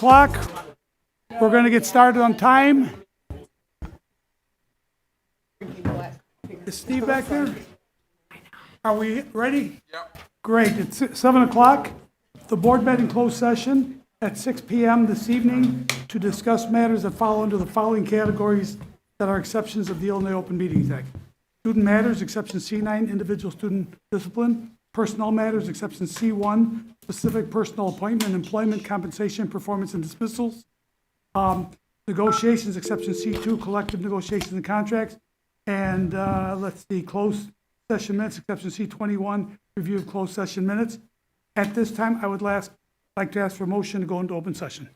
o'clock. We're going to get started on time. Is Steve back there? Are we ready? Yep. Great. It's 7 o'clock. The board met in closed session at 6 p.m. this evening to discuss matters that fall under the following categories that are exceptions of the Illinois Open Meetings Act. Student matters, exception C9, individual student discipline. Personnel matters, exception C1, specific personal appointment, employment, compensation, performance, and dismissals. Negotiations, exception C2, collective negotiations and contracts. And let's see, closed session minutes, exception C21, review of closed session minutes. At this time, I would like to ask for a motion to go into open session.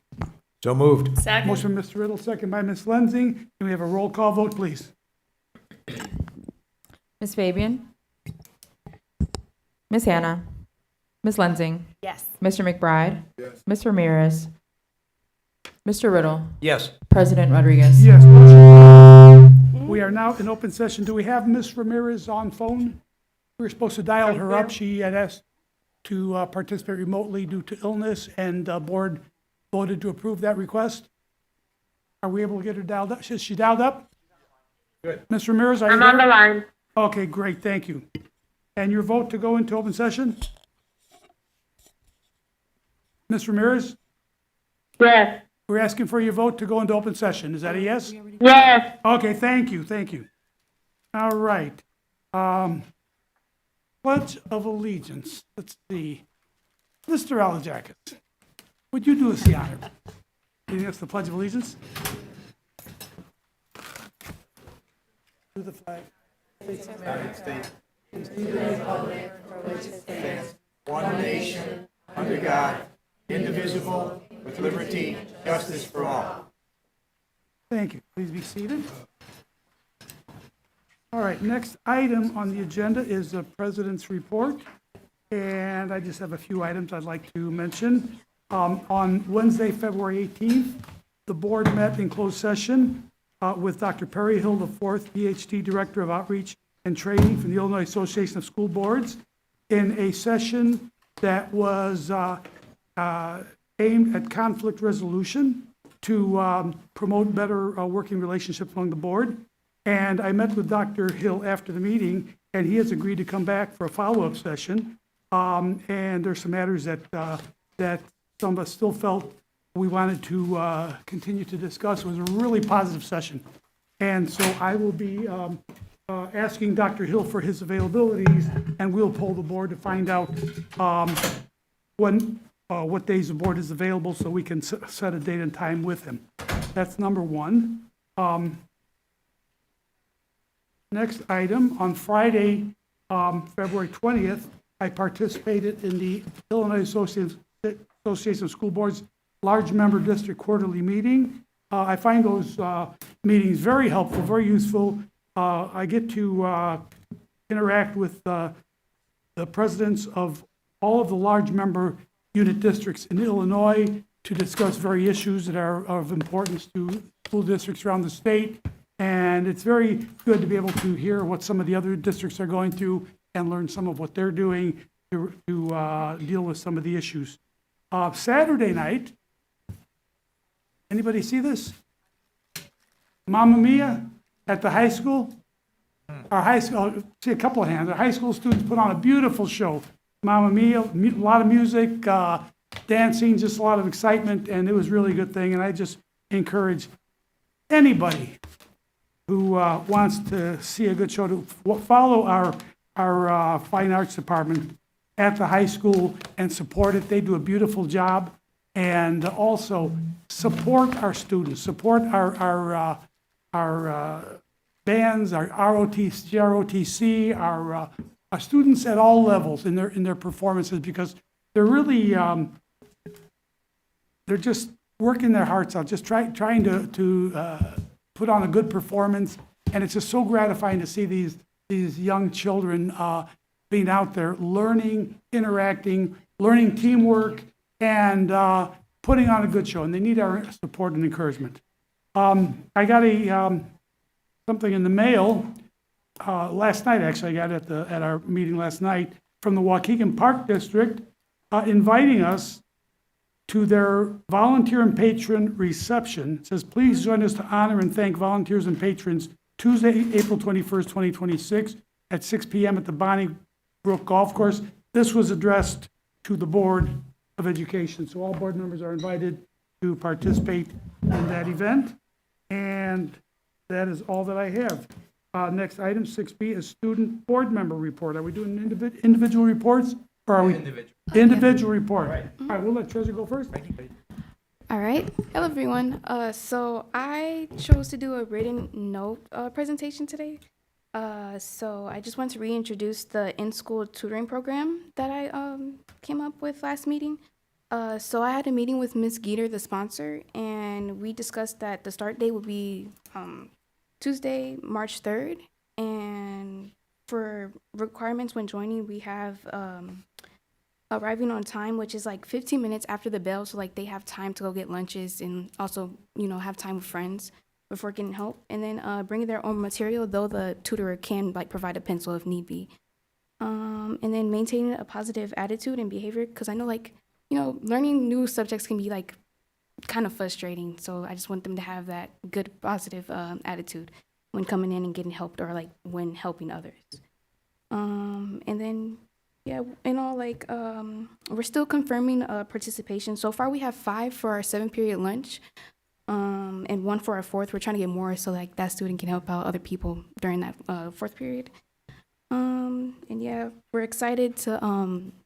So moved. Second. Motion by Mr. Riddle, second by Ms. Lenzing. Can we have a roll call vote, please? Ms. Fabian? Ms. Hannah? Ms. Lenzing? Yes. Mr. McBride? Yes. Ms. Ramirez? Mr. Riddle? Yes. President Rodriguez? Yes, motion. We are now in open session. Do we have Ms. Ramirez on phone? We were supposed to dial her up. She had asked to participate remotely due to illness, and the board voted to approve that request. Are we able to get her dialed up? Is she dialed up? Good. Ms. Ramirez, are you there? I'm on the line. Okay, great, thank you. And your vote to go into open session? Ms. Ramirez, Yes. we're asking for your vote to go into open session. Is that a yes? Yes. Okay, thank you, thank you. All right. Pledge of Allegiance. Let's see. Mr. Alajakis, would you do us the honor? Reading us the Pledge of Allegiance? To the flag. One nation, under God, indivisible, with liberty, justice for all. Thank you. Please be seated. All right, next item on the agenda is the President's report. And I just have a few items I'd like to mention. On Wednesday, February 18th, the board met in closed session with Dr. Perry Hill IV, PhD, Director of Outreach and Training from the Illinois Association of School Boards, in a session that was aimed at conflict resolution to promote better working relationships among the board. And I met with Dr. Hill after the meeting, and he has agreed to come back for a follow-up session. And there's some matters that some of us still felt we wanted to continue to discuss. It was a really positive session. And so I will be asking Dr. Hill for his availabilities, and we'll poll the board to find out what days the board is available so we can set a date and time with him. That's number one. Next item, on Friday, February 20th, I participated in the Illinois Association of School Boards Large Member District Quarterly Meeting. I find those meetings very helpful, very useful. I get to interact with the presidents of all of the large member unit districts in Illinois to discuss various issues that are of importance to school districts around the state. And it's very good to be able to hear what some of the other districts are going through and learn some of what they're doing to deal with some of the issues. Saturday night, anybody see this? Mamma Mia at the high school. Our high school, see a couple of hands. Our high school students put on a beautiful show. Mamma Mia, a lot of music, dancing, just a lot of excitement, and it was really a good thing. And I just encourage anybody who wants to see a good show to follow our fine arts department at the high school and support it. They do a beautiful job. And also support our students, support our bands, our ROTC, our students at all levels in their performances, because they're really they're just working their hearts out, just trying to put on a good performance. And it's just so gratifying to see these young children being out there learning, interacting, learning teamwork, and putting on a good show. And they need our support and encouragement. I got something in the mail last night. Actually, I got it at our meeting last night from the Waukegan Park District, inviting us to their volunteer and patron reception. It says, please join us to honor and thank volunteers and patrons Tuesday, April 21st, 2026 at 6 p.m. at the Bonnie Brook Golf Course. This was addressed to the Board of Education, so all board members are invited to participate in that event. And that is all that I have. Next item, 6B, is student board member report. Are we doing individual reports, or are we? Individual report. All right, we'll let Treasurer go first. All right. Hello, everyone. So I chose to do a written note presentation today. So I just want to reintroduce the in-school tutoring program that I came up with last meeting. So I had a meeting with Ms. Geeter, the sponsor, and we discussed that the start date would be Tuesday, March 3rd. And for requirements when joining, we have arriving on time, which is like 15 minutes after the bell, so like they have time to go get lunches and also, you know, have time with friends before getting help. And then bringing their own material, though the tutor can like provide a pencil if need be. And then maintaining a positive attitude and behavior, because I know, like, you know, learning new subjects can be like kind of frustrating. So I just want them to have that good positive attitude when coming in and getting helped, or like when helping others. And then, yeah, and all, like, we're still confirming participation. So far we have 5 for our 7-period lunch, and 1 for our 4th. We're trying to get more so like that student can help out other people during that 4th period. And yeah, we're excited to,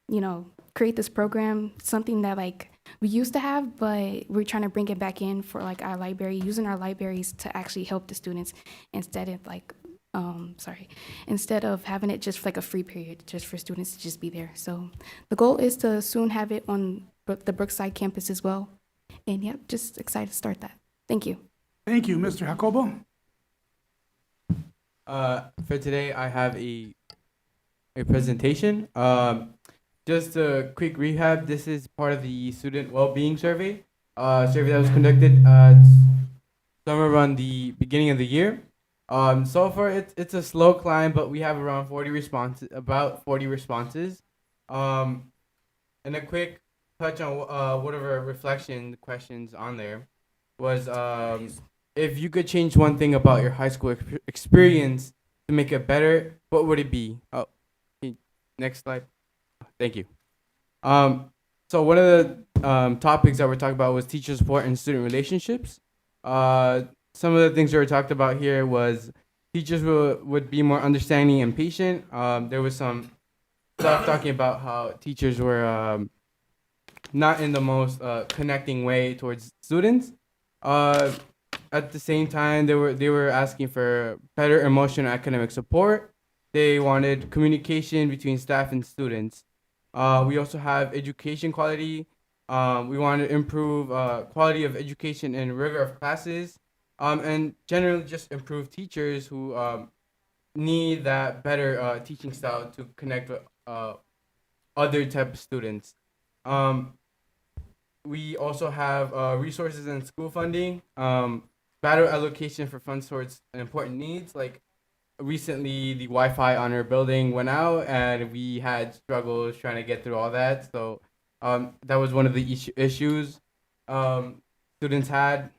you know, create this program, something that like we used to have, but we're trying to bring it back in for like our library, using our libraries to actually help the students instead of like, instead of having it just like a free period, just for students to just be there. So the goal is to soon have it on the Brookside campus as well. And yeah, just excited to start that. Thank you. Thank you, Mr. Jacobo. For today, I have a presentation. Just a quick recap. This is part of the student well-being survey. Survey that was conducted somewhere around the beginning of the year. So far it's a slow climb, but we have around 40 responses, about 40 responses. And a quick touch on whatever reflection questions on there was, if you could change one thing about your high school experience to make it better, what would it be? Oh, next slide. Thank you. So one of the topics that we're talking about was teacher support and student relationships. Some of the things that were talked about here was teachers would be more understanding and patient. There was some stuff talking about how teachers were not in the most connecting way towards students. At the same time, they were asking for better emotional and academic support. They wanted communication between staff and students. We also have education quality. We want to improve quality of education and rigor of classes, and generally just improve teachers who need that better teaching style to connect with other type of students. We also have resources and school funding, better allocation for funds towards important needs. Like recently, the Wi-Fi on our building went out, and we had struggles trying to get through all that. So that was one of the issues students had.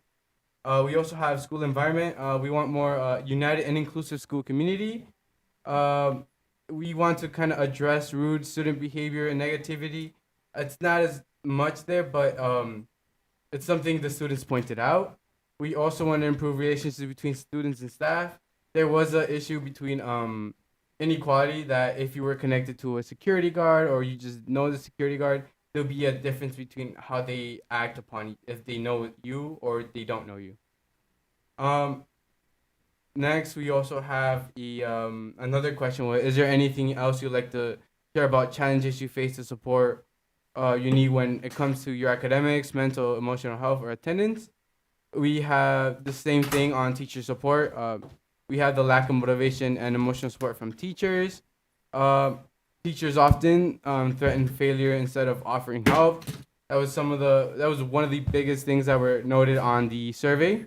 We also have school environment. We want more united and inclusive school community. We want to kind of address rude student behavior and negativity. It's not as much there, but it's something the students pointed out. We also want to improve relationships between students and staff. There was an issue between inequality, that if you were connected to a security guard or you just know the security guard, there'll be a difference between how they act upon you, if they know you or they don't know you. Next, we also have another question. Is there anything else you'd like to share about challenges you face to support you need when it comes to your academics, mental, emotional health, or attendance? We have the same thing on teacher support. We have the lack of motivation and emotional support from teachers. Teachers often threaten failure instead of offering help. That was one of the biggest things that were noted on the survey.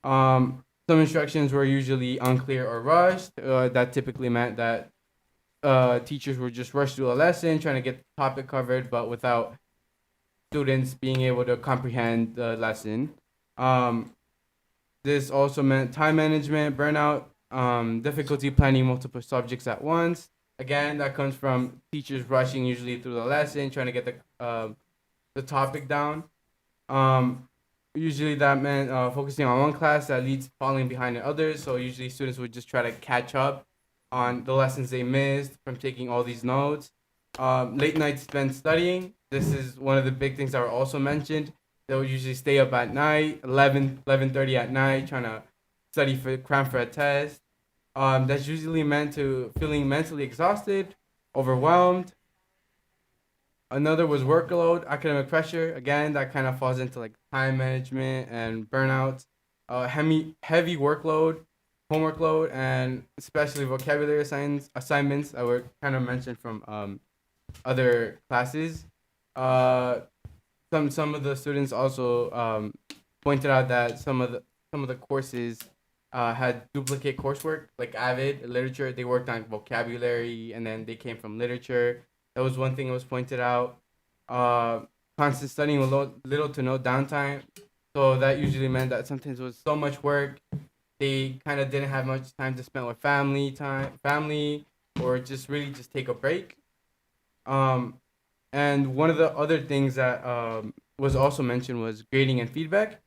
Some instructions were usually unclear or rushed. That typically meant that teachers were just rushed through a lesson, trying to get the topic covered, but without students being able to comprehend the lesson. This also meant time management, burnout, difficulty planning multiple subjects at once. Again, that comes from teachers rushing usually through the lesson, trying to get the topic down. Usually that meant focusing on one class that leads falling behind in others. So usually students would just try to catch up on the lessons they missed from taking all these notes. Late nights spent studying. This is one of the big things that were also mentioned. They would usually stay up at night, 11:30 at night, trying to cram for a test. That's usually meant to feeling mentally exhausted, overwhelmed. Another was workload, academic pressure. Again, that kind of falls into like time management and burnout. Heavy workload, homework load, and especially vocabulary assignments that were kind of mentioned from other classes. Some of the students also pointed out that some of the courses had duplicate coursework, like AVID literature. They worked on vocabulary, and then they came from literature. That was one thing that was pointed out. Constant studying with little to no downtime. So that usually meant that sometimes it was so much work, they kind of didn't have much time to spend with family, or just really just take a break. And one of the other things that was also mentioned was grading and feedback.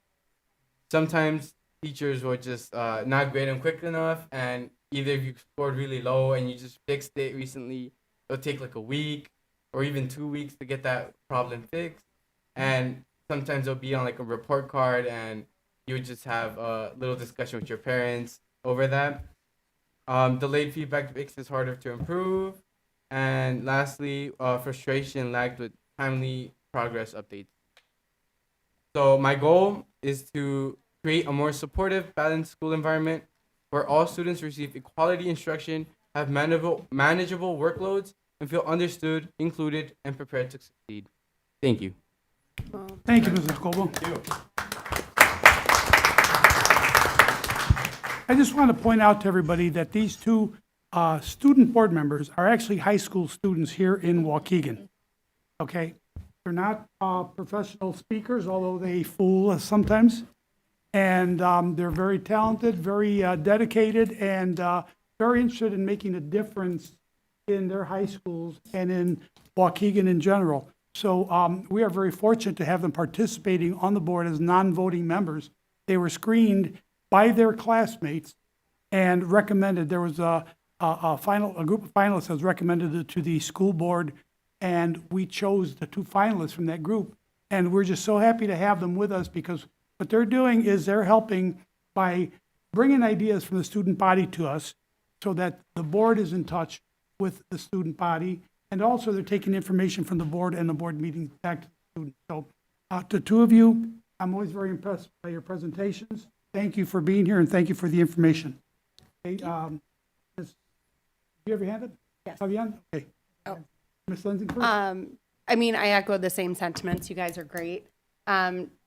Sometimes teachers would just not grade them quick enough, and either if you scored really low and you just fixed it recently, it'll take like a week or even 2 weeks to get that problem fixed. And sometimes it'll be on like a report card, and you would just have a little discussion with your parents over that. Delayed feedback makes it harder to improve. And lastly, frustration lagged with timely progress updates. So my goal is to create a more supportive, balanced school environment where all students receive equality instruction, have manageable workloads, and feel understood, included, and prepared to succeed. Thank you. Thank you, Mrs. Coble. I just want to point out to everybody that these two student board members are actually high school students here in Waukegan. Okay? They're not professional speakers, although they fool us sometimes. And they're very talented, very dedicated, and very interested in making a difference in their high schools and in Waukegan in general. So we are very fortunate to have them participating on the board as non-voting members. They were screened by their classmates and recommended. There was a group of finalists that was recommended to the school board, and we chose the two finalists from that group. And we're just so happy to have them with us, because what they're doing is they're helping by bringing ideas from the student body to us so that the board is in touch with the student body. And also they're taking information from the board and the board meeting back to the students. So to two of you, I'm always very impressed by your presentations. Thank you for being here, and thank you for the information. Okay, do you have your hand up? Yes. Fabian? Okay. Oh. Ms. Lindsay first? I mean, I echo the same sentiments. You guys are great.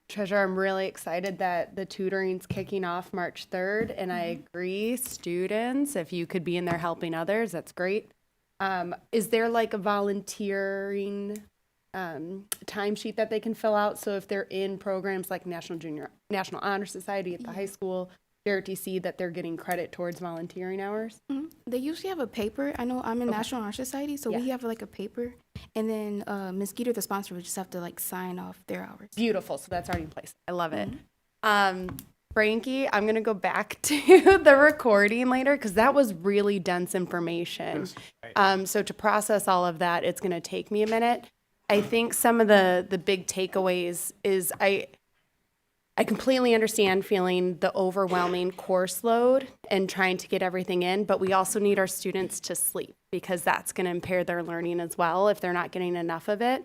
Treasurer, I'm really excited that the tutoring's kicking off March 3rd, and I agree, students, if you could be in there helping others, that's great. Is there like a volunteering timesheet that they can fill out? So if they're in programs like National Honor Society at the high school, JRTC, that they're getting credit towards volunteering hours? Mhm. They usually have a paper. I know I'm in National Honor Society, so we Yeah. have like a paper, and then Ms. Geeter, the sponsor, would just have to like sign off their hours. Beautiful. So that's already in place. I love it. Frankie, I'm going to go back to the recording later because that was really dense information. So to process all of that, it's going to take me a minute. I think some of the big takeaways is I completely understand feeling the overwhelming course load and trying to get everything in, but we also need our students to sleep because that's going to impair their learning as well if they're not getting enough of it.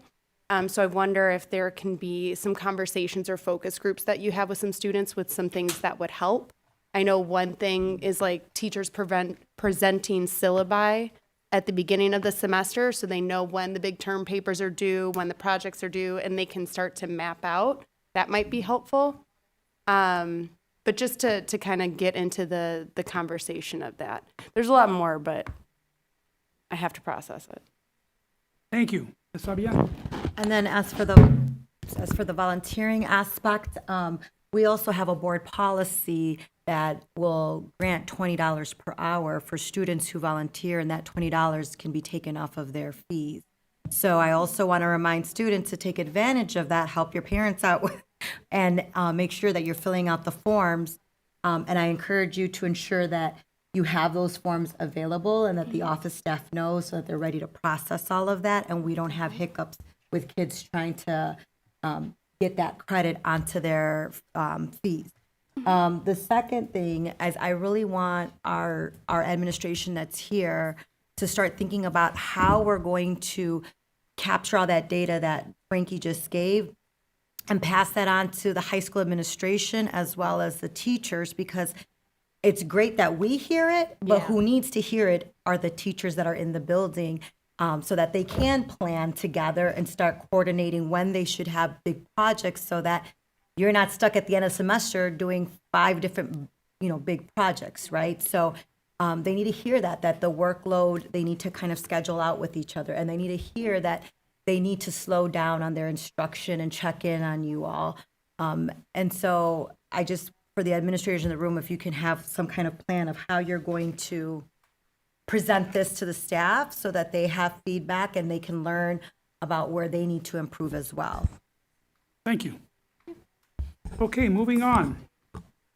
So I wonder if there can be some conversations or focus groups that you have with some students with some things that would help. I know one thing is like teachers presenting syllabi at the beginning of the semester so they know when the big term papers are due, when the projects are due, and they can start to map out. That might be helpful. But just to kind of get into the conversation of that. There's a lot more, but I have to process it. Thank you. Ms. Fabian? And then as for the As for the volunteering aspect, we also have a board policy that will grant $20 per hour for students who volunteer, and that $20 can be taken off of their fees. So I also want to remind students to take advantage of that, help your parents out with, and make sure that you're filling out the forms. And I encourage you to ensure that you have those forms available and that the office staff knows so that they're ready to process all of that, and we don't have hiccups with kids trying to get that credit onto their fees. The second thing is I really want our administration that's here to start thinking about how we're going to capture all that data that Frankie just gave and pass that on to the high school administration as well as the teachers, because it's great that we hear it, but who needs to hear it are the teachers that are in the building, so that they can plan together and start coordinating when they should have big projects, so that you're not stuck at the end of the semester doing 5 different, big projects, right? So they need to hear that the workload, they need to kind of schedule out with each other, and they need to hear that they need to slow down on their instruction and check in on you all. And so I just, for the administrators in the room, if you can have some kind of plan of how you're going to present this to the staff so that they have feedback and they can learn about where they need to improve as well. Thank you. Okay, moving on.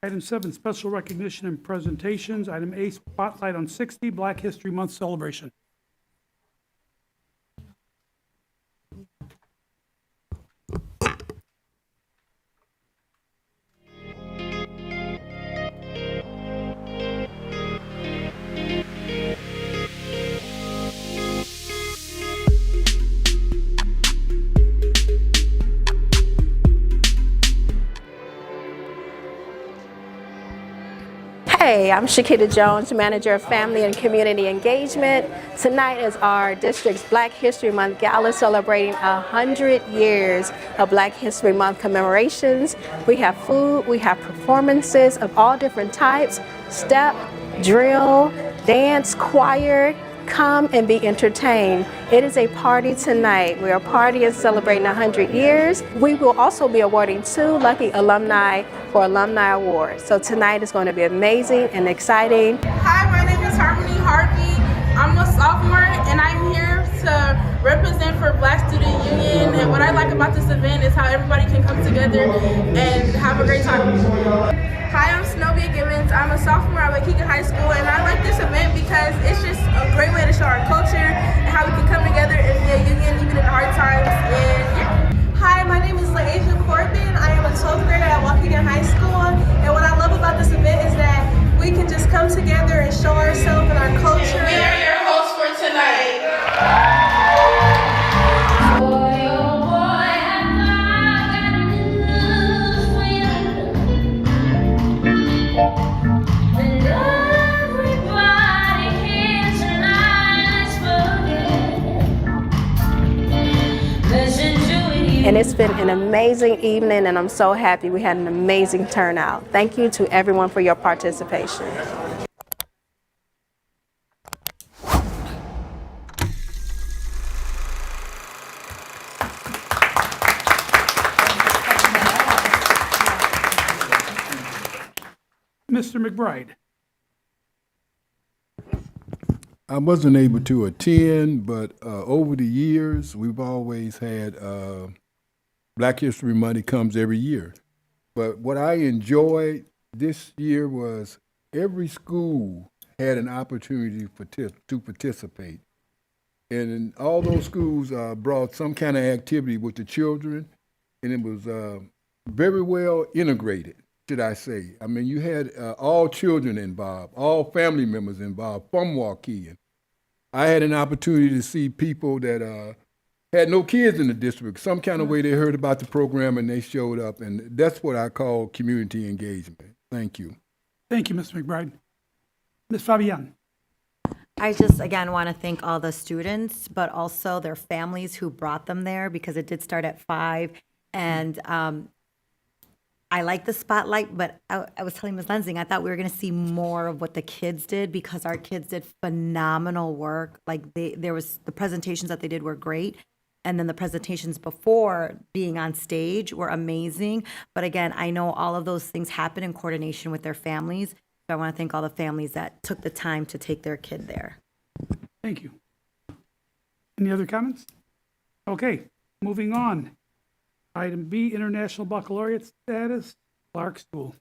Item 7, special recognition and presentations. Item A, spotlight on 60 Black History Month celebration. Hey, I'm Shakita Jones, Manager of Family and Community Engagement. Tonight is our district's Black History Month Gala celebrating 100 years of Black History Month commemorations. We have food, we have performances of all different types, step, drill, dance, choir. Come and be entertained. It is a party tonight. We are partying celebrating 100 years. We will also be awarding 2 lucky alumni for Alumni Awards. So tonight is going to be amazing and exciting. Hi, my name is Harmony Harvey. I'm a sophomore and I'm here to represent for Black Student Union. And what I like about this event is how everybody can come together and have a great time. Hi, I'm Snowbia Gibbons. I'm a sophomore at Waukegan High School, and I like this event because it's just a great way to show our culture and how we can come together and be a union even in hard times. And yeah. Hi, my name is LaAsia Corbin. I am a 12th grader at Waukegan High School, and what I love about this event is that we can just come together and show ourselves and our culture. We are your hosts for tonight. And it's been an amazing evening, and I'm so happy we had an amazing turnout. Thank you to everyone for your participation. Mr. McBride. I wasn't able to attend, but over the years, we've always had Black History Month comes every year. But what I enjoyed this year was every school had an opportunity to participate. And all those schools brought some kind of activity with the children, and it was very well integrated, should I say. I mean, you had all children involved, all family members involved from Waukegan. I had an opportunity to see people that had no kids in the district. Some kind of way they heard about the program and they showed up, and that's what I call community engagement. Thank you. Thank you, Mr. McBride. Ms. Fabian. I just, again, want to thank all the students, but also their families who brought them there, because it did start at 5. And I like the spotlight, but I was telling Ms. Lensing, I thought we were going to see more of what the kids did, because our kids did phenomenal work. Like the presentations that they did were great. And then the presentations before being on stage were amazing. But again, I know all of those things happen in coordination with their families. So I want to thank all the families that took the time to take their kid there. Thank you. Any other comments? Okay, moving on. Item B, International Baccalaureate status, Clark School.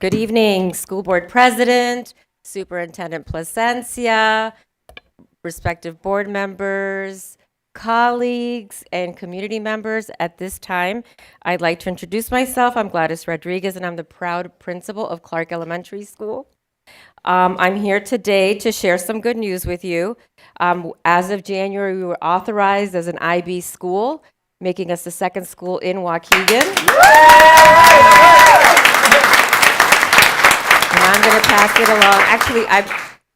Good evening, School Board President, Superintendent Placencia, respective board members, colleagues, and community members. At this time, I'd like to introduce myself. I'm Gladys Rodriguez, and I'm the proud principal of Clark Elementary School. I'm here today to share some good news with you. As of January, we were authorized as an IB school, making us the second school in Waukegan. And I'm going to pass it along. Actually,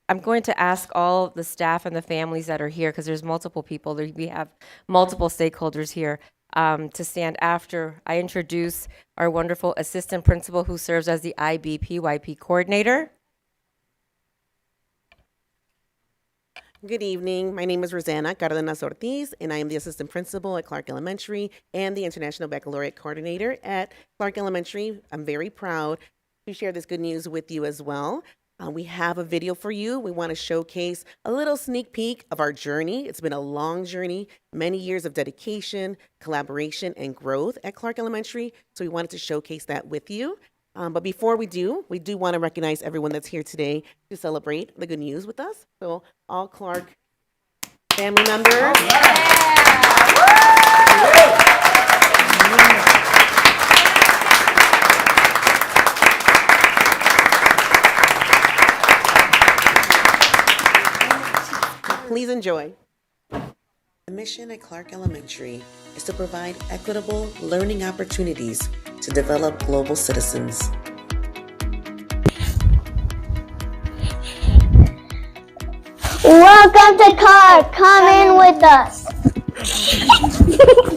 I'm going to ask all the staff and the families that are here, because there's multiple people, we have multiple stakeholders here, to stand after I introduce our wonderful assistant principal who serves as the IB PYP coordinator. Good evening. My name is Rosanna Cardenas Ortiz, and I am the assistant principal at Clark Elementary and the International Baccalaureate coordinator at Clark Elementary. I'm very proud to share this good news with you as well. We have a video for you. We want to showcase a little sneak peek of our journey. It's been a long journey, many years of dedication, collaboration, and growth at Clark Elementary. So we wanted to showcase that with you. But before we do want to recognize everyone that's here today to celebrate the good news with us. So all Clark family members. Oh, yeah. Please enjoy. The mission at Clark Elementary is to provide equitable learning opportunities to develop global citizens. Welcome to Clark. Come in with us.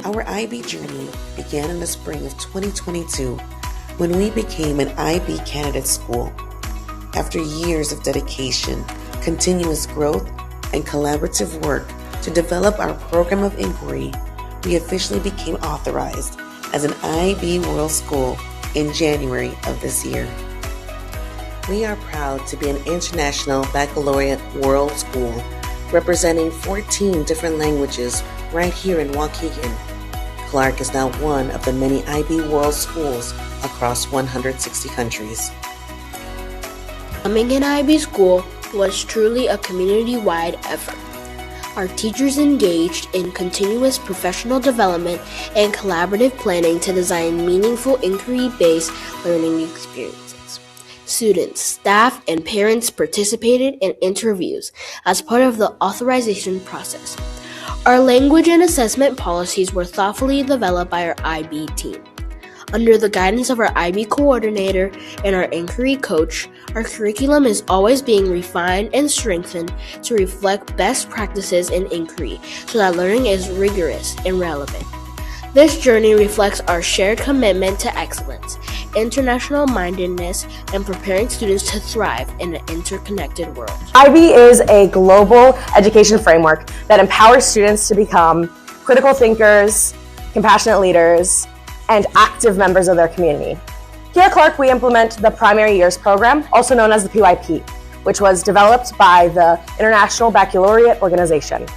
Our IB journey began in the spring of 2022 when we became an IB candidate school. After years of dedication, continuous growth, and collaborative work to develop our program of inquiry, we officially became authorized as an IB World School in January of this year. We are proud to be an International Baccalaureate World School representing 14 different languages right here in Waukegan. Clark is now one of the many IB World Schools across 160 countries. Becoming an IB school was truly a community-wide effort. Our teachers engaged in continuous professional development and collaborative planning to design meaningful inquiry-based learning experiences. Students, staff, and parents participated in interviews as part of the authorization process. Our language and assessment policies were thoughtfully developed by our IB team. Under the guidance of our IB coordinator and our inquiry coach, our curriculum is always being refined and strengthened to reflect best practices in inquiry so that learning is rigorous and relevant. This journey reflects our shared commitment to excellence, international mindedness, and preparing students to thrive in an interconnected world. IB is a global education framework that empowers students to become critical thinkers, compassionate leaders, and active members of their community. Here at Clark, we implement the Primary Years Program, also known as the PYP, which was developed by the International Baccalaureate Organization.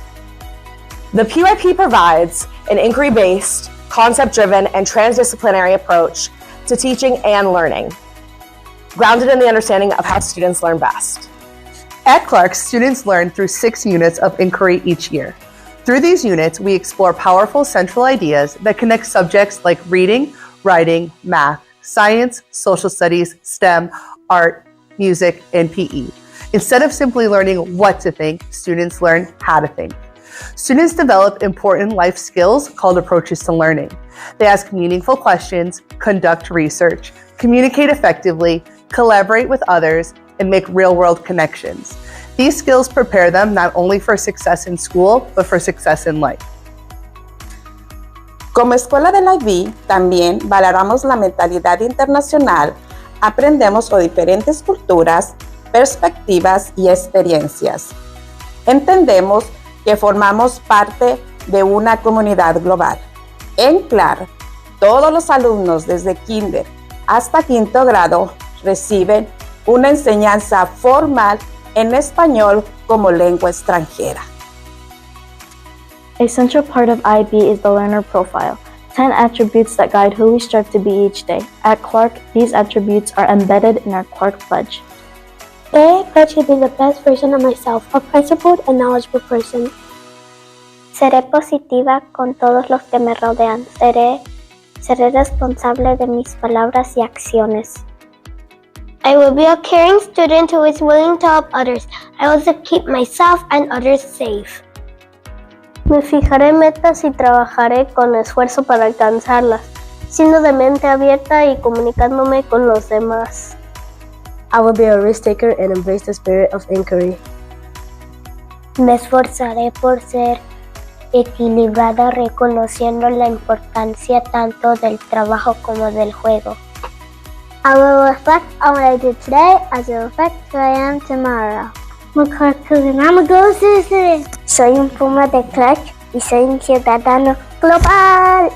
The PYP provides an inquiry-based, concept-driven, and transdisciplinary approach to teaching and learning, grounded in the understanding of how students learn best. At Clark, students learn through 6 units of inquiry each year. Through these units, we explore powerful central ideas that connect subjects like reading, writing, math, science, social studies, STEM, art, music, and PE. Instead of simply learning what to think, students learn how to think. Students develop important life skills called approaches to learning. They ask meaningful questions, conduct research, communicate effectively, collaborate with others, and make real-world connections. These skills prepare them not only for success in school, but for success in life. Como escuela del IB, también valoramos la mentalidad internacional, aprendemos de diferentes culturas, perspectivas y experiencias. Entendemos que formamos parte de una comunidad global. En CLAR, todos los alumnos desde kinder hasta quinto grado reciben una enseñanza formal en español como lengua extranjera. A central part of IB is the learner profile, 10 attributes that guide who we strive to be each day. At Clark, these attributes are embedded in our Clark Pledge. Today, I pledge to be the best version of myself, a principled and knowledgeable person. Seré positiva con todos los que me rodean. Seré responsable de mis palabras y acciones. I will be a caring student who is willing to help others. I will keep myself and others safe. Me fijaré metas y trabajaré con esfuerzo para alcanzarlas, siendo de mente abierta y comunicándome con los demás. I will be a risk taker and embrace the spirit of inquiry. Me esforzaré por ser equilibrada, reconociendo la importancia tanto del trabajo como del juego. I will reflect on what I did today as it affects who I am tomorrow. I'm a go citizen. Soy un puma de Clark y soy un ciudadano global.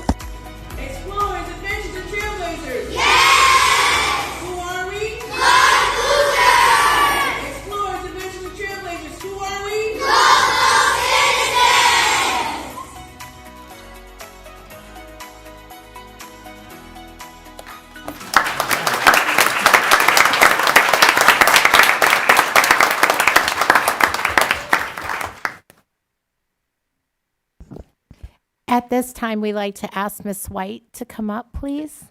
Explorers, adventures, and trailblazers. Yes! Who are we? Clark Cougars! Explorers, adventures, and trailblazers. Who are we? Global citizens! At this time, we'd like to ask Ms. White to come up, please,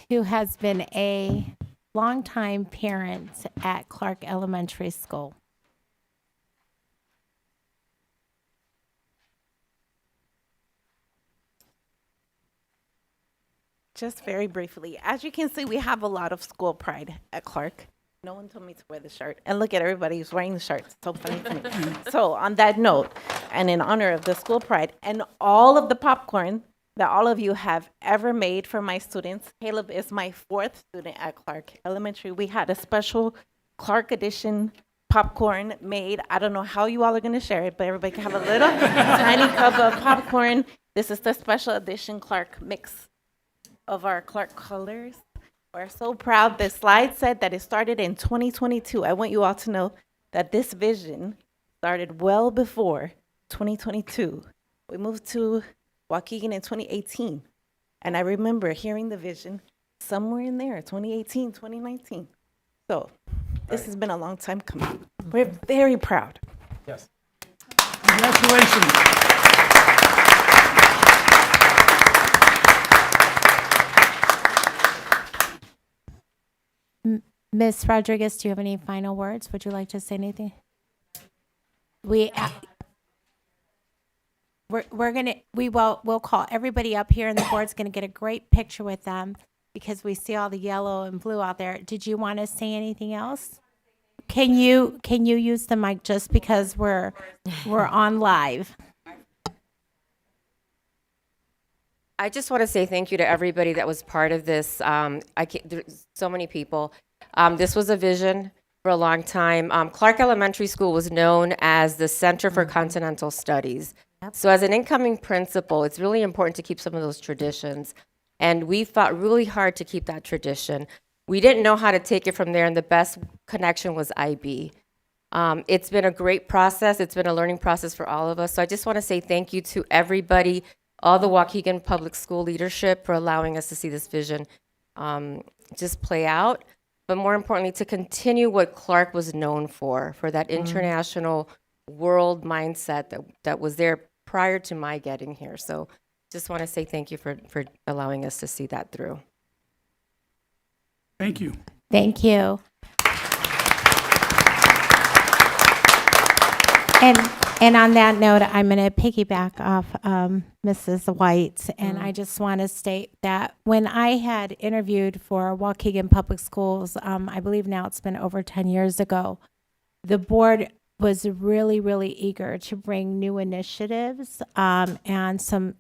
who has been a longtime parent at Clark Elementary School. Just very briefly, as you can see, we have a lot of school pride at Clark. No one told me to wear the shirt. And look at everybody who's wearing the shirt. It's so funny to me. So on that note, and in honor of the school pride and all of the popcorn that all of you have ever made for my students, Caleb is my 4th student at Clark Elementary. We had a special Clark edition popcorn made. I don't know how you all are going to share it, but everybody can have a little tiny cup of popcorn. This is the special edition Clark mix of our Clark colors. We're so proud. The slide said that it started in 2022. I want you all to know that this vision started well before 2022. We moved to Waukegan in 2018. And I remember hearing the vision somewhere in there, 2018, 2019. So this has been a long time coming. We're very proud. Yes. Congratulations. Ms. Rodriguez, do you have any final words? Would you like to say anything? We'll call everybody up here, and the board's gonna get a great picture with them because we see all the yellow and blue out there. Did you want to say anything else? Can you use the mic just because we're on live? I just want to say thank you to everybody that was part of this. There's so many people. This was a vision for a long time. Clark Elementary School was known as the Center for Continental Studies. So as an incoming principal, it's really important to keep some of those traditions. And we fought really hard to keep that tradition. We didn't know how to take it from there, and the best connection was IB. It's been a great process. It's been a learning process for all of us. So I just want to say thank you to everybody, all the Waukegan Public School leadership for allowing us to see this vision just play out. But more importantly, to continue what Clark was known for that international world mindset that was there prior to my getting here. So just want to say thank you for allowing us to see that through. Thank you. Thank you. And on that note, I'm going to piggyback off Mrs. White, and I just want to state that when I had interviewed for Waukegan Public Schools, I believe now it's been over 10 years ago, the board was really, really eager to bring new initiatives and some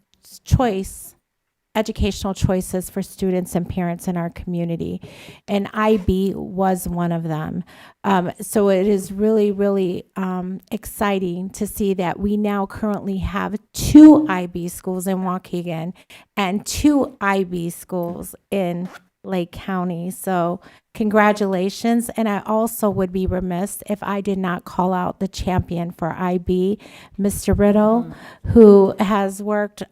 educational choices for students and parents in our community. And IB was one of them. So it is really, really exciting to see that we now currently have 2 IB schools in Waukegan and 2 IB schools in Lake County. So congratulations. And I also would be remiss if I did not call out the champion for IB, Mr. Riddle, who has worked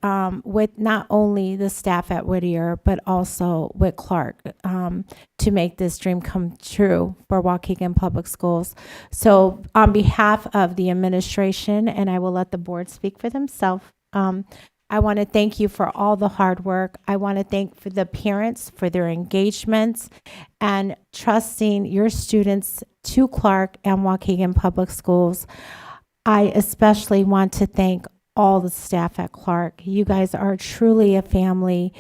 with not only the staff at Whittier, but also with Clark to make this dream come true for Waukegan Public Schools. So on behalf of the administration, and I will let the board speak for themselves, I want to thank you for all the hard work. I want to thank for the parents for their engagements and trusting your students to Clark and Waukegan Public Schools. I especially want to thank all the staff at Clark. You guys are truly a family.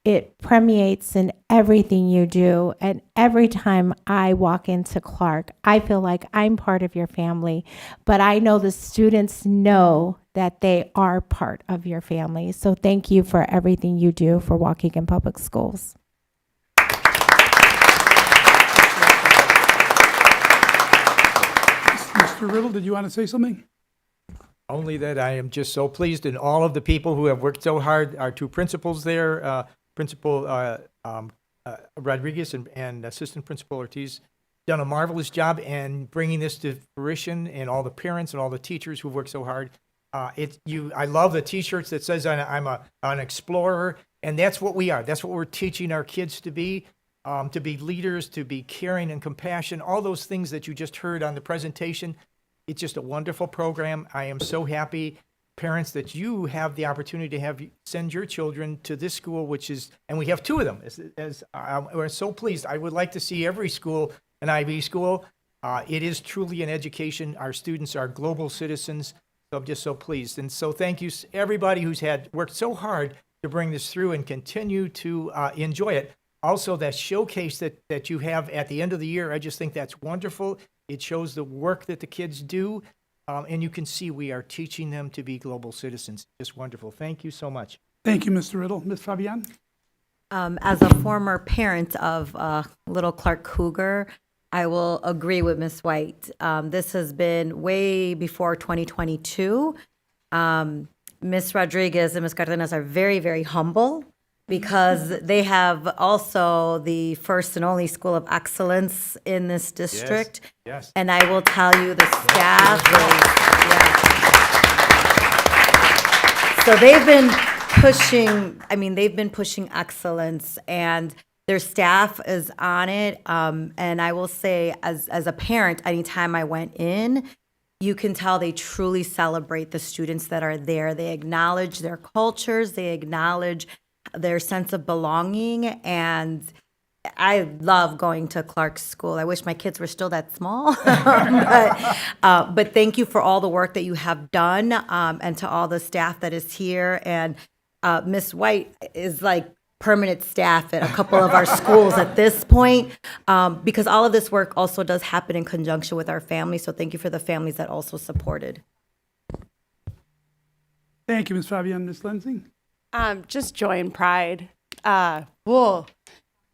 It permeates in everything you do. And every time I walk into Clark, I feel like I'm part of your family. But I know the students know that they are part of your family. So thank you for everything you do for Waukegan Public Schools. Mr. Riddle, did you want to say something? Only that I am just so pleased, and all of the people who have worked so hard, our 2 principals there, Principal Rodriguez and Assistant Principal Ortiz, done a marvelous job in bringing this to fruition, and all the parents and all the teachers who worked so hard. I love the T-shirts that says I'm an explorer, and that's what we are. That's what we're teaching our kids to be leaders, to be caring and compassion, all those things that you just heard on the presentation. It's just a wonderful program. I am so happy, parents, that you have the opportunity to send your children to this school, and we have 2 of them. We're so pleased. I would like to see every school an IB school. It is truly an education. Our students are global citizens. So I'm just so pleased. And so thank you, everybody who's worked so hard to bring this through and continue to enjoy it. Also, that showcase that you have at the end of the year, I just think that's wonderful. It shows the work that the kids do, and you can see we are teaching them to be global citizens. Just wonderful. Thank you so much. Thank you, Mr. Riddle. Ms. Fabian? As a former parent of little Clark Cougar, I will agree with Ms. White. This has been way before 2022. Ms. Rodriguez and Ms. Cardenas are very, very humble because they have also the first and only school of excellence in this district. Yes. And I will tell you, the staff So they've been pushing excellence, and their staff is on it. And I will say, as a parent, anytime I went in, you can tell they truly celebrate the students that are there. They acknowledge their cultures, they acknowledge their sense of belonging, and I love going to Clark's school. I wish my kids were still that small, but thank you for all the work that you have done, and to all the staff that is here. And Miss White is like permanent staff at a couple of our schools at this point, because all of this work also does happen in conjunction with our families. So thank you for the families that also supported. Thank you, Ms. Fabian. Ms. Lindsay? Just joy and pride. Whoa.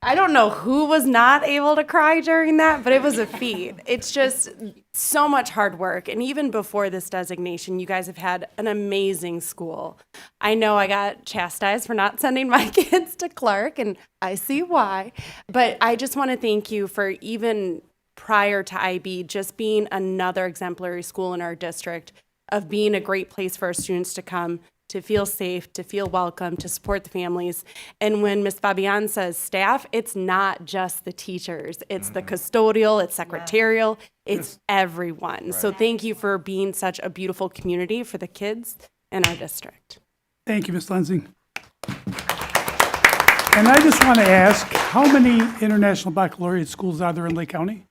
I don't know who was not able to cry during that, but it was a feat. It's just so much hard work. And even before this designation, you guys have had an amazing school. I know I got chastised for not sending my kids to Clark, and I see why. But I just want to thank you for, even prior to IB, just being another exemplary school in our district, of being a great place for our students to come, to feel safe, to feel welcome, to support the families. And when Ms. Fabian says staff, it's not just the teachers. It's the custodial, it's secretarial, it's everyone. Right. So thank you for being such a beautiful community for the kids in our district. Thank you, Ms. Lindsay. And I just want to ask, how many international baccalaureate schools are there in Lake County?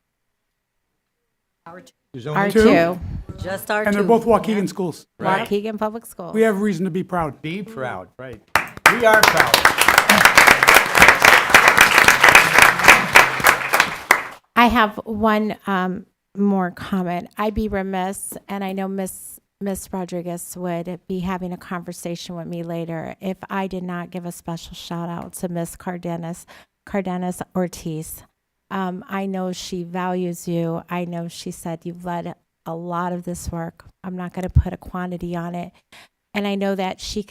There's Our only two. Just our And two. they're both Waukegan schools. Right. Waukegan Public Schools. We have reason to be proud. Be proud, right. We are proud. I have one more comment. I'd be remiss, and I know Miss Rodriguez would be having a conversation with me later, if I did not give a special shout out to Miss Cardenas Ortiz. I know she values you. I know she said you've led a lot of this work. I'm not going to put a quantity on it. And I know that she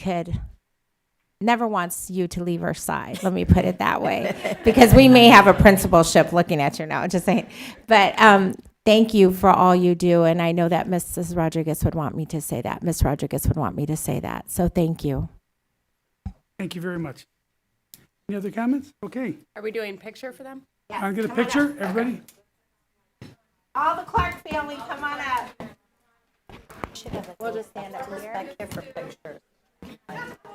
never wants you to leave her side. Let me put it that way, because we may have a principalship looking at you now, just saying. But thank you for all you do. And I know that Mrs. Rodriguez would want me to say that. Miss Rodriguez would want me to say that. So thank you. Thank you very much. Any other comments? Okay. Are we doing picture for them? I'll get a picture, everybody. All the Clark family, come on up. We'll just stand up here. Back here for pictures.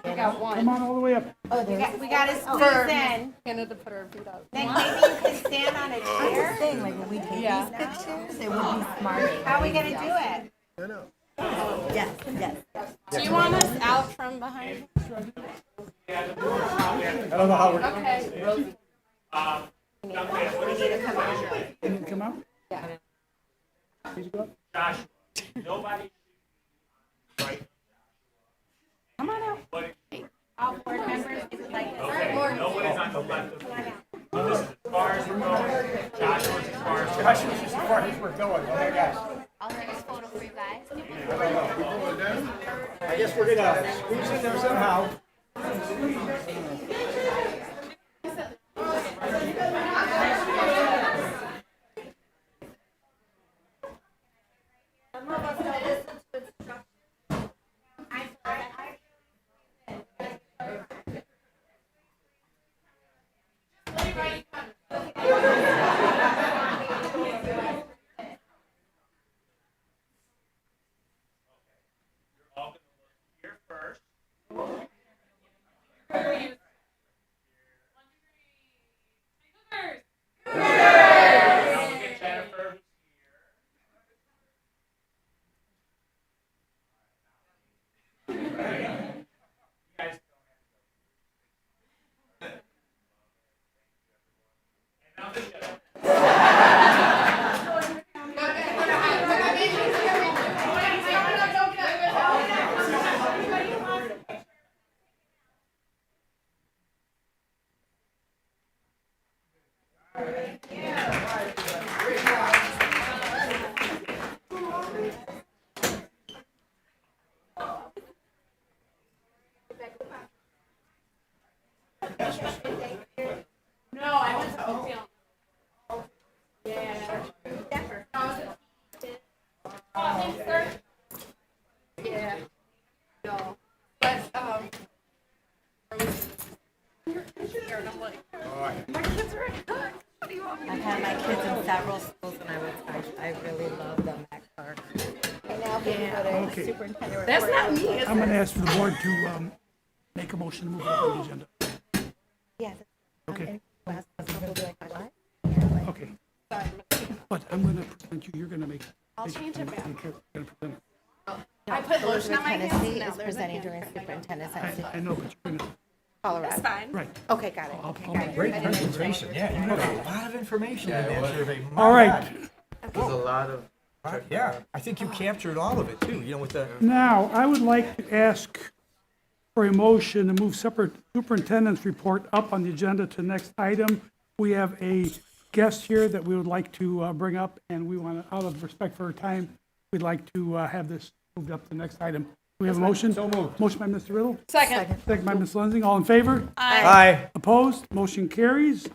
We got one. Come on all the way up. We got to squeeze in. Hannah to put her feet up. Then maybe you can stand on a I'm just chair. saying, like, when we take these pictures, it would be smart. How are we going to do it? Yes, yes. Do you want us out from behind? I don't know how we're. Okay. We need to come out. You need to come out? Yeah. Please go up. Joshua, nobody. Right. Come on out. All board members, if you'd like to. Okay, nobody's on the left of me. This is as far as we're going. Joshua's as far as we're going. Joshua's as far as we're going. Oh my gosh. I'll take a photo for you guys. I guess we're gonna squeeze in there somehow. Here first. Get Jennifer. No, I went to Oakdale. Yeah. Oh, thanks, sir. Yeah. No. But, I'm like, my kids are at Clark. What do you want me to I've do? had my kids in several schools, and I really love them at Clark. And now we go to Okay. superintendent. That's report. not me, is I'm going to it? ask for the board to make a motion to move it up on the agenda. Yes. Okay, What? okay. But I'm going to present you, you're going to make. I'll change it back. You're gonna present it. I put lotion on my hands. Tennessee and now is there's a presenting hand during print. superintendent's I know, but you're going to, Colorado. That's fine. right. Okay, got it. I'll Got it. Great presentation. Yeah, you have a lot of information in that survey. My All right, God. There's a lot of. Yeah, I think you captured all of it too, you know, with the. now, I would like to ask for a motion to move separate superintendent's report up on the agenda to next item. We have a guest here that we would like to bring up, and we want to, out of respect for her time, we'd like to have this moved up to the next item. Do we have a motion? So moved. Motion by Mr. Riddle, Second. second by Ms. Lenzing. All in favor? Aye. Opposed? Motion carries.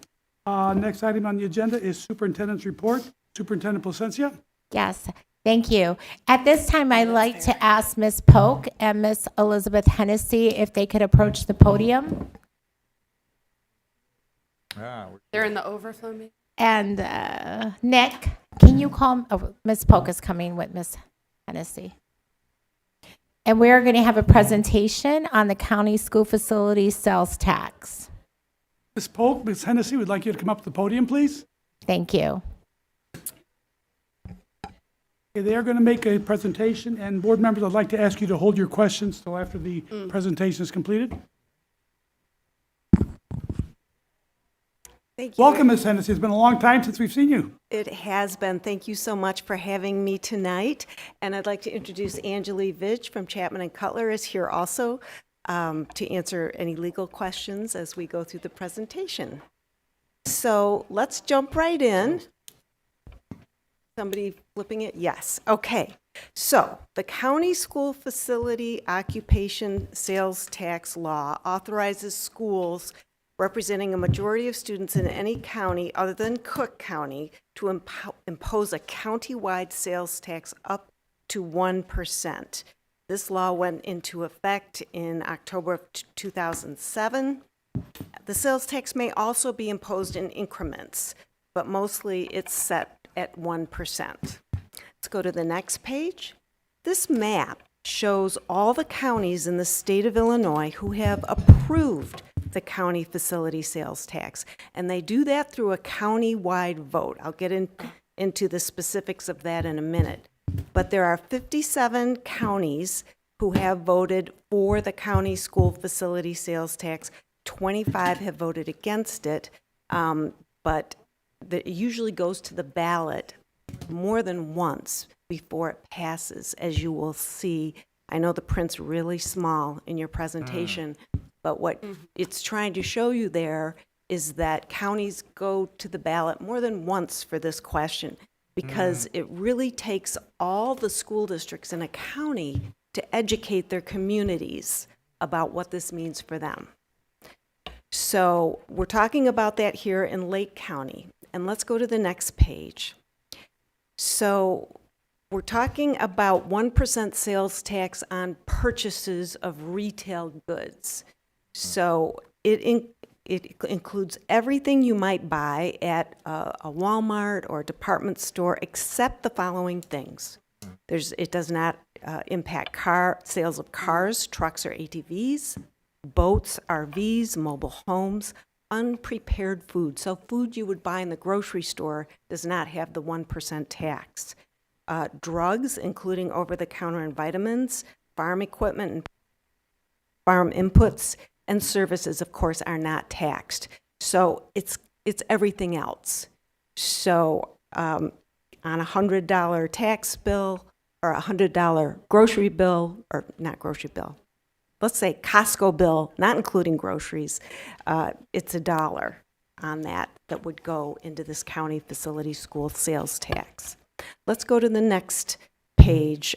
Next item on the agenda is superintendent's report. Superintendent Placencia? Yes, thank you. At this time, I'd like to ask Ms. Polk and Ms. Elizabeth Hennessy if they could approach the podium. They're in the overflow meeting. And Nick, can you call, oh, Ms. Polk is coming with Ms. Hennessy. And we're going to have a presentation on the county school facility sales tax. Ms. Polk, Ms. Hennessy, we'd like you to come up to the podium, please. Thank you. Okay, they are going to make a presentation, and board members, I'd like to ask you to hold your questions till after the presentation is completed. Thank you. Welcome, Ms. Hennessy. It's been a long time since we've seen you. It has been. Thank you so much for having me tonight. And I'd like to introduce Anjali Vij from Chapman and Cutler is here also to answer any legal questions as we go through the presentation. So let's jump right in. Somebody flipping it? Yes. Okay. So the County School Facility Occupation Sales Tax Law authorizes schools representing a majority of students in any county other than Cook County to impose a county-wide sales tax up to 1%. This law went into effect in October of 2007. The sales tax may also be imposed in increments, but mostly it's set at 1%. Let's go to the next page. This map shows all the counties in the state of Illinois who have approved the county facility sales tax. And they do that through a county-wide vote. I'll get into the specifics of that in a minute. But there are 57 counties who have voted for the county school facility sales tax. 25 have voted against it, but it usually goes to the ballot more than once before it passes, as you will see. I know the print's really small in your presentation, but what it's trying to show you there is that counties go to the ballot more than once for this question, because it really takes all the school districts in a county to educate their communities about what this means for them. So we're talking about that here in Lake County. And let's go to the next page. So we're talking about 1% sales tax on purchases of retail goods. So it includes everything you might buy at a Walmart or a department store, except the following things. It does not impact sales of cars, trucks, or ATVs, boats, RVs, mobile homes, unprepared food. So food you would buy in the grocery store does not have the 1% tax. Drugs, including over-the-counter and vitamins, farm equipment and farm inputs, and services, of course, are not taxed. So it's everything else. So on a $100 tax bill or a $100 grocery bill, or not grocery bill, let's say Costco bill, not including groceries, it's $1 on that would go into this county facility school sales tax. Let's go to the next page.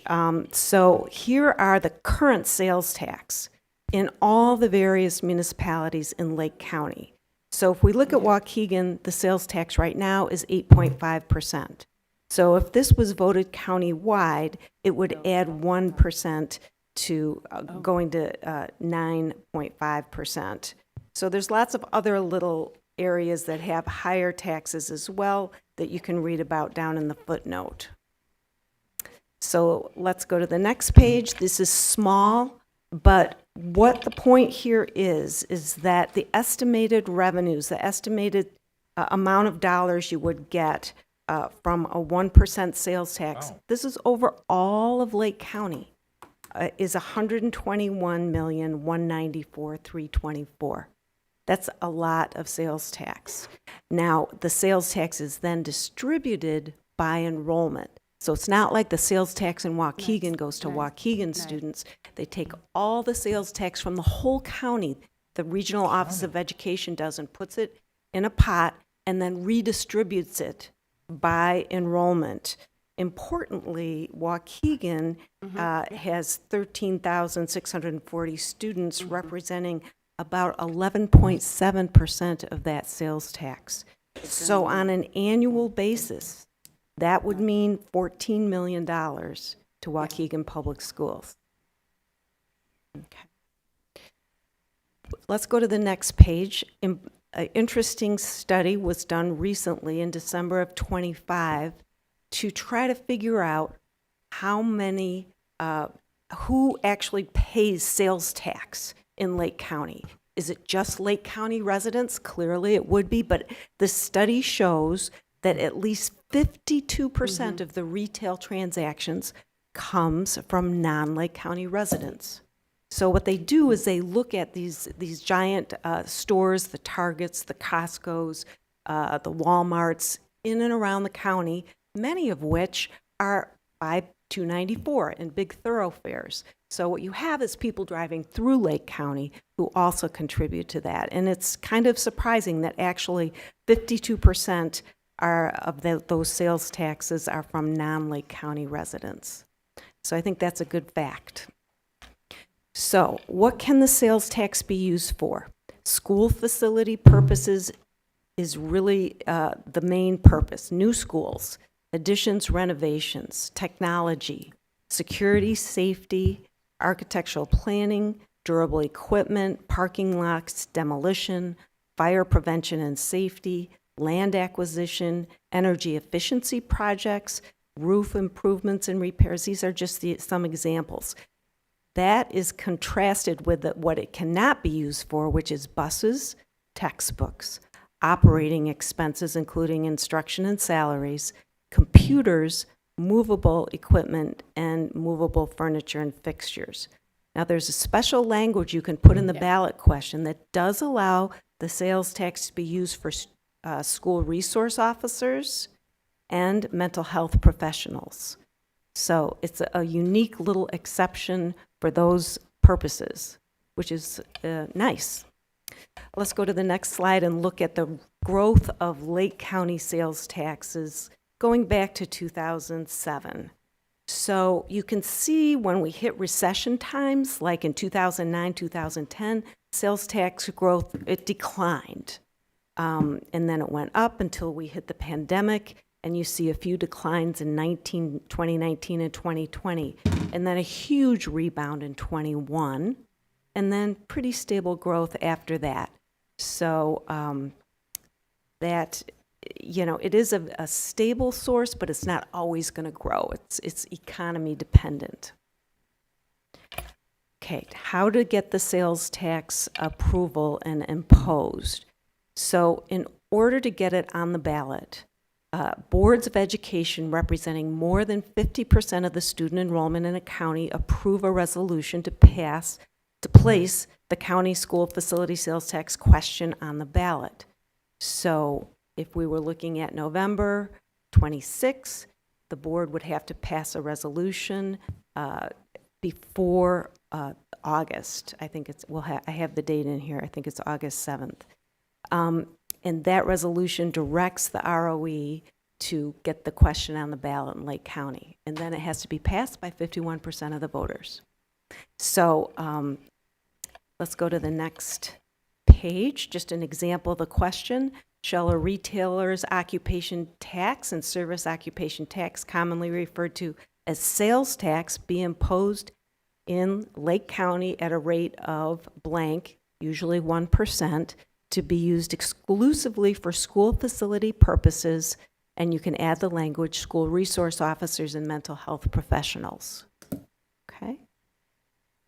So here are the current sales tax in all the various municipalities in Lake County. So if we look at Waukegan, the sales tax right now is 8.5%. So if this was voted county-wide, it would add 1% to going to 9.5%. So there's lots of other little areas that have higher taxes as well that you can read about down in the footnote. So let's go to the next page. This is small, but what the point here is that the estimated revenues, the estimated amount of dollars you would get from a 1% sales tax, this is over all of Lake County, is $121,194,324. That's a lot of sales tax. Now, the sales tax is then distributed by enrollment. So it's not like the sales tax in Waukegan goes to Waukegan students. They take all the sales tax from the whole county, the Regional Office of Education does, and puts it in a pot and then redistributes it by enrollment. Importantly, Waukegan has 13,640 students, representing about 11.7% of that sales tax. So on an annual basis, that would mean $14 million to Waukegan Public Schools. Okay. Let's go to the next page. An interesting study was done recently in December of 25 to try to figure out how many, who actually pays sales tax in Lake County. Is it just Lake County residents? Clearly it would be, but the study shows that at least 52% of the retail transactions comes from non-Lake County residents. So what they do is they look at these giant stores, the Targets, the Costcos, the Walmarts in and around the county, many of which are by 294 and big thoroughfares. So what you have is people driving through Lake County who also contribute to that. And it's kind of surprising that actually 52% those sales taxes are from non-Lake County residents. So I think that's a good fact. So what can the sales tax be used for? School facility purposes is really the main purpose. New schools, additions, renovations, technology, security, safety, architectural planning, durable equipment, parking lots, demolition, fire prevention and safety, land acquisition, energy efficiency projects, roof improvements and repairs. These are just some examples. That is contrasted with what it cannot be used for, which is buses, textbooks, operating expenses, including instruction and salaries, computers, movable equipment, and movable furniture and fixtures. Now, there's a special language you can put in the ballot question that does allow the sales tax to be used for school resource officers and mental health professionals. So it's a unique little exception for those purposes, which is nice. Let's go to the next slide and look at the growth of Lake County sales taxes going back to 2007. So you can see when we hit recession times, like in 2009, 2010, sales tax growth, it declined. And then it went up until we hit the pandemic, and you see a few declines in 2019 and 2020, and then a huge rebound in 21, and then pretty stable growth after that. So that, you know, it is a stable source, but it's not always going to grow. It's economy dependent. Okay, how to get the sales tax approval and imposed. So in order to get it on the ballot, boards of education representing more than 50% of the student enrollment in a county approve a resolution to place the county school facility sales tax question on the ballot. So if we were looking at November 26, the board would have to pass a resolution before August. I think it's, I have the date in here. I think it's August 7th. And that resolution directs the ROE to get the question on the ballot in Lake County. And then it has to be passed by 51% of the voters. So let's go to the next page. Just an example of the question. Shall a retailer's occupation tax and service occupation tax, commonly referred to as sales tax, be imposed in Lake County at a rate of blank, usually 1%, to be used exclusively for school facility purposes, and you can add the language school resource officers and mental health professionals. Okay?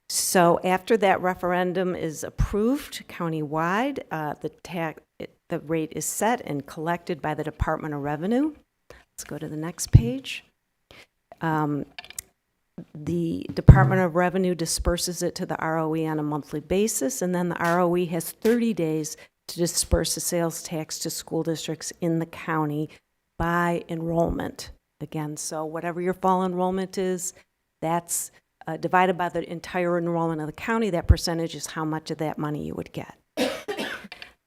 So after that referendum is approved countywide, the rate is set and collected by the Department of Revenue. Let's go to the next page. The Department of Revenue disperses it to the ROE on a monthly basis, and then the ROE has 30 days to disperse the sales tax to school districts in the county by enrollment. Again, so whatever your fall enrollment is, that's divided by the entire enrollment of the county. That percentage is how much of that money you would get.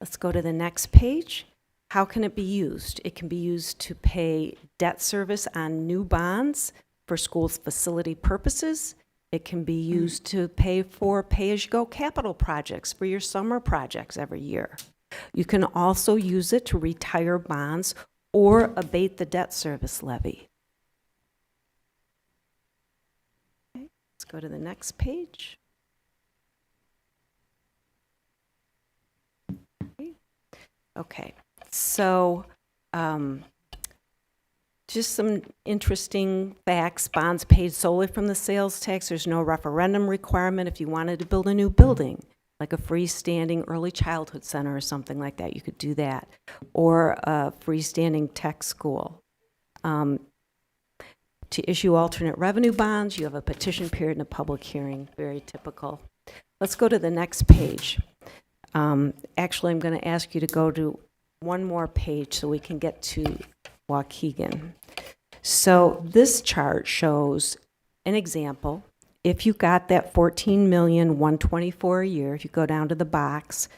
Let's go to the next page. How can it be used? It can be used to pay debt service on new bonds for schools' facility purposes. It can be used to pay for pay-as-you-go capital projects for your summer projects every year. You can also use it to retire bonds or abate the debt service levy. Okay, let's go to the next page. Okay, so just some interesting facts. Bonds paid solely from the sales tax. There's no referendum requirement. If you wanted to build a new building, like a freestanding early childhood center or something like that, you could do that. Or a freestanding tech school. To issue alternate revenue bonds, you have a petition period and a public hearing, very typical. Let's go to the next page. Actually, I'm going to ask you to go to one more page so we can get to Waukegan. So this chart shows an example. If you got that 14,124,000 a year, if you go down to the box,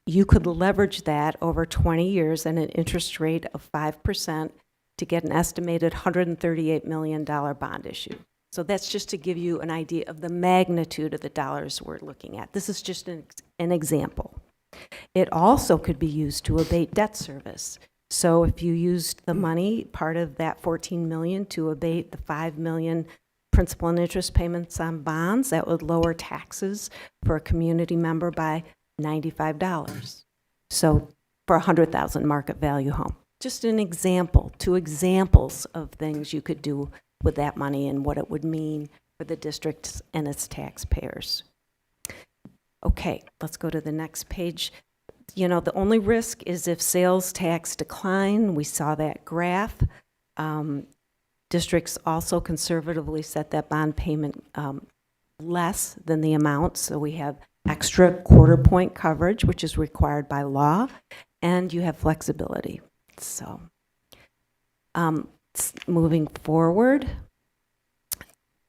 you could leverage that over 20 years at an interest rate of 5% to get an estimated $138 million bond issue. So that's just to give you an idea of the magnitude of the dollars we're looking at. This is just an example. It also could be used to abate debt service. So if you used the money, part of that 14 million to abate the 5 million principal and interest payments on bonds, that would lower taxes for a community member by $95. So for a $100,000 market value home. Just an example, 2 examples of things you could do with that money and what it would mean for the district and its taxpayers. Okay, let's go to the next page. You know, the only risk is if sales tax decline. We saw that graph. Districts also conservatively set that bond payment less than the amount, so we have extra quarter point coverage, which is required by law, and you have flexibility. So, moving forward,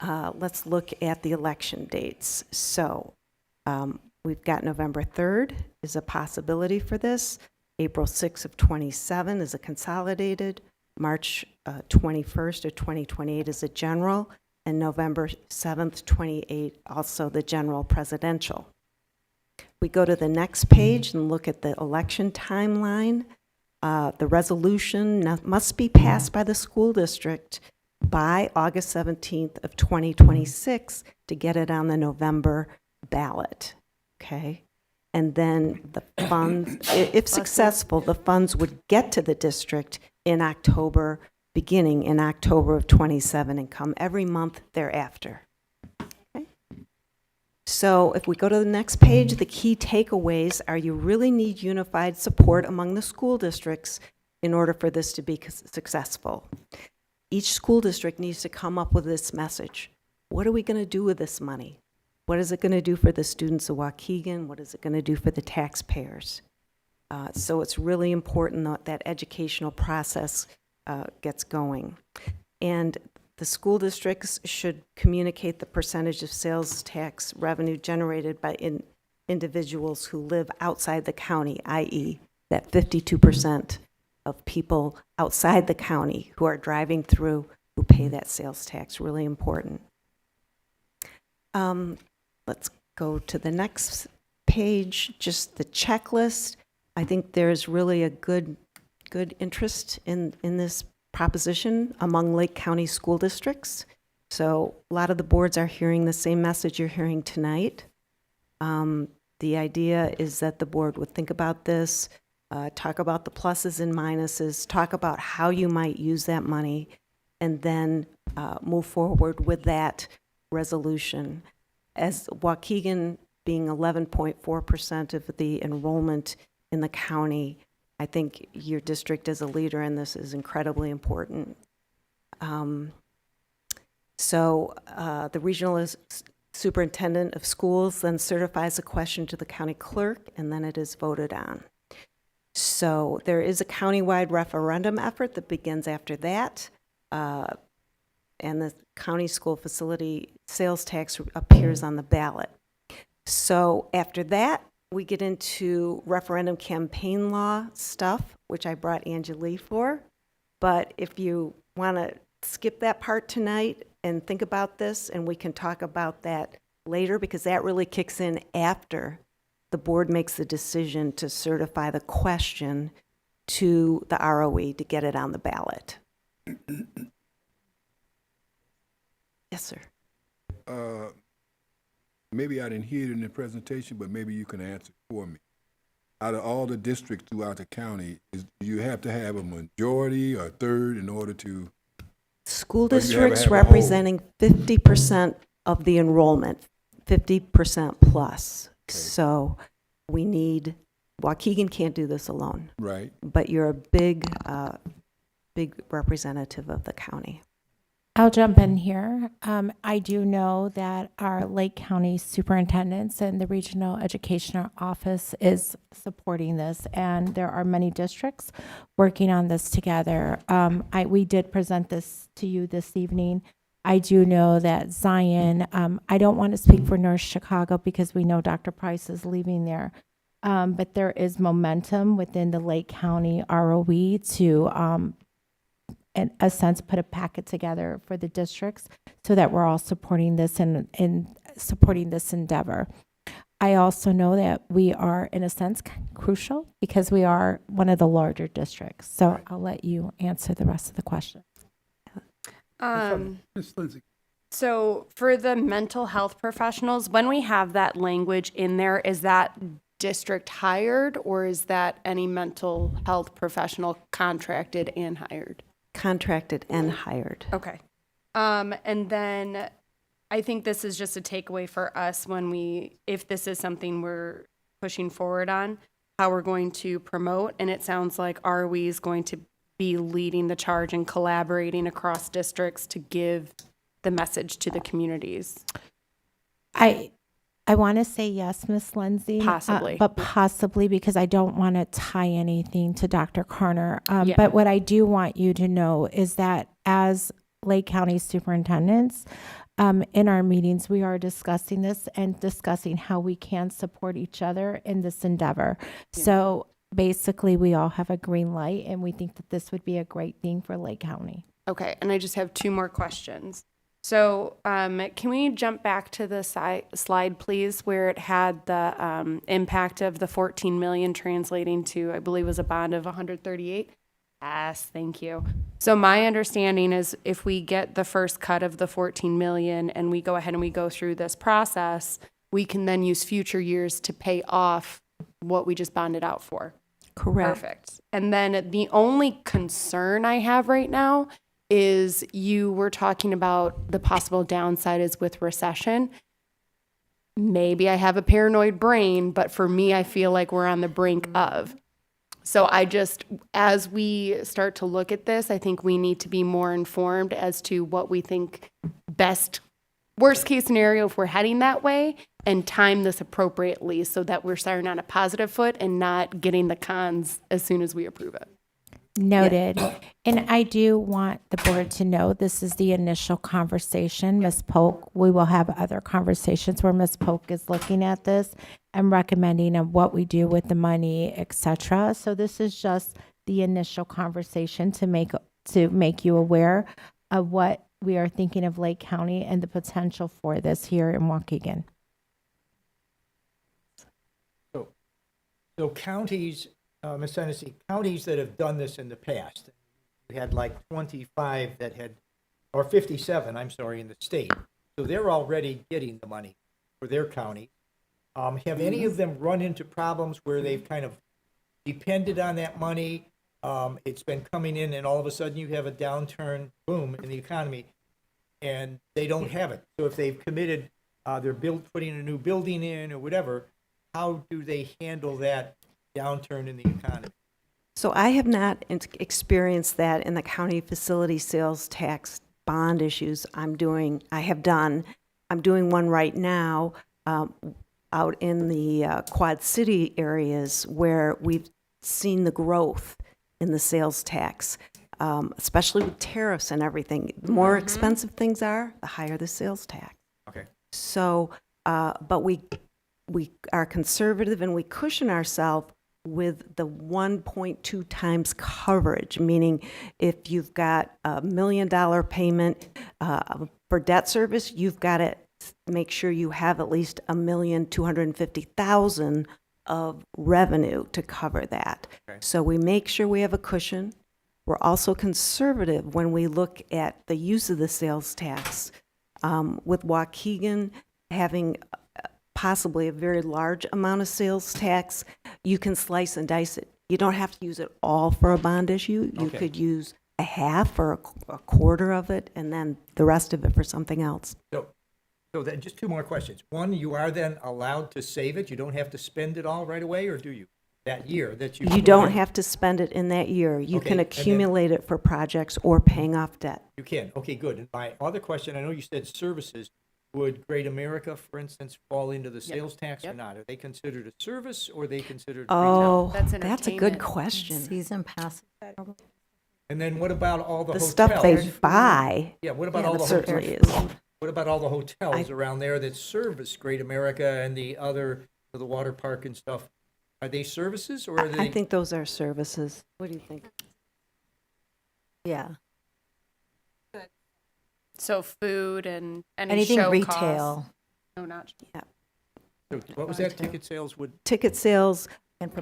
let's look at the election dates. So, we've got November 3rd is a possibility for this. April 6th of 27 is a consolidated. March 21st of 2028 is a general. And November 7th, 28 also the general presidential. We go to the next page and look at the election timeline. The resolution must be passed by the school district by August 17th of 2026 to get it on the November ballot. Okay, and then the funds, if successful, the funds would get to the district in October, beginning in October of 27 and come every month thereafter. Okay. So if we go to the next page, the key takeaways are you really need unified support among the school districts in order for this to be successful. Each school district needs to come up with this message. What are we going to do with this money? What is it going to do for the students of Waukegan? What is it going to do for the taxpayers? So it's really important that that educational process gets going. And the school districts should communicate the percentage of sales tax revenue generated by individuals who live outside the county, i.e. that 52% of people outside the county who are driving through who pay that sales tax. Really important. Let's go to the next page, just the checklist. I think there's really a good interest in this proposition among Lake County school districts. So a lot of the boards are hearing the same message you're hearing tonight. The idea is that the board would think about this, talk about the pluses and minuses, talk about how you might use that money, and then move forward with that resolution. As Waukegan being 11.4% of the enrollment in the county, I think your district as a leader in this is incredibly important. The regional superintendent of schools then certifies a question to the county clerk, and then it is voted on. So there is a countywide referendum effort that begins after that, and the county school facility sales tax appears on the ballot. So after that, we get into referendum campaign law stuff, which I brought Angie Lee for. But if you want to skip that part tonight and think about this, and we can talk about that later, because that really kicks in after the board makes the decision to certify the question to the ROE to get it on the ballot. Yes, sir. Maybe I didn't hear it in the presentation, but maybe you can answer for me. Out of all the districts throughout the county, do you have to have a majority or a third in order to? School districts representing 50% of the enrollment, 50% plus. Okay. So we need, Waukegan can't do this alone. Right. But you're a big representative of the county. I'll jump in here. I do know that our Lake County superintendents and the regional education office is supporting this, and there are many districts working on this together. We did present this to you this evening. I do know that Zion, I don't want to speak for North Chicago because we know Dr. Price is leaving there. But there is momentum within the Lake County ROE to, in a sense, put a packet together for the districts so that we're all supporting this and supporting this endeavor. I also know that we are, in a sense, crucial because we are one of the larger districts. So I'll let you answer the rest of the question. Ms. Lindsay. So for the mental health professionals, when we have that language in there, is that district hired or is that any mental health professional contracted and hired? Contracted and hired. Okay. And then I think this is just a takeaway for us if this is something we're pushing forward on, how we're going to promote. And it sounds like ROE is going to be leading the charge and collaborating across districts to give the message to the communities. I want to say yes, Miss Lindsay. Possibly. But possibly because I don't want to tie anything to Dr. Carner. Yeah. But what I do want you to know is that as Lake County superintendents, in our meetings, we are discussing this and discussing how we can support each other in this endeavor. Yeah. So basically, we all have a green light, and we think that this would be a great thing for Lake County. Okay, and I just have two more questions. So can we jump back to the slide, please, where it had the impact of the 14 million translating to, I believe, was a bond of 138? Yes, thank you. So my understanding is if we get the first cut of the 14 million and we go ahead and we go through this process, we can then use future years to pay off what we just bonded out for. Correct. Perfect. And then the only concern I have right now is you were talking about the possible downside is with recession. Maybe I have a paranoid brain, but for me, I feel like we're on the brink of. So as we start to look at this, I think we need to be more informed as to what we think worst case scenario if we're heading that way, and time this appropriately so that we're starting on a positive foot and not getting the cons as soon as we approve it. Noted. And I do want the board to know this is the initial conversation. Ms. Polk, we will have other conversations where Ms. Polk is looking at this and recommending of what we do with the money, et cetera. So this is just the initial conversation to make you aware of what we are thinking of Lake County and the potential for this here in Waukegan. So counties, Ms. Hennessy, counties that have done this in the past, we had like 25 that had, or 57, I'm sorry, in the state. So they're already getting the money for their county. Have any of them run into problems where they've kind of depended on that money? It's been coming in and all of a sudden you have a downturn, boom, in the economy, and they don't have it. So if they've committed, they're putting a new building in or whatever, how do they handle that downturn in the economy? So I have not experienced that in the county facility sales tax bond issues I'm doing one right now out in the Quad City areas where we've seen the growth in the sales tax, especially with tariffs and everything. The more expensive things are, the higher the sales tax. Okay. So, but we are conservative and we cushion ourselves with the 1.2 times coverage, meaning if you've got $1 million payment for debt service, you've got to make sure you have at least $1,250,000 of revenue to cover that. Okay. So we make sure we have a cushion. We're also conservative when we look at the use of the sales tax. With Waukegan having possibly a very large amount of sales tax, you can slice and dice it. You don't have to use it all for a bond issue. You Okay. could use a half or a quarter of it and then the rest of it for something else. So then just two more questions. One, you are then allowed to save it? You don't have to spend it all right away, or do you? that year that you. You don't have to spend it in that year. You Okay, can and then- accumulate it for projects or paying off debt. You can, okay, good. And my other question, I know you said services, would Great America, for instance, fall into the sales tax or not? Are they considered a service or are they considered Oh, retail? that's a good question. Season pass. And then what about all the The hotels? stuff they buy. Yeah, what about yeah, all the that certainly hotels? is. What about all the hotels around there that service Great America and the other, the water park and stuff? Are they services or are they? I think those are services. What do you think? Yeah. So food and any Anything show retail. costs. No, not. Yeah. So what was that? Ticket sales would? Ticket sales,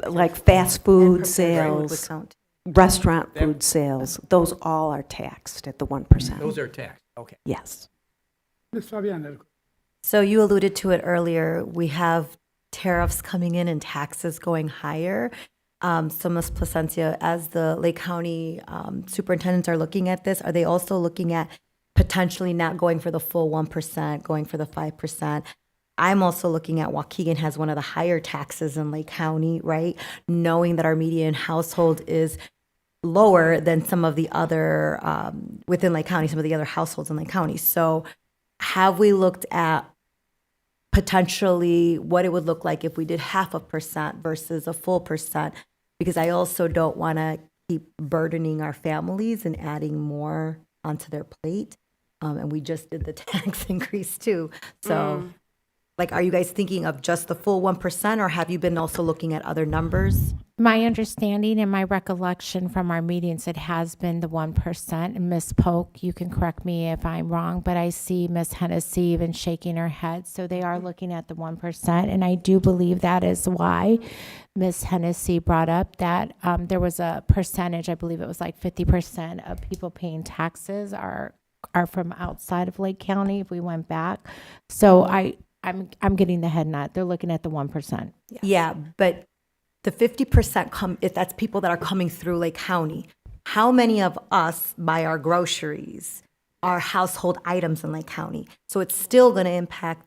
like fast food would sales, count. restaurant food sales, those all are taxed at the 1%. Those are taxed, okay. Yes. Ms. Fabian had a So you alluded to it earlier. We have tariffs coming in and taxes going higher. So Ms. Placencia, as the Lake County superintendents are looking at this, are they also looking at potentially not going for the full 1%, going for the 5%? I'm also looking at Waukegan has one of the higher taxes in Lake County, right? Knowing that our median household is lower than some of the other, within Lake County, some of the other households in Lake County. So have we looked at potentially what it would look like if we did 0.5% versus a full percent? Because I also don't want to keep burdening our families and adding more onto their plate. And we just did the tax increase too. So like, are you guys thinking of just the full 1% or have you been also looking at other numbers? My understanding and my recollection from our meetings, it has been the 1%. And Ms. Polk, you can correct me if I'm wrong, but I see Ms. Hennessy even shaking her head. So they are looking at the 1%. And I do believe that is why Ms. Hennessy brought up that there was a percentage, I believe it was like 50% of people paying taxes are from outside of Lake County if we went back. So I'm getting the head nod. They're looking at the 1%. Yeah, but the 50% if that's people that are coming through Lake County. How many of us buy our groceries, our household items in Lake County? So it's still going to impact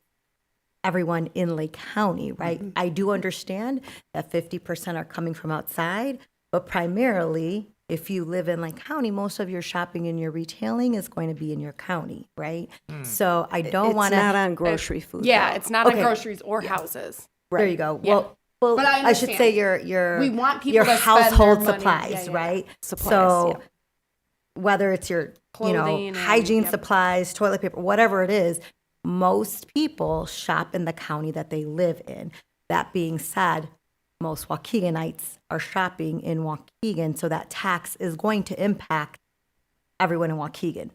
everyone in Lake County, right? I do understand that 50% are coming from outside, but primarily, if you live in Lake County, most of your shopping and your retailing is going to be in your county, right? So I don't want to. It's not on grocery food. Yeah, though. it's not on groceries or houses. There you go. Yeah. Well, But I I should say understand. We want people your to spend their household money. supplies, Yeah, yeah, yeah. right? Supplies, So whether it's your Clothing and- hygiene yep. supplies, toilet paper, whatever it is, most people shop in the county that they live in. That being said, most Waukeganites are shopping in Waukegan, so that tax is going to impact everyone in Waukegan.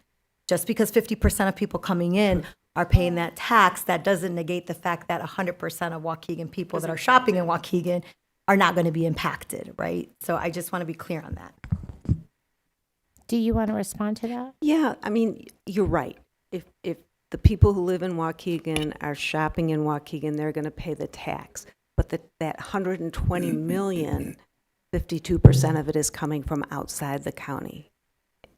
Just because 50% of people coming in are paying that tax, that doesn't negate the fact that 100% of Waukegan people that are shopping in Waukegan are not going to be impacted, right? So I just want to be clear on that. Do you want to respond to that? Yeah, I mean, you're right. If the people who live in Waukegan are shopping in Waukegan, they're going to pay the tax. But that 120 million, 52% of it is coming from outside the county.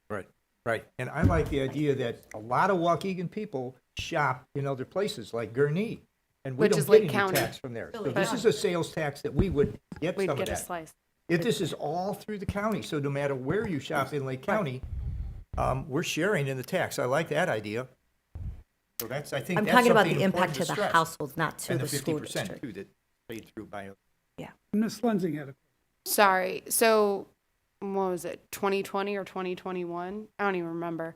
Right, right. And I like the idea that a lot of Waukegan people shop in other places like Gurnee. And we Which don't is get Lake any County. tax from there. So this is a sales tax that we would get We'd some get of a that. slice. If this is all through the county, so no matter where you shop in Lake County, we're sharing in the tax. I like that idea. So that's, I think I'm that's talking about something the important impact to the stress. households, not to And the school 50% district. too that paid through by. Ms. Lenzing had a Sorry. So, what was it? 2020 or 2021? I don't even remember.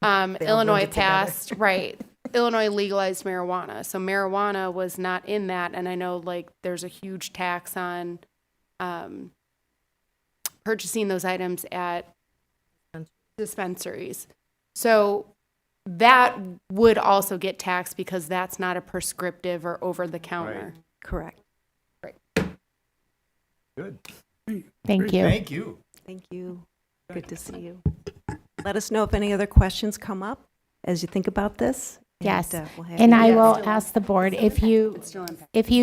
all Illinois blended together. passed, right. Illinois legalized marijuana. So marijuana was not in that. And I know like there's a huge tax on purchasing those items at dispensaries. So that would also get taxed because that's not a prescriptive or over the counter. Correct. Good. Thank you. Thank you. Thank you. Good to see you. Let us know if any other questions come up as you think about this. Yes, we'll have and you- I will ask the board if you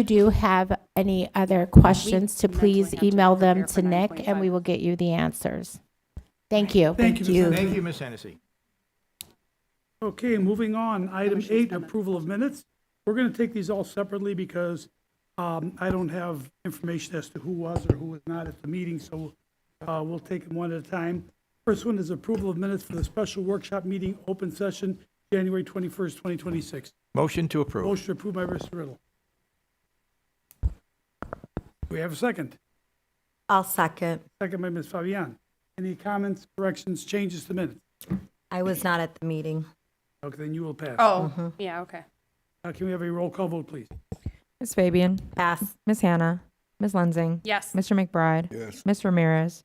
do have any other questions to please email them to Nick and we will get you the answers. Thank you. Thank you. Thank you, Ms. Hennessy. Okay, moving on, item 8, approval of minutes. We're going to take these all separately because I don't have information as to who was or who was not at the meeting, so we'll take them one at a time. First one is approval of minutes for the special workshop meeting, open session, January 21st, 2026. Motion to approve. Motion approved by Mr. Riddle. Do we have a second? I'll second. Second by Ms. Fabian. Any comments, corrections, changes to minutes? I was not at the meeting. Okay, then you will pass. Oh, yeah, okay. Can we have a roll call vote, please? Ms. Fabian? Pass. Ms. Hannah? Ms. Lensing? Yes. Mr. McBride? Yes. Ms. Ramirez?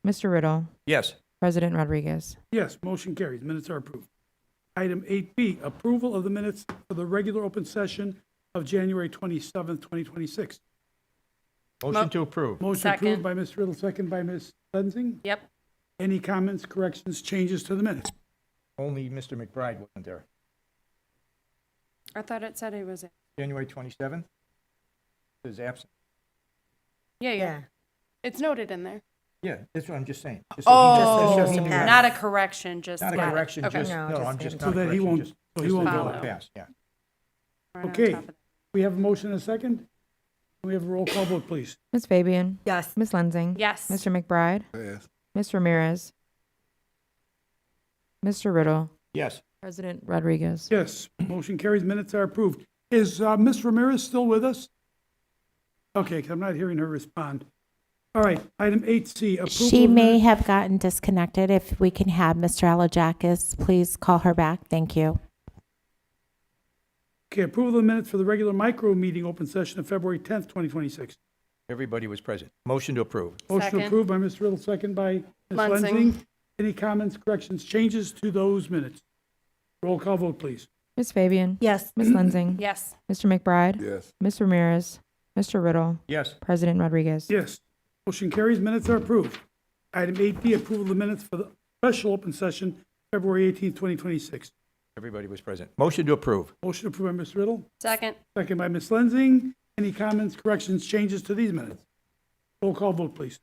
Mr. Riddle? Yes. President Rodriguez? Yes, motion carries. Minutes are approved. Item 8B, approval of the minutes for the regular open session of January 27th, 2026. Motion to approve. Motion Second. approved by Mr. Riddle, second by Ms. Lensing. Yep. Any comments, corrections, changes to the minutes? Only Mr. McBride wasn't there. I thought it said it was. January 27th is absent. Yeah. It's noted in there. Yeah, that's what I'm just saying. Just so he Oh, just- he knew that. not a correction, just. Not a got it. correction, Okay. just, No, no, just I'm just so not a that he correction, won't- just- so he just won't to go. pass, yeah. Right on Okay, top of that. we have a motion and a second. Can we have a roll call vote, please? Ms. Fabian? Yes. Ms. Lensing? Yes. Mr. McBride? Pass. Ms. Ramirez? Mr. Riddle? Yes. President Rodriguez? Yes, motion carries. Minutes are approved. Is Ms. Ramirez still with us? Okay, 'cause I'm not hearing her respond. All right, item 8C, approval. She of may minutes- have gotten disconnected. If we can have Mr. Alajakis, please call her back. Thank you. Okay, approval of the minutes for the regular micro meeting open session of February 10th, 2026. Everybody was present. Motion to approve. Motion Second. approved by Mr. Riddle, second by Ms. Lensing. Lensing. Any comments, corrections, changes to those minutes? Roll call vote, please. Ms. Fabian? Yes. Ms. Lensing? Yes. Mr. McBride? Yes. Ms. Ramirez? Mr. Riddle? Yes. President Rodriguez? Yes, motion carries. Minutes are approved. Item 8D, approval of the minutes for the special open session, February 18th, 2026. Everybody was present. Motion to approve. Motion approved by Mr. Riddle, Second. second by Ms. Lensing. Any comments, corrections, changes to these minutes? Roll call vote, please.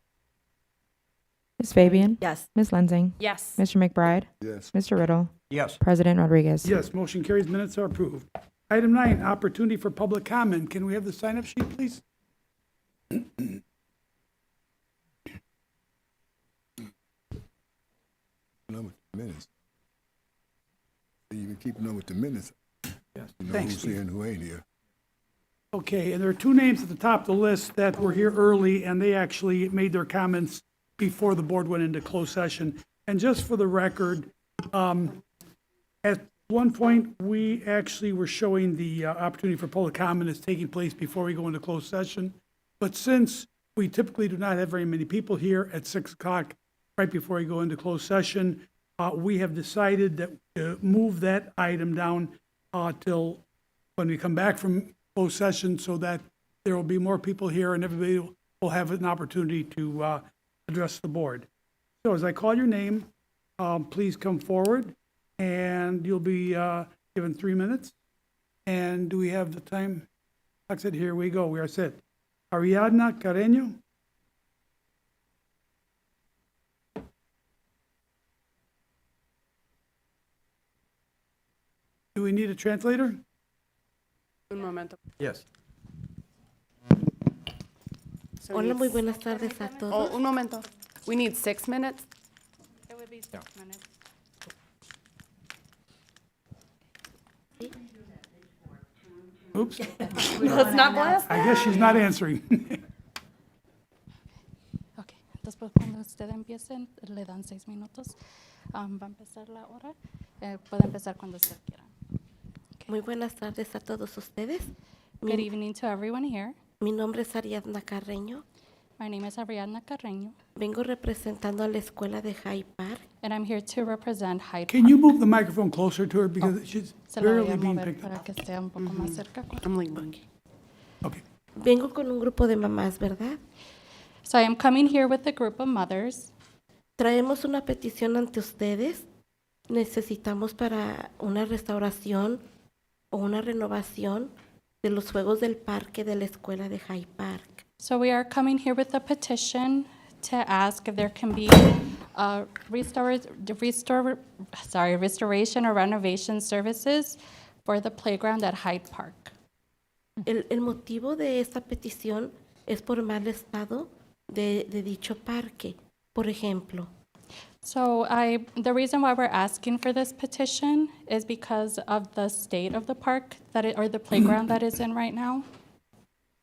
Ms. Fabian? Yes. Ms. Lensing? Yes. Mr. McBride? Yes. Mr. Riddle? Yes. President Rodriguez? Yes, motion carries. Minutes are approved. Item 9, opportunity for public comment. Can we have the sign-up sheet, please? Number minutes. You can keep up with the minutes. Yes. You know Thanks, who's Steve. here and who ain't here. Okay, and there are two names at the top of the list that were here early, and they actually made their comments before the board went into closed session. And just for the record, at one point, we actually were showing the opportunity for public comment is taking place before we go into closed session. But since we typically do not have very many people here at 6 o'clock, right before we go into closed session, we have decided that to move that item down till when we come back from closed session, so that there will be more people here and everybody will have an opportunity to address the board. So as I call your name, please come forward, and you'll be given 3 minutes. And do we have the time? Like I said, here we go. We are set. Ariadna Carreño. Do we need a translator? Un momento. Yes. So Hola, needs- muy buenas tardes a todos. Oh, un momento. We need 6 minutes. It would be 6 minutes. Oops. Let's not blast. I guess she's not answering. Ok, después cuando usted empiece, le dan 6 minutos. Va a empezar la hora. Puede empezar cuando usted quiera. Muy buenas tardes a todos ustedes. Good evening to everyone here. Mi nombre es Ariadna Carreño. My name is Ariadna Carreño, Vengo representando a la escuela de Hyde Park. and I'm here to represent Hyde Can you move the microphone closer to her because she's Se la voy barely a being mover picked up? para que esté un poco más cerca. I'm leaving. Vengo con un grupo de mamás, ¿verdad? So I am coming here with a group of mothers. Traemos una petición ante ustedes. Necesitamos para una restauración o una renovación de los juegos del parque de la escuela de Hyde Park. So we are coming here with a petition to ask if there can be restoration or renovation services for the playground at Hyde Park. El motivo de esta petición es por mal estado de dicho parque. Por ejemplo, So the reason why we're asking for this petition is because of the state of the park or the playground that is in right now.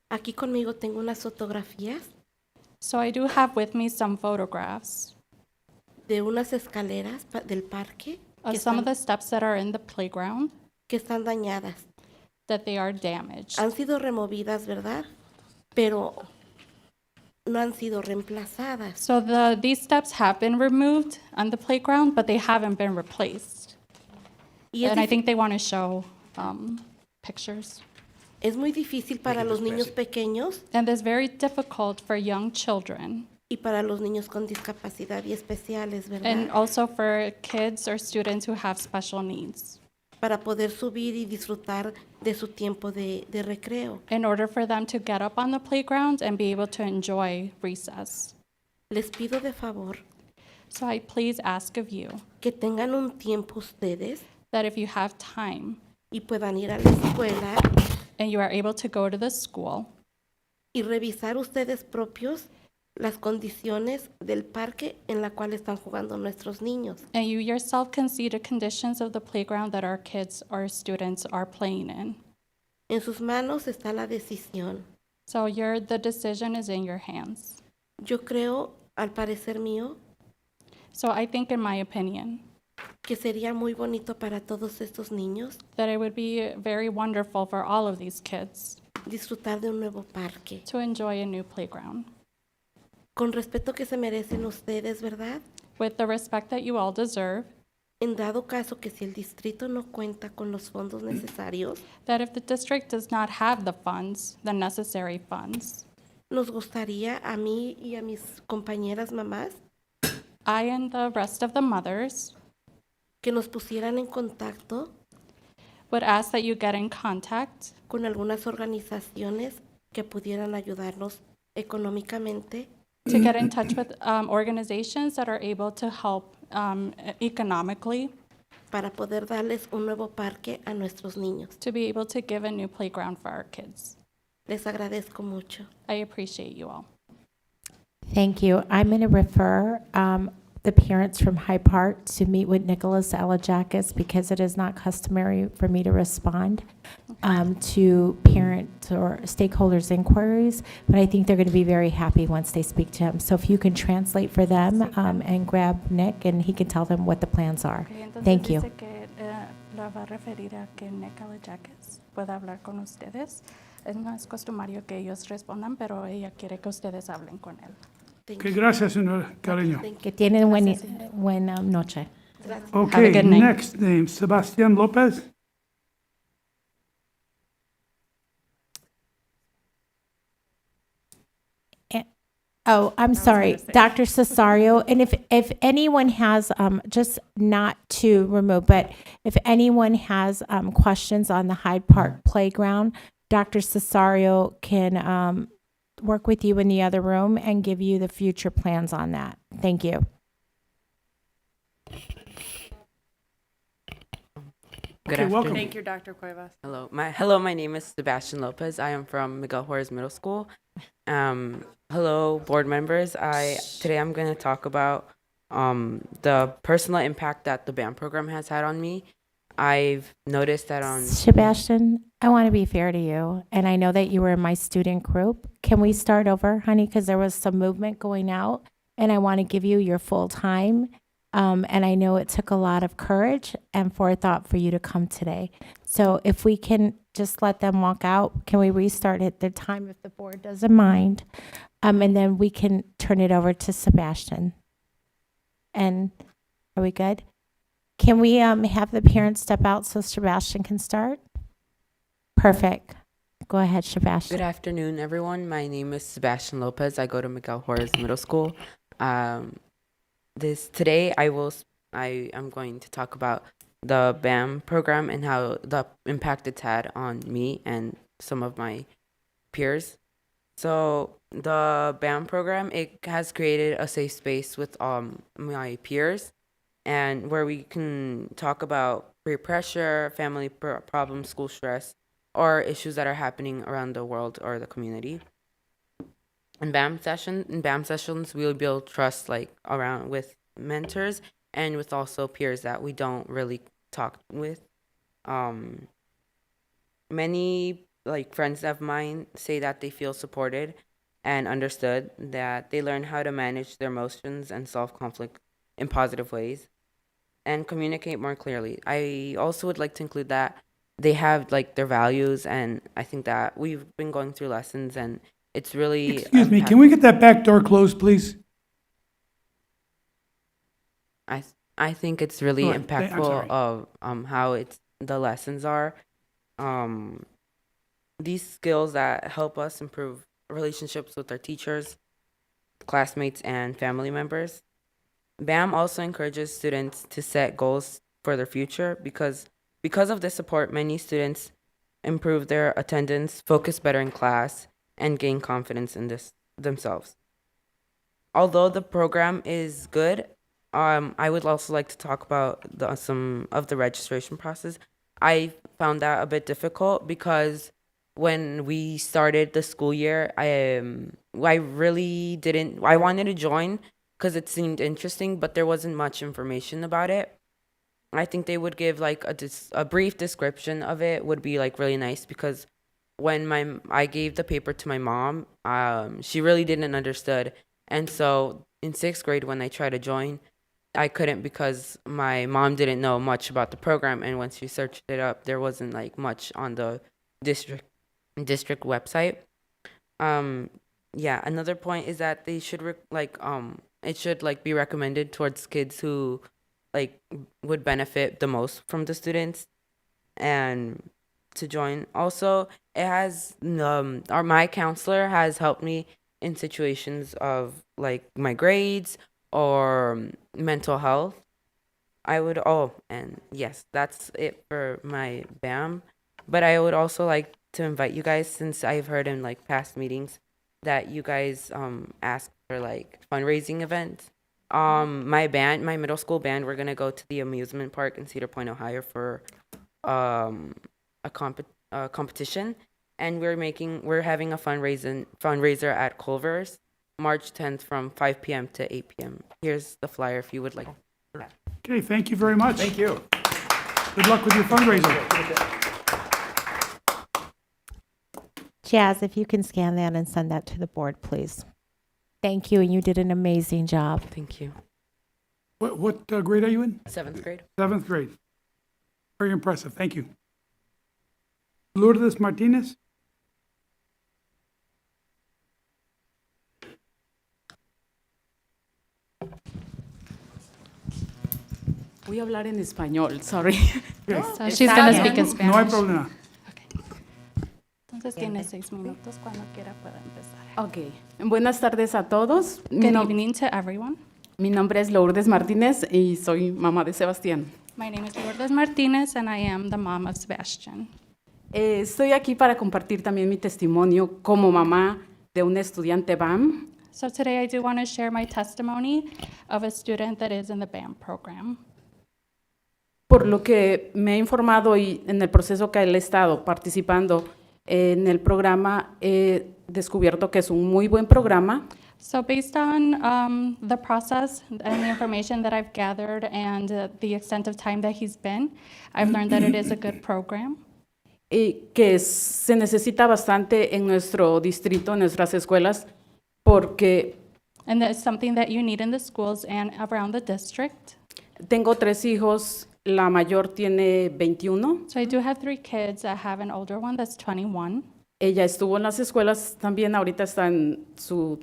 aquí conmigo tengo unas fotografías So I do have with me some photographs de unas escaleras del parque of some of the steps that are in the playground que están dañadas. that they are damaged. Han sido removidas, ¿verdad? Pero no han sido reemplazadas. So these steps have been removed on the playground, but they haven't been replaced. Y es And I difí- think they want to show pictures. Es muy difícil para los niños pequeños And it's very difficult for young children y para los niños con discapacidad y especiales, ¿verdad? and also for kids or students who have special needs Para poder subir y disfrutar de su tiempo de recreo. in order for them to get up on the playground and be able to enjoy recess. Les pido de favor So I please ask of you que tengan un tiempo ustedes that if you have time y puedan ir a la escuela and you are able to go to the school y revisar ustedes propios las condiciones del parque en la cual están jugando nuestros niños. and you yourself can see the conditions of the playground that our kids or students are playing in. En sus manos está la decisión. So the decision is in your hands. Yo creo, al parecer mío, So I think, in my opinion, que sería muy bonito para todos estos niños that it would be very wonderful for all of these kids disfrutar de un nuevo parque. to enjoy a new playground Con respeto que se merecen ustedes, ¿verdad? with the respect that you all deserve, En dado caso que si el distrito no cuenta con los fondos necesarios, that if the district does not have the necessary funds, nos gustaría a mí y a mis compañeras mamás I and the rest of the mothers que nos pusieran en contacto would ask that you get in contact con algunas organizaciones que pudieran ayudarnos económicamente to get in touch with organizations that are able to help economically para poder darles un nuevo parque a nuestros niños. to be able to give a new playground for our kids. Les agradezco mucho. I appreciate you all. Thank you. I'm going to refer the parents from Hyde Park to meet with Nicholas Alajakis because it is not customary for me to respond to parent or stakeholders' inquiries, but I think they're going to be very happy once they speak to him. So if you can translate for them and grab Nick and he can tell them what the plans are. Thank you. Dice que la va a referir a que Nick Alajakis pueda hablar con ustedes. No es customario que ellos respondan, pero ella quiere que ustedes hablen con él. Okay, gracias, señor Carreño. Que tienen buena noche. Okay, good night. next name, Sebastian Lopez. Oh, I'm sorry, Dr. Cesario. And if anyone has, just not to remove, but if anyone has questions on the Hyde Park playground, Dr. Cesario can work with you in the other room and give you the future plans on that. Thank you. Good Okay, welcome. afternoon. Thank you, Dr. Cuevas. Hello, my name is Sebastian Lopez. I am from Miguel Juarez Middle School. Hello, board members. Today I'm going to talk about the personal impact that the band program has had on me. I've noticed that on Sebastian, I want to be fair to you, and I know that you were in my student group. Can we start over, honey? Because there was some movement going out, and I want to give you your full time. And I know it took a lot of courage and forethought for you to come today. So if we can just let them walk out, can we restart at their time if the board doesn't mind? And then we can turn it over to Sebastian. And are we good? Can we have the parents step out so Sebastian can start? Perfect. Go ahead, Sebastian. Good afternoon, everyone. My name is Sebastian Lopez. I go to Miguel Juarez Middle School. Today I am going to talk about the BAM program and how the impact it's had on me and some of my peers. So the BAM program, it has created a safe space with my peers, and where we can talk about peer pressure, family problems, school stress, or issues that are happening around the world or the community. In BAM sessions, we will build trust like around with mentors and with also peers that we don't really talk with. Many like friends of mine say that they feel supported and understood, that they learn how to manage their emotions and solve conflict in positive ways and communicate more clearly. I also would like to include that they have like their values, and I think that we've been going through lessons and it's really Excuse me, can we get that back door closed, please? I think it's really Go ahead. I'm impactful sorry. of how it's the lessons are. These skills that help us improve relationships with our teachers, classmates, and family members. BAM also encourages students to set goals for their future because of this support, many students improve their attendance, focus better in class, and gain confidence in themselves. Although the program is good, I would also like to talk about some of the registration process. I found that a bit difficult because when we started the school year, I wanted to join because it seemed interesting, but there wasn't much information about it. I think they would give like a brief description of it would be like really nice, because when I gave the paper to my mom, she really didn't understood. And so in 6th grade, when I tried to join, I couldn't because my mom didn't know much about the program. And once she searched it up, there wasn't like much on the district website. Yeah, another point is that they should it should like be recommended towards kids who like would benefit the most from the students and to join. Also, it has my counselor has helped me in situations of like my grades or mental health. And yes, that's it for my BAM. But I would also like to invite you guys, since I've heard in like past meetings that you guys ask for like fundraising events. My middle school band, we're gonna go to the amusement park in Cedar Point, Ohio for a competition, and we're having a fundraiser at Culver's March 10th from 5 p.m. to 8 p.m. Here's the flyer if you would like. Okay, thank you very much. Thank you. Good luck with your fundraiser. Jazz, if you can scan that and send that to the board, please. Thank you, and you did an amazing job. Thank you. What grade are you in? 7th grade. 7th grade. Very impressive. Thank you. Lourdes Martinez? Voy a hablar en español, sorry. Okay. She's gonna speak in Spanish. No hay problema. Entonces tiene 6 minutos. Cuando quiera puede empezar. Ok, buenas tardes a todos. Good evening to everyone. Mi nombre es Lourdes Martínez y soy mamá de Sebastián. My name is Lourdes Martinez and I am the mom of Sebastian. Estoy aquí para compartir también mi testimonio como mamá de un estudiante BAM. So today I do want to share my testimony of a student that is in the BAM program. Por lo que me he informado y en el proceso que he estado participando en el programa, he descubierto que es un muy buen programa. So based on the process and the information that I've gathered and the extent of time that he's been, I've learned that it is a good program. Y que se necesita bastante en nuestro distrito, en nuestras escuelas, porque And that's something that you need in the schools and around the district. tengo 3 hijos, la mayor tiene 21. So I do have 3 kids. I have an older one that's 21. Ella estuvo en las escuelas también, ahorita está en su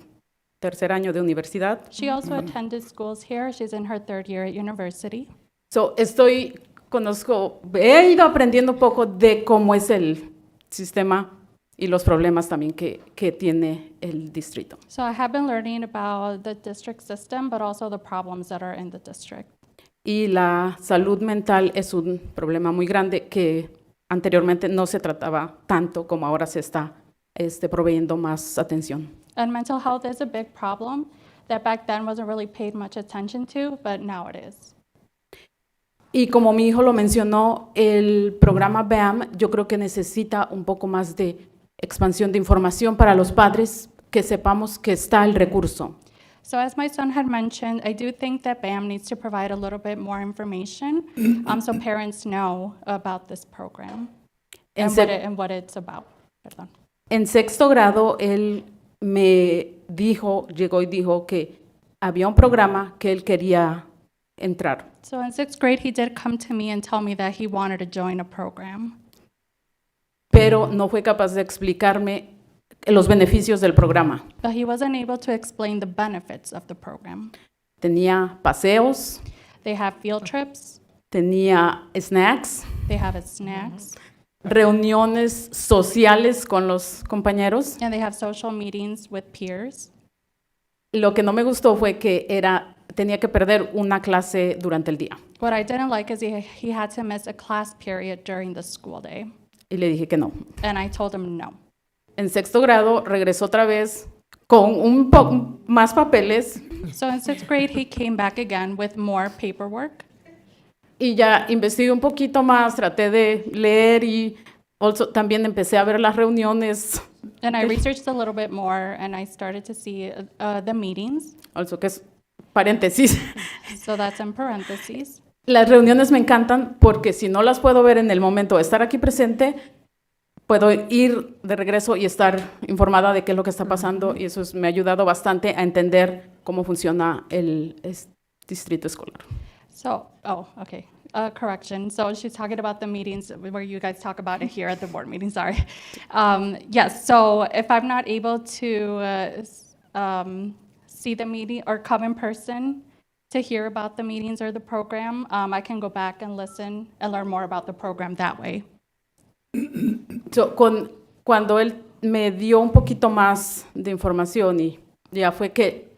3er año de universidad. She also attended schools here. She's in her 3rd year at university. So, he ido aprendiendo un poco de cómo es el sistema y los problemas también que tiene el distrito. So I have been learning about the district system, but also the problems that are in the district. Y la salud mental es un problema muy grande que anteriormente no se trataba tanto como ahora se está proveyendo más atención. And mental health is a big problem that back then wasn't really paid much attention to, but now it is. Y como mi hijo lo mencionó, el programa BAM yo creo que necesita un poco más de expansión de información para los padres, que sepamos que está el recurso. So as my son had mentioned, I do think that BAM needs to provide a little bit more information so parents know about this program En and what it's about. Perdón. En sexto grado, él me llegó y dijo que había un programa que él quería entrar. So in 6th grade, he did come to me and tell me that he wanted to join a program, Pero no fue capaz de explicarme los beneficios del programa. but he wasn't able to explain the benefits of the program. Tenía paseos, They have field trips, tenía snacks, they have snacks, reuniones sociales con los compañeros. and they have social meetings with peers. Lo que no me gustó fue que tenía que perder una clase durante el día. What I didn't like is he had to miss a class period during the school day, Y le dije que no. and I told him no. En sexto grado regresó otra vez con un poco más papeles So in 6th grade, he came back again with more paperwork. y ya investigué un poquito más, traté de leer y también empecé a ver las reuniones. And I researched a little bit more, and I started to see the meetings. Que es paréntesis. So that's in parentheses. Las reuniones me encantan porque si no las puedo ver en el momento de estar aquí presente, puedo ir de regreso y estar informada de qué es lo que está pasando y eso me ha ayudado bastante a entender cómo funciona el distrito escolar. So, okay. Correction. So she's talking about the meetings where you guys talk about it here at the board meeting. Sorry. Yes. So if I'm not able to see the meeting or come in person to hear about the meetings or the program, I can go back and listen and learn more about the program that way. Cuando él me dio un poquito más de información y ya fue que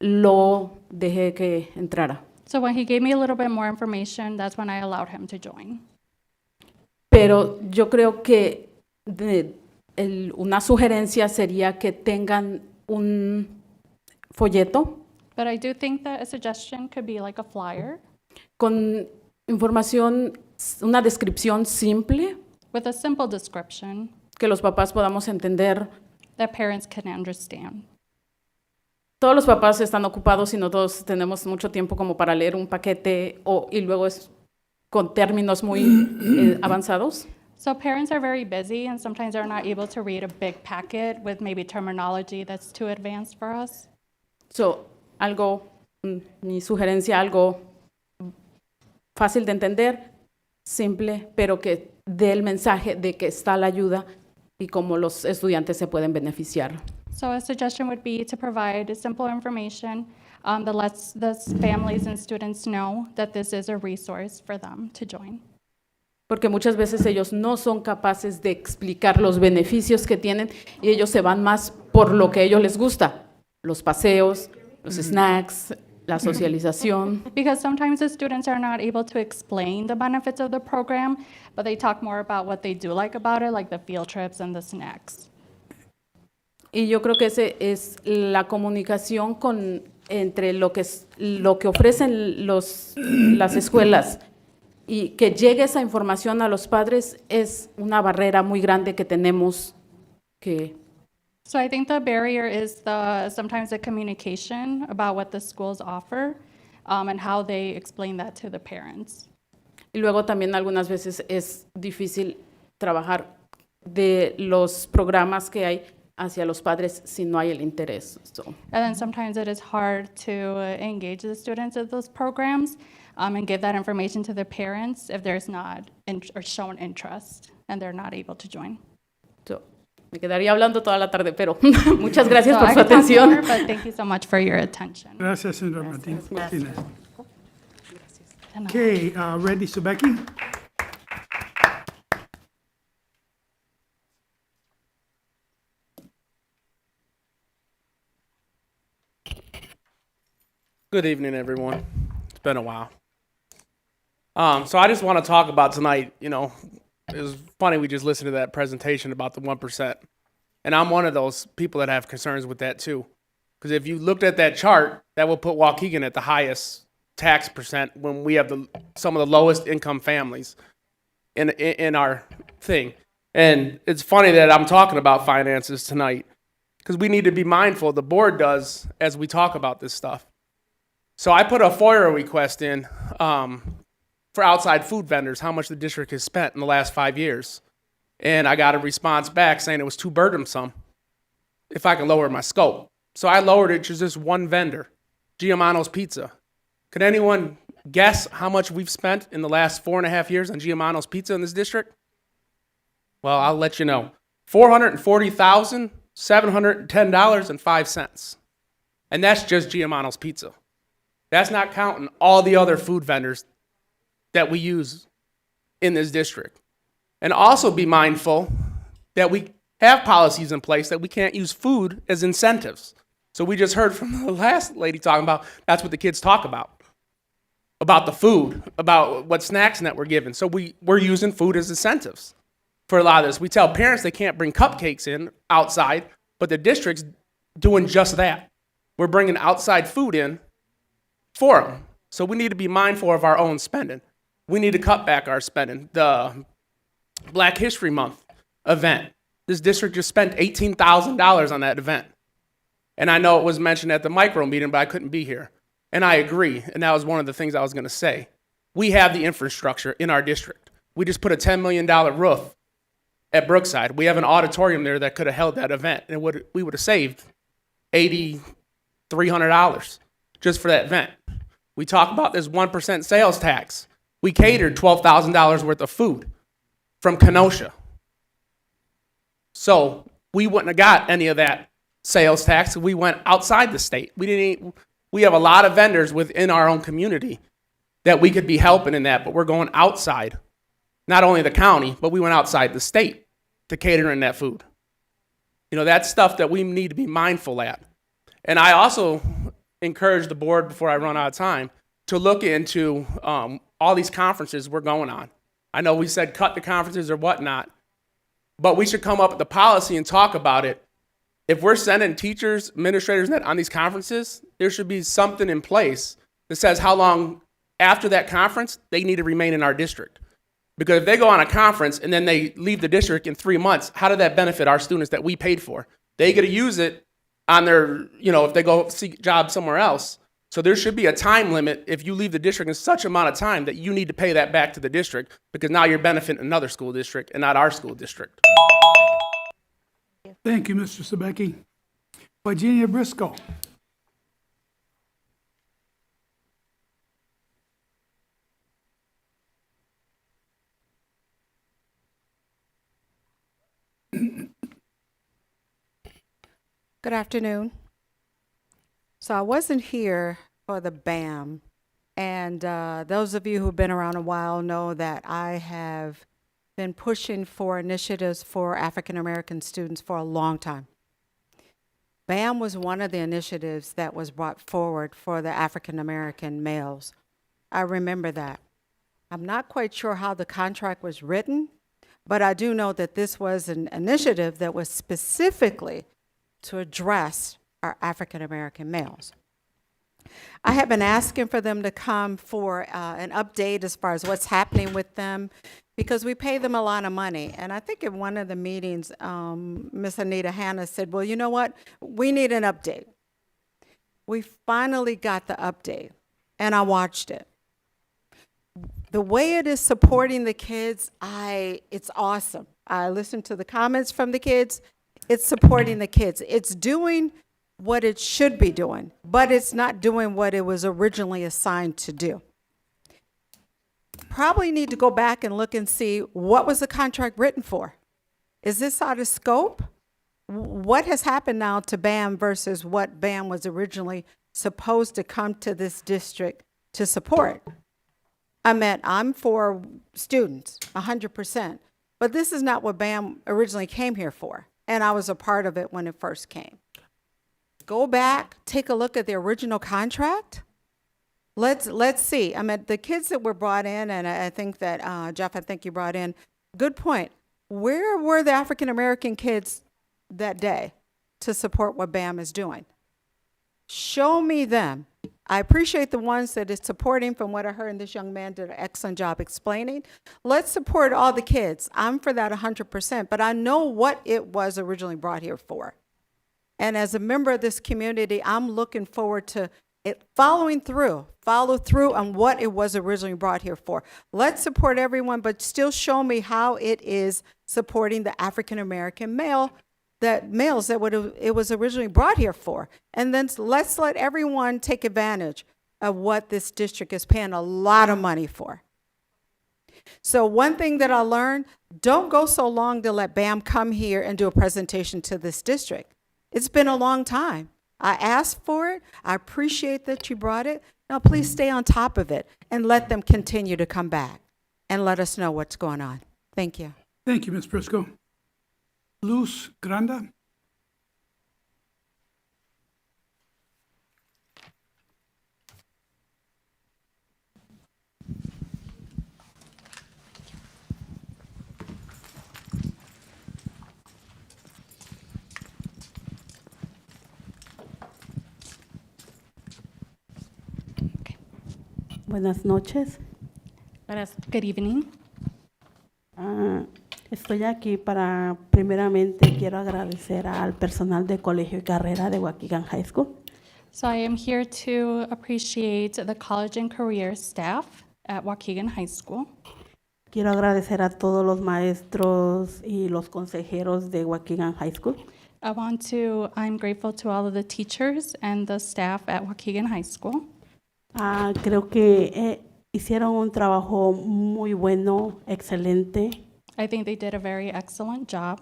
lo dejé que entrara. So when he gave me a little bit more information, that's when I allowed him to join. Pero yo creo que una sugerencia sería que tengan un folleto But I do think that a suggestion could be like a flyer con información, una descripción simple with a simple description que los papás podamos entender. that parents can understand. Todos los papás están ocupados y no todos tenemos mucho tiempo como para leer un paquete y luego es con términos muy avanzados. So parents are very busy and sometimes they're not able to read a big packet with maybe terminology that's too advanced for us. Mi sugerencia, algo fácil de entender, simple, pero que dé el mensaje de que está la ayuda y cómo los estudiantes se pueden beneficiar. So a suggestion would be to provide simple information that lets the families and students know that this is a resource for them to join. Porque muchas veces ellos no son capaces de explicar los beneficios que tienen y ellos se van más por lo que a ellos les gusta, los paseos, los snacks, la socialización. Because sometimes the students are not able to explain the benefits of the program, but they talk more about what they do like about it, like the field trips and the snacks. Y yo creo que ese es la comunicación entre lo que ofrecen las escuelas y que llegue esa información a los padres es una barrera muy grande que tenemos que. So I think the barrier is sometimes the communication about what the schools offer and how they explain that to the parents. Y luego también algunas veces es difícil trabajar de los programas que hay hacia los padres si no hay el interés. And then sometimes it is hard to engage the students in those programs and give that information to the parents if there's not or shown interest and they're not able to join. Me quedaría hablando toda la tarde, pero muchas gracias So por I su could talk atención. more, but thank you so much for your attention. Gracias, señora Martínez. Okay, ready, Subeki? Good evening, everyone. It's been a while. So I just want to talk about tonight, it was funny we just listened to that presentation about the 1%. And I'm one of those people that have concerns with that too. Because if you looked at that chart, that would put Waukegan at the highest tax percent when we have some of the lowest income families in our thing. And it's funny that I'm talking about finances tonight because we need to be mindful, the board does, as we talk about this stuff. So I put a FOIA request in for outside food vendors, how much the district has spent in the last 5 years. And I got a response back saying it was too burdensome if I can lower my scope. So I lowered it to just one vendor, Giamano's Pizza. Could anyone guess how much we've spent in the last 4.5 years on Giamano's Pizza in this district? Well, I'll let you know. $440,710.05. And that's just Giamano's Pizza. That's not counting all the other food vendors that we use in this district. And also be mindful that we have policies in place that we can't use food as incentives. So we just heard from the last lady talking about that's what the kids talk about the food, about what snacks that we're given. So we're using food as incentives for a lot of this. We tell parents they can't bring cupcakes in outside, but the district's doing just that. We're bringing outside food in for them. So we need to be mindful of our own spending. We need to cut back our spending. The Black History Month event, this district just spent $18,000 on that event. And I know it was mentioned at the micro meeting, but I couldn't be here. And I agree, and that was one of the things I was gonna say. We have the infrastructure in our district. We just put a $10 million roof at Brookside. We have an auditorium there that could have held that event, and we would have saved $8,300 just for that event. We talk about this 1% sales tax. We catered $12,000 worth of food from Kenosha. So we wouldn't have got any of that sales tax if we went outside the state. We have a lot of vendors within our own community that we could be helping in that, but we're going outside, not only the county, but we went outside the state to cater in that food. You know, that's stuff that we need to be mindful at. And I also encourage the board, before I run out of time, to look into all these conferences we're going on. I know we said cut the conferences or whatnot, but we should come up with the policy and talk about it. If we're sending teachers, administrators on these conferences, there should be something in place that says how long after that conference they need to remain in our district. Because if they go on a conference and then they leave the district in 3 months, how did that benefit our students that we paid for? They get to use it on their, if they go seek jobs somewhere else. So there should be a time limit if you leave the district in such amount of time that you need to pay that back to the district, because now you're benefiting another school district and not our school district. Thank you, Mr. Sabecki. Virginia Briscoe. Good afternoon. So I wasn't here for the BAM, and those of you who've been around a while know that I have been pushing for initiatives for African American students for a long time. BAM was one of the initiatives that was brought forward for the African American males. I remember that. I'm not quite sure how the contract was written, but I do know that this was an initiative that was specifically to address our African American males. I have been asking for them to come for an update as far as what's happening with them, because we pay them a lot of money. And I think in one of the meetings, Ms. Anita Hanna said, well, you know what? We need an update. We finally got the update, and I watched it. The way it is supporting the kids, it's awesome. I listened to the comments from the kids. It's supporting the kids. It's doing what it should be doing, but it's not doing what it was originally assigned to do. Probably need to go back and look and see, what was the contract written for? Is this out of scope? What has happened now to BAM versus what BAM was originally supposed to come to this district to support? I'm for students, 100%, but this is not what BAM originally came here for, and I was a part of it when it first came. Go back, take a look at the original contract. Let's see. The kids that were brought in, and I think that, Jeff, I think you brought in, good point. Where were the African American kids that day to support what BAM is doing? Show me them. I appreciate the ones that it's supporting from what I heard, and this young man did an excellent job explaining. Let's support all the kids. I'm for that 100%, but I know what it was originally brought here for. And as a member of this community, I'm looking forward to it follow through on what it was originally brought here for. Let's support everyone, but still show me how it is supporting the African-American males that it was originally brought here for. And then let's let everyone take advantage of what this district is paying a lot of money for. So one thing that I learned, don't go so long to let BAM come here and do a presentation to this district. It's been a long time. I asked for it. I appreciate that you brought it. Now please stay on top of it and let them continue to come back and let us know what's going on. Thank you. Thank you, Ms. Briscoe. Luz Granda? Buenas noches. Good evening. Estoy aquí para, primeramente, quiero agradecer al personal de Colegio y Carrera de Waukegan High School. So I am here to appreciate the college and career staff at Waukegan High School. Quiero agradecer a todos los maestros y los consejeros de Waukegan High School. I'm grateful to all of the teachers and the staff at Waukegan High School. Creo que hicieron un trabajo muy bueno, excelente. I think they did a very excellent job.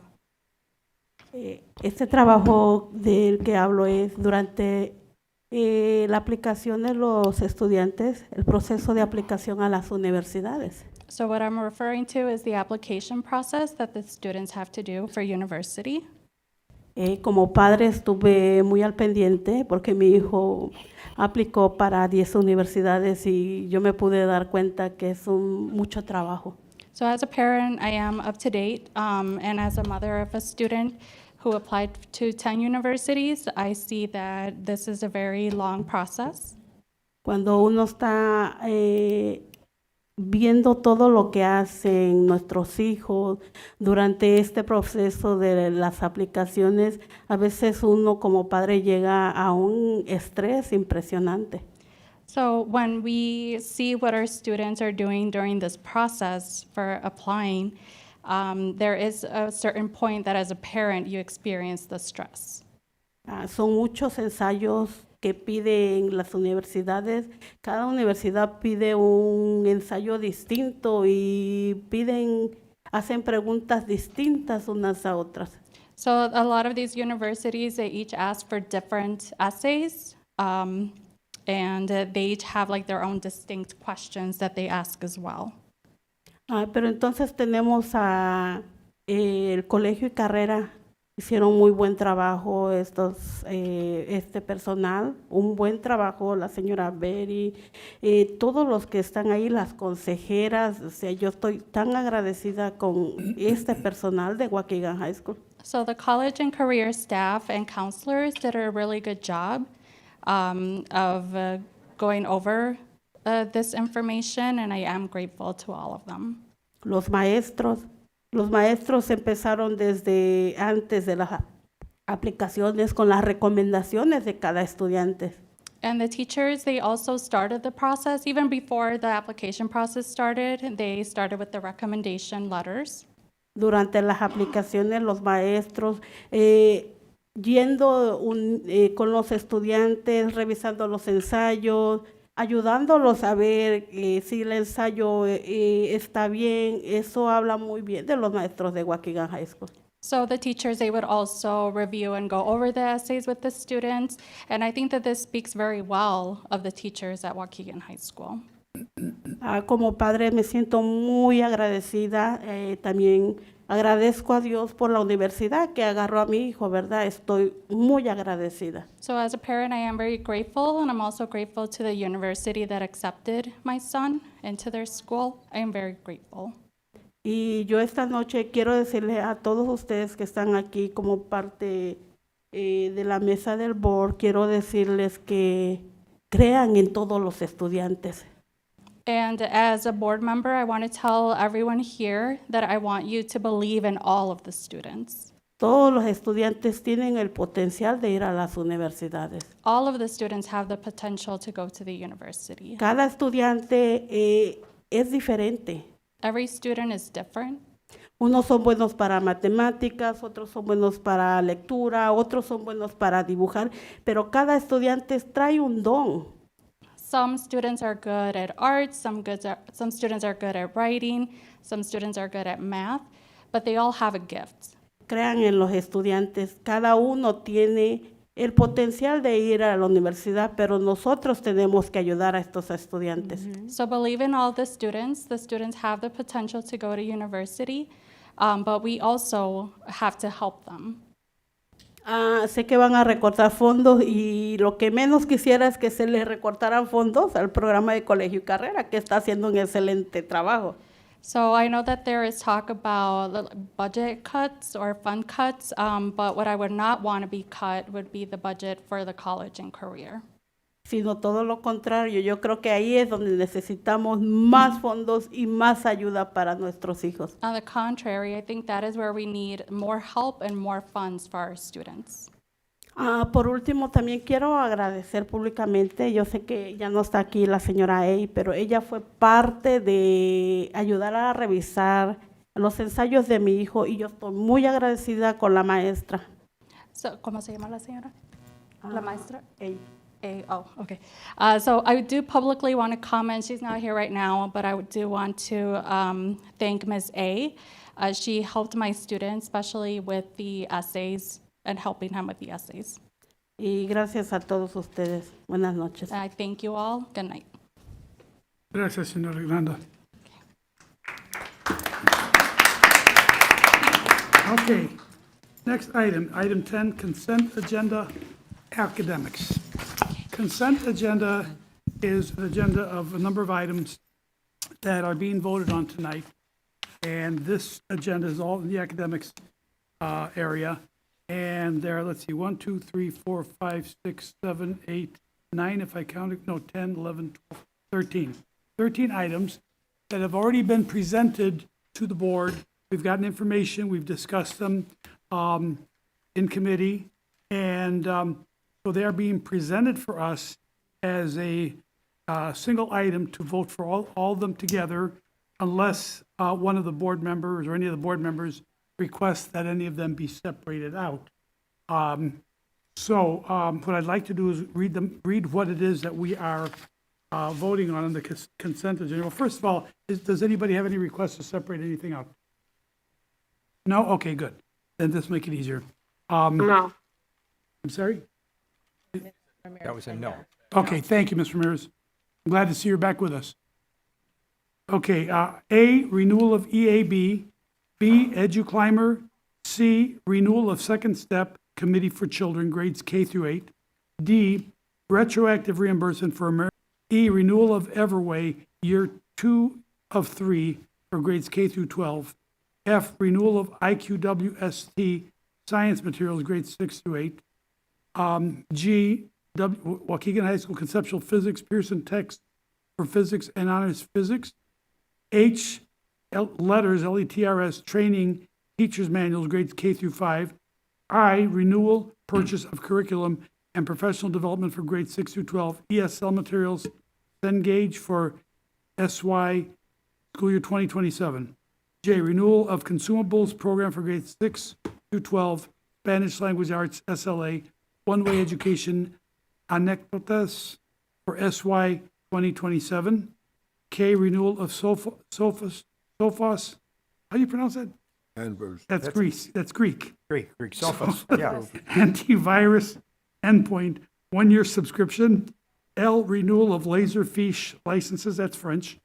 Este trabajo del que hablo es durante la aplicación de los estudiantes, el proceso de aplicación a las universidades. So what I'm referring to is the application process that the students have to do for university. Como padre estuve muy al pendiente porque mi hijo aplicó para 10 universidades y yo me pude dar cuenta que es mucho trabajo. So as a parent, I am up to date, and as a mother of a student who applied to 10 universities, I see that this is a very long process. Cuando uno está viendo todo lo que hacen nuestros hijos durante este proceso de las aplicaciones, a veces uno como padre llega a un estrés impresionante. So when we see what our students are doing during this process for applying, there is a certain point that as a parent you experience the stress. Son muchos ensayos que piden las universidades. Cada universidad pide un ensayo distinto y hacen preguntas distintas unas a otras. So a lot of these universities, they each ask for different essays, and they each have like their own distinct questions that they ask as well. Pero entonces tenemos el Colegio y Carrera. Hicieron muy buen trabajo este personal, un buen trabajo, la señora Berry, todos los que están ahí, las consejeras. O sea, yo estoy tan agradecida con este personal de Waukegan High School. So the college and career staff and counselors did a really good job of going over this information, and I am grateful to all of them. Los maestros empezaron desde antes de las aplicaciones con las recomendaciones de cada estudiante. And the teachers, they also started the process, even before the application process started, they started with the recommendation letters. Durante las aplicaciones, los maestros yendo con los estudiantes, revisando los ensayos, ayudándolos a ver si el ensayo está bien. Eso habla muy bien de los maestros de Waukegan High School. So the teachers, they would also review and go over the essays with the students, and I think that this speaks very well of the teachers at Waukegan High School. Como padre me siento muy agradecida, también agradezco a Dios por la universidad que agarró a mi hijo, ¿verdad? Estoy muy agradecida. So as a parent, I am very grateful, and I'm also grateful to the university that accepted my son into their school. I am very grateful. Y yo esta noche quiero decirle a todos ustedes que están aquí como parte de la mesa del board, quiero decirles que crean en todos los estudiantes. And as a board member, I want to tell everyone here that I want you to believe in all of the students. Todos los estudiantes tienen el potencial de ir a las universidades. All of the students have the potential to go to the university. Cada estudiante es diferente. Every student is different. Unos son buenos para matemáticas, otros son buenos para lectura, otros son buenos para dibujar, pero cada estudiante trae un don. Some students are good at art, some students are good at writing, some students are good at math, but they all have a gift. Crean en los estudiantes, cada uno tiene el potencial de ir a la universidad, pero nosotros tenemos que ayudar a estos estudiantes. So believe in all the students. The students have the potential to go to university, but we also have to help them. Sé que van a recortar fondos y lo que menos quisiera es que se les recortaran fondos al programa de colegio y carrera, que está haciendo un excelente trabajo. So I know that there is talk about budget cuts or fund cuts, but what I would not want to be cut would be the budget for the college and career. Sino todo lo contrario, yo creo que ahí es donde necesitamos más fondos y más ayuda para nuestros hijos. On the contrary, I think that is where we need more help and more funds for our students. Por último, también quiero agradecer públicamente, yo sé que ya no está aquí la señora Ey, pero ella fue parte de ayudar a revisar los ensayos de mi hijo y yo estoy muy agradecida con la maestra. So, ¿cómo se llama la señora? La maestra? Ey. Oh, okay. So I do publicly want to comment, she's not here right now, but I do want to thank Ms. A. She helped my students, especially with the essays and helping him with the essays. Y gracias a todos ustedes. Buenas noches. I thank you all. Good night. Gracias, señora Granda. Okay, next item, item 10, consent agenda academics. Consent agenda is an agenda of a number of items that are being voted on tonight. And this agenda is all in the academics area. And there, let's see, 1, 2, 3, 4, 5, 6, 7, 8, 9, if I counted, no, 10, 11, 12, 13. 13 items that have already been presented to the board. We've gotten information, we've discussed them in committee. And so they are being presented for us as a single item to vote for all of them together, unless one of the board members or any of the board members request that any of them be separated out. So what I'd like to do is read what it is that we are voting on in the consent agenda. Well, first of all, does anybody have any requests to separate anything out? No? Okay, good. Then this make it easier. No. I'm sorry? That was a no. Okay, thank you, Ms. Ramirez. I'm glad to see you're back with us. Okay, A, renewal of EAB. B, EduClimber. C, renewal of Second Step Committee for Children, grades K through 8. D, retroactive reimbursement for American. E, renewal of Everway, year 2 of 3 for grades K through 12. F, renewal of IQWST science materials, grades 6 through 8. G, Waukegan High School Conceptual Physics, Pearson Text for Physics and Honors Physics. H, letters, LETRS, training, teachers manuals, grades K through 5. I, renewal, purchase of curriculum and professional development for grades 6 through 12. ESL materials, Cengage for SY school year 2027. J, renewal of consumables program for grades 6 through 12, Spanish language arts, SLA, one-way education, Anecdotas for SY 2027. K, renewal of Sophos, how do you pronounce that? That's Greece, that's Greek. Greek, Sophos, yeah. Antivirus endpoint, 1-year subscription. L, renewal of Laserfiche licenses, that's French.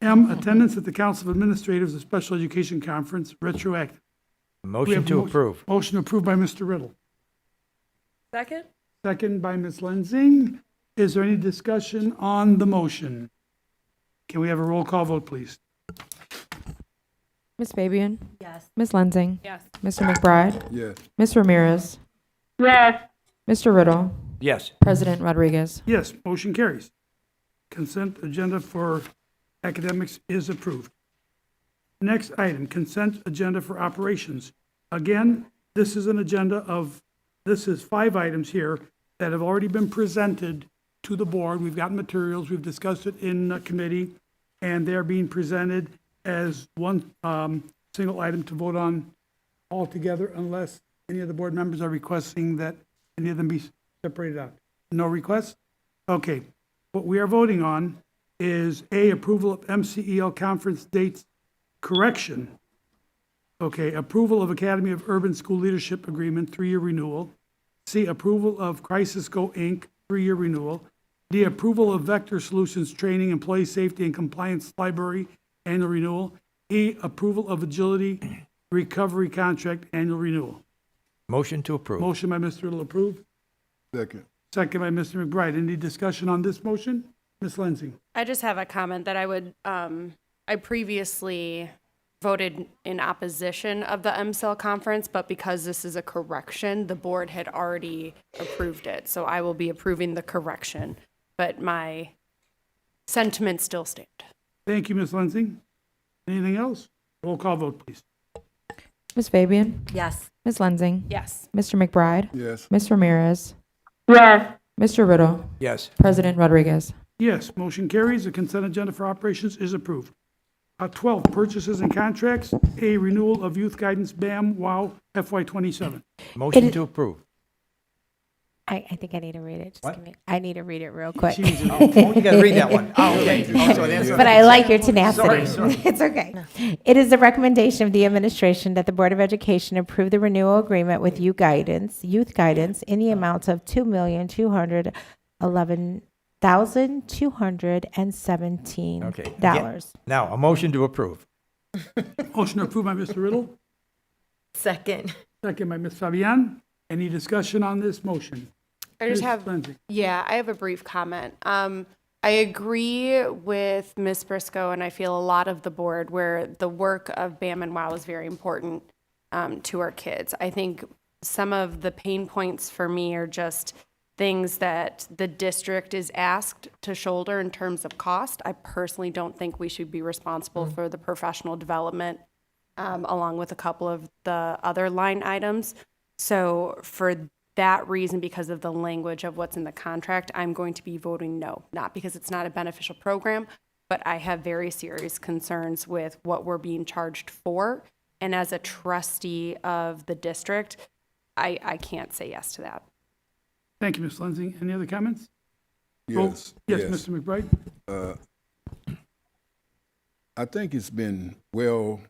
M, attendance at the Council of Administrators of Special Education Conference, retroactive. We Motion have to approve. Motion approved by Mr. Riddle. Second? Second by Ms. Lenzing. Is there any discussion on the motion? Can we have a roll call vote, please? Ms. Fabian? Yes. Ms. Lenzing? Yes. Mr. McBride? Yes. Ms. Ramirez? Yes. Mr. Riddle? Yes. President Rodriguez. Yes, motion carries. Consent agenda for academics is approved. Next item, consent agenda for operations. Again, this is an agenda of, this is 5 items here that have already been presented to the board. We've got materials, we've discussed it in committee, and they're being presented as one single item to vote on all together unless any of the board members are requesting that any of them be separated out. No requests? Okay. What we are voting on is A, approval of MCEL conference dates correction. Okay, approval of Academy of Urban School Leadership Agreement, 3-year renewal. C, approval of Crisis Go Inc., 3-year renewal. D, approval of Vector Solutions Training, Employee Safety and Compliance Library, annual renewal. E, approval of Agility Recovery Contract, annual renewal. Motion to approve. Motion by Mr. Riddle, approved. Second. Second by Mr. McBride. Any discussion on this motion? Ms. Lindsay? I just have a comment that I would, I previously voted in opposition of the MCEL conference, but because this is a correction, the board had already approved it. So I will be approving the correction, but my sentiments still stand. Thank you, Ms. Lindsay. Anything else? Roll call vote, please. Ms. Fabian? Yes. Ms. Lensing? Yes. Mr. McBride? Yes. Ms. Ramirez? Yes. Mr. Riddle? Yes. President Rodriguez. Yes, motion carries. The consent agenda for operations is approved. 12, purchases and contracts. A, renewal of youth guidance BAM WOW FY27. Motion to approve. I think I need to read it. Just What? give me, I need to read it real quick. Oh, you gotta read that one. Oh, okay. Oh, so that's- But I like your tenacity. Sorry. It's okay. It is the recommendation of the administration that the Board of Education approve the renewal agreement with youth guidance in the amount of $2,211,217. Okay. Now, a motion to approve. Motion approved by Mr. Riddle, Second. second by Ms. Fabian. Any discussion on this motion? I just Ms. have, Lindsay? yeah, I have a brief comment. I agree with Ms. Briscoe, and I feel a lot of the board where the work of BAM and WOW is very important to our kids. I think some of the pain points for me are just things that the district is asked to shoulder in terms of cost. I personally don't think we should be responsible for the professional development along with a couple of the other line items. So for that reason, because of the language of what's in the contract, I'm going to be voting no, not because it's not a beneficial program, but I have very serious concerns with what we're being charged for. And as a trustee of the district, I can't say yes to that. Thank you, Ms. Lindsay. Any other comments? Yes. Yes, Mr. McBride? I think it's been well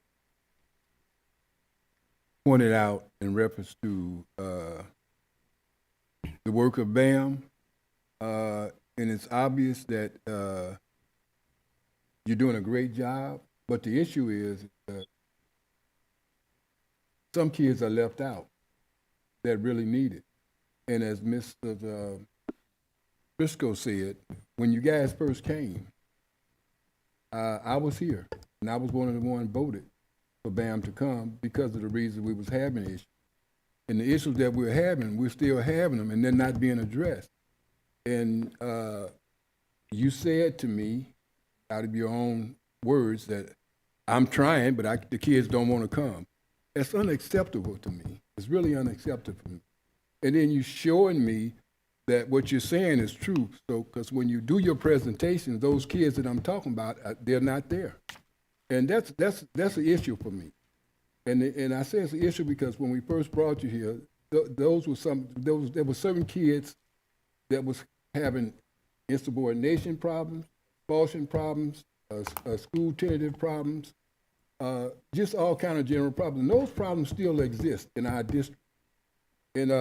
pointed out in reference to the work of BAM, and it's obvious that you're doing a great job, but the issue is some kids are left out that really need it. And as Mr. Briscoe said, when you guys first came, I was here, and I was one of the ones voted for BAM to come because of the reason we was having issues. And the issues that we're having, we're still having them, and they're not being addressed. And you said to me, out of your own words, that I'm trying, but the kids don't want to come. That's unacceptable to me. It's really unacceptable to me. And then you showing me that what you're saying is true. So, because when you do your presentations, those kids that I'm talking about, they're not there. And that's an issue for me. And I say it's an issue because when we first brought you here, there were certain kids that was having insubordination problems, expulsion problems, school tentative problems, just all kind of general problems. And those problems still exist in our district. And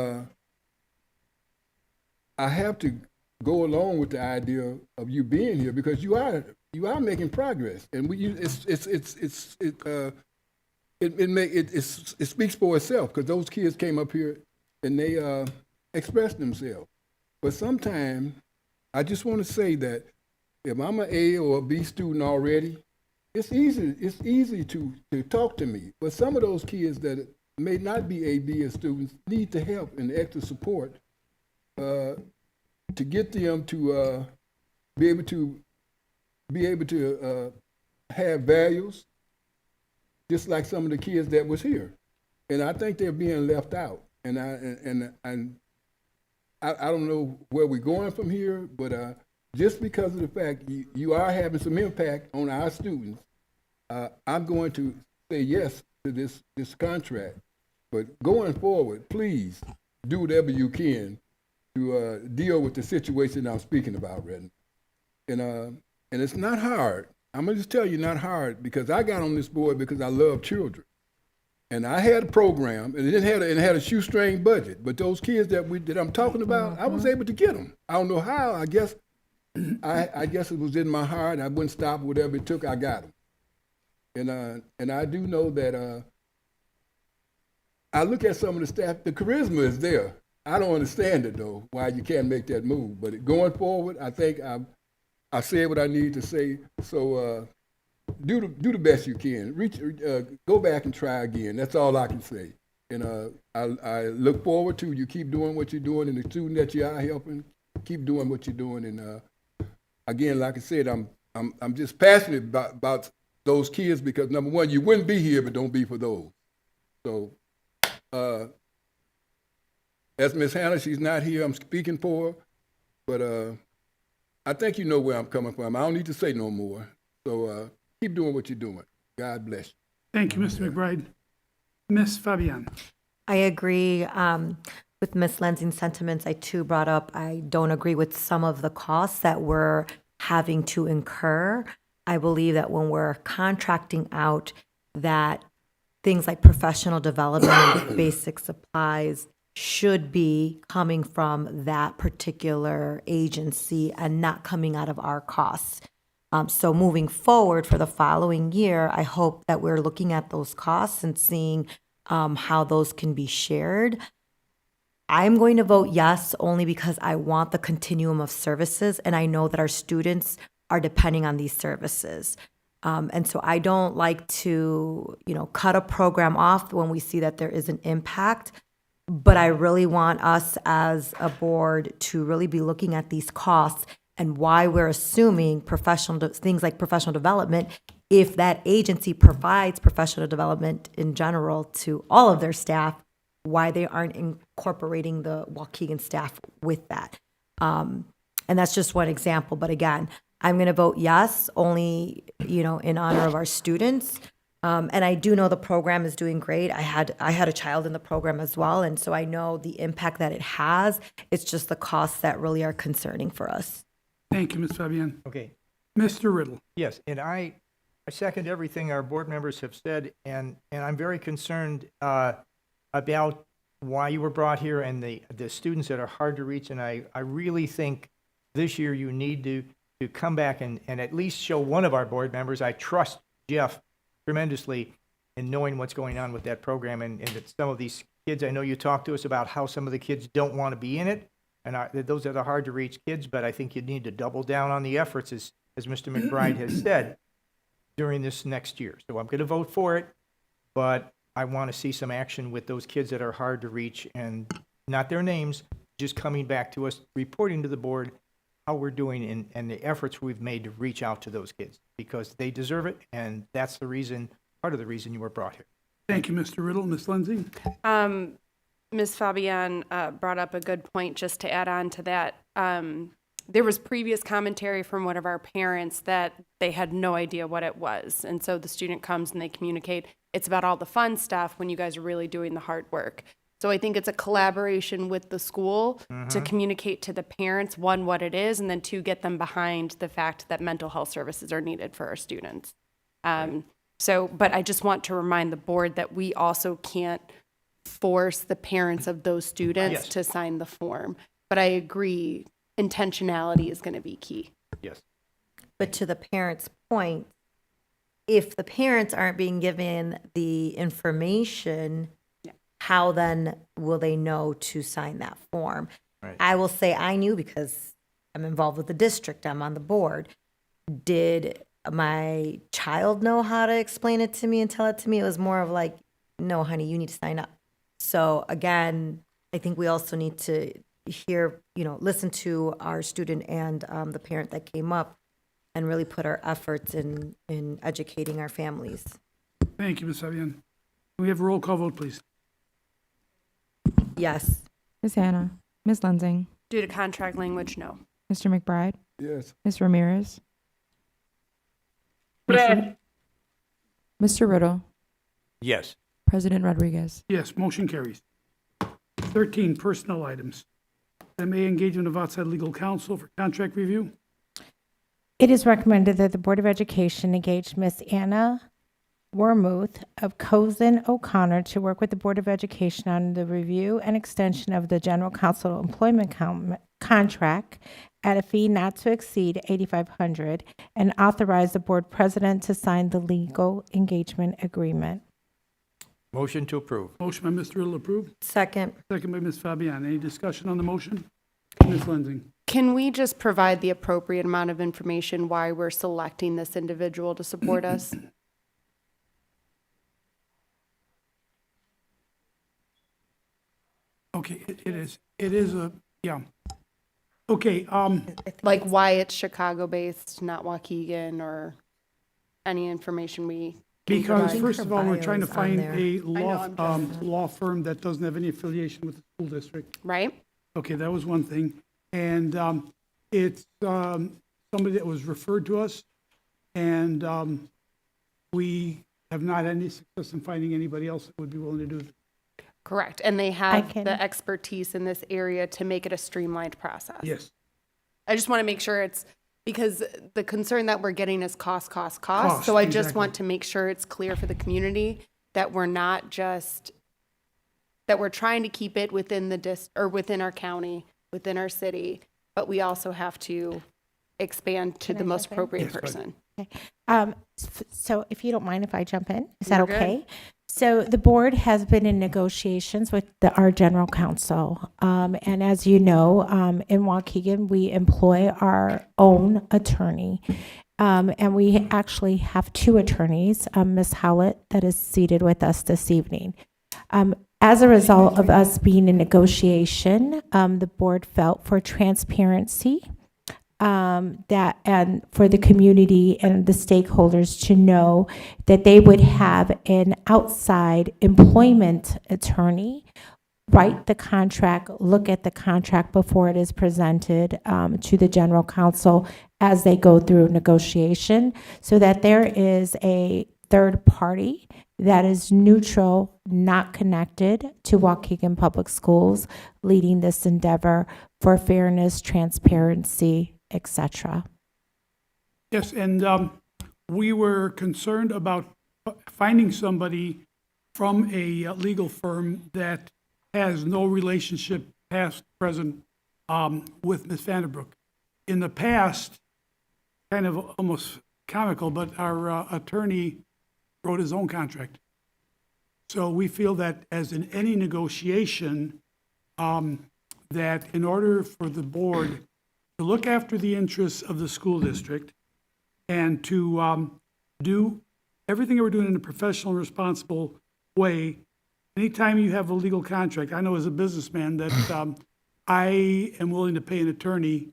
I have to go along with the idea of you being here because you are making progress, and it speaks for itself because those kids came up here and they expressed themselves. But sometimes I just want to say that if I'm an A or a B student already, it's easy to talk to me. But some of those kids that may not be A, B as students need the help and the extra support to get them to be able to have values, just like some of the kids that was here. And I think they're being left out. And I don't know where we're going from here, but just because of the fact you are having some impact on our students, I'm going to say yes to this contract. But going forward, please do whatever you can to deal with the situation I'm speaking about right now. And it's not hard. I'm gonna just tell you, not hard, because I got on this board because I love children. And I had a program, and it had a shoestring budget. But those kids that I'm talking about, I was able to get them. I don't know how. I guess it was in my heart. I wouldn't stop. Whatever it took, I got them. And I do know that I look at some of the staff. The charisma is there. I don't understand it though. Why you can't make that move? But going forward, I think I said what I need to say. So. Do the best you can. Go back and try again. That's all I can say. And I look forward to you keep doing what you're doing, and the student that you are helping, keep doing what you're doing. And again, like I said, I'm just passionate about those kids because number one, you wouldn't be here if it don't be for those. So as Miss Hannah, she's not here. I'm speaking for her, but I think you know where I'm coming from. I don't need to say no more. So. Keep doing what you're doing. God bless you. Thank you, Mr. McBride. Ms. Fabian. I agree with Ms. Lenzing's sentiments. I too brought up, I don't agree with some of the costs that we're having to incur. I believe that when we're contracting out, that things like professional development, basic supplies should be coming from that particular agency and not coming out of our costs. So moving forward for the following year, I hope that we're looking at those costs and seeing how those can be shared. I'm going to vote yes only because I want the continuum of services, and I know that our students are depending on these services. And so I don't like to, cut a program off when we see that there is an impact. But I really want us as a board to really be looking at these costs and why we're assuming things like professional development, if that agency provides professional development in general to all of their staff, why they aren't incorporating the Waukegan staff with that. And that's just one example. But again, I'm going to vote yes, only, in honor of our students. And I do know the program is doing great. I had a child in the program as well. And so I know the impact that it has. It's just the costs that really are concerning for us. Thank you, Ms. Fabian. Okay. Mr. Riddle. Yes, and I second everything our board members have said, and I'm very concerned about why you were brought here and the students that are hard to reach. And I really think this year you need to come back and at least show one of our board members. I trust Jeff tremendously in knowing what's going on with that program, and that some of these kids, I know you talked to us about how some of the kids don't want to be in it. And those are the hard to reach kids, but I think you need to double down on the efforts, as Mr. McBride has said, during this next year. So I'm going to vote for it, but I want to see some action with those kids that are hard to reach, and not their names, just coming back to us, reporting to the board how we're doing and the efforts we've made to reach out to those kids, because they deserve it, and that's the reason, part of the reason you were brought here. Thank you, Mr. Riddle. Ms. Lindsay? Ms. Fabian brought up a good point just to add on to that. There was previous commentary from one of our parents that they had no idea what it was. And so the student comes and they communicate, it's about all the fun stuff when you guys are really doing the hard work. So I think it's a collaboration with the school to communicate to the parents, one, what it is, and then two, get them behind the fact that mental health services are needed for our students. But I just want to remind the board that we also can't force the parents of those students to sign the form. But I agree, intentionality is going to be key. Yes. But to the parents' point, if the parents aren't being given the information, how then will they know to sign that form? Right. I will say I knew because I'm involved with the district, I'm on the board. Did my child know how to explain it to me and tell it to me? It was more of like, no, honey, you need to sign up. So again, I think we also need to hear, listen to our student and the parent that came up and really put our efforts in educating our families. Thank you, Ms. Fabian. Can we have a roll call vote, please? Yes. Ms. Hannah. Ms. Lensing. Due to contract language, no. Mr. McBride. Yes. Ms. Ramirez. Yes. Mr. Riddle. Yes. President Rodriguez. Yes, motion carries. 13, personnel items. MA engagement of outside legal counsel for contract review. It is recommended that the Board of Education engage Ms. Anna Wormuth of Cozen O'Connor to work with the Board of Education on the review and extension of the General Counsel employment contract at a fee not to exceed $8,500 and authorize the board president to sign the legal engagement agreement. Motion to approve. Motion by Mr. Riddle approved. Second. Second by Ms. Fabian. Any discussion on the motion? Ms. Lensing. Can we just provide the appropriate amount of information why we're selecting this individual to support us? Okay, it is a, yeah. Okay, Like why it's Chicago-based, not Waukegan, or any information we can because provide? first of all, we're trying to bio's on find there. a I'm law firm that doesn't have any affiliation with the school district. Right? Okay, that was one thing. And it's somebody that was referred to us, and we have not had any success in finding anybody else that would be willing to do it. Correct. And they have can- the expertise in this area to make it a streamlined process. Yes. I just want to make sure it's, because the concern that we're getting is cost. Cost, So I just exactly. want to make sure it's clear for the community that we're not just, that we're trying to keep it within the or within our county, within our city, but we also have to expand to Can the I most jump in? appropriate Yes, go ahead. person. So if you don't mind if I jump in, is that You're good. okay? So the board has been in negotiations with our general counsel. And as you know, in Waukegan, we employ our own attorney. And we actually have two attorneys, Ms. Howlett, that is seated with us this evening. As a result of us being in negotiation, the board felt for transparency, that and for the community and the stakeholders to know that they would have an outside employment attorney write the contract, look at the contract before it is presented to the general counsel as they go through negotiation, so that there is a third party that is neutral, not connected to Waukegan Public Schools, leading this endeavor for fairness, transparency, etc. Yes, and we were concerned about finding somebody from a legal firm that has no relationship, past, present, with Ms. Vanderbrook. In the past, kind of almost comical, but our attorney wrote his own contract. So we feel that as in any negotiation, that in order for the board to look after the interests of the school district and to do everything that we're doing in a professional and responsible way, anytime you have a legal contract, I know as a businessman that I am willing to pay an attorney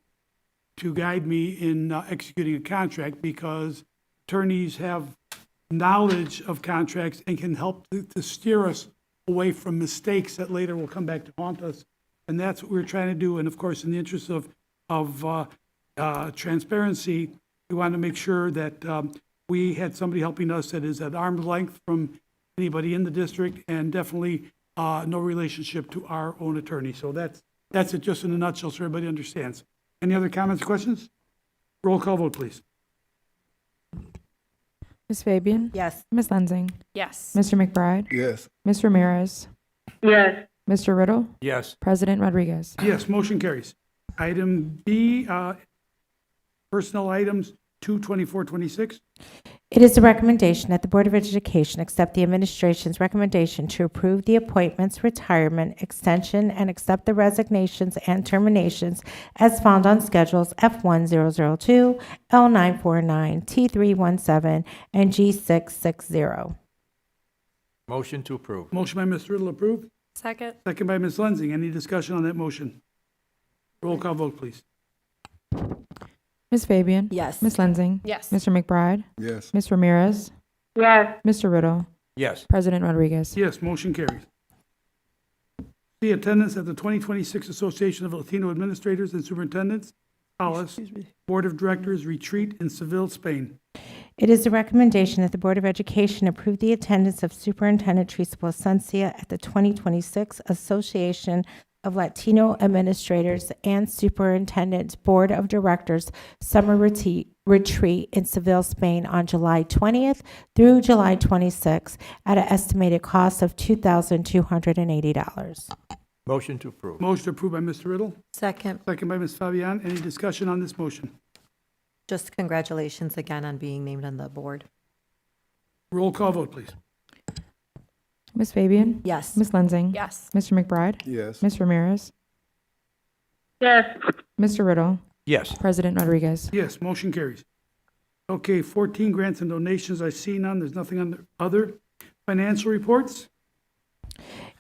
to guide me in executing a contract, because attorneys have knowledge of contracts and can help to steer us away from mistakes that later will come back to haunt us. And that's what we're trying to do. And of course, in the interest of transparency, we want to make sure that we had somebody helping us that is at arm's length from anybody in the district, and definitely no relationship to our own attorney. So that's it, just in a nutshell, so everybody understands. Any other comments, questions? Roll call vote, please. Ms. Fabian? Yes. Ms. Lensing? Yes. Mr. McBride? Yes. Ms. Ramirez? Yes. Mr. Riddle? Yes. President Rodriguez? Yes, motion carries. Item B, personnel items 22426. It is the recommendation that the Board of Education accept the administration's recommendation to approve the appointments, retirement, extension, and accept the resignations and terminations as found on schedules F1002, L949, T317, and G660. Motion to approve. Motion by Mr. Riddle approved. Second. Second by Ms. Lensing. Any discussion on that motion? Roll call vote, please. Ms. Fabian? Yes. Ms. Lensing? Yes. Mr. McBride? Yes. Ms. Ramirez? Yes. Mr. Riddle? Yes. President Rodriguez? Yes, motion carries. The attendance at the 2026 Association of Latino Administrators and Superintendents, Alice, Board of Directors Retreat in Seville, Spain. It is the recommendation that the Board of Education approve the attendance of Superintendent Teresa Plasencia at the 2026 Association of Latino Administrators and Superintendents Board of Directors Summer Retreat in Seville, Spain on July 20th through July 26th at an estimated cost of $2,280. Motion to approve. Motion approved by Mr. Riddle, Second. second by Ms. Fabian. Any discussion on this motion? Just congratulations again on being named on the board. Roll call vote, please. Ms. Fabian? Yes. Ms. Lensing? Yes. Mr. McBride? Yes. Ms. Ramirez? Yes. Mr. Riddle? Yes. President Rodriguez? Yes, motion carries. Okay, 14 grants and donations. I see none. There's nothing on the other financial reports.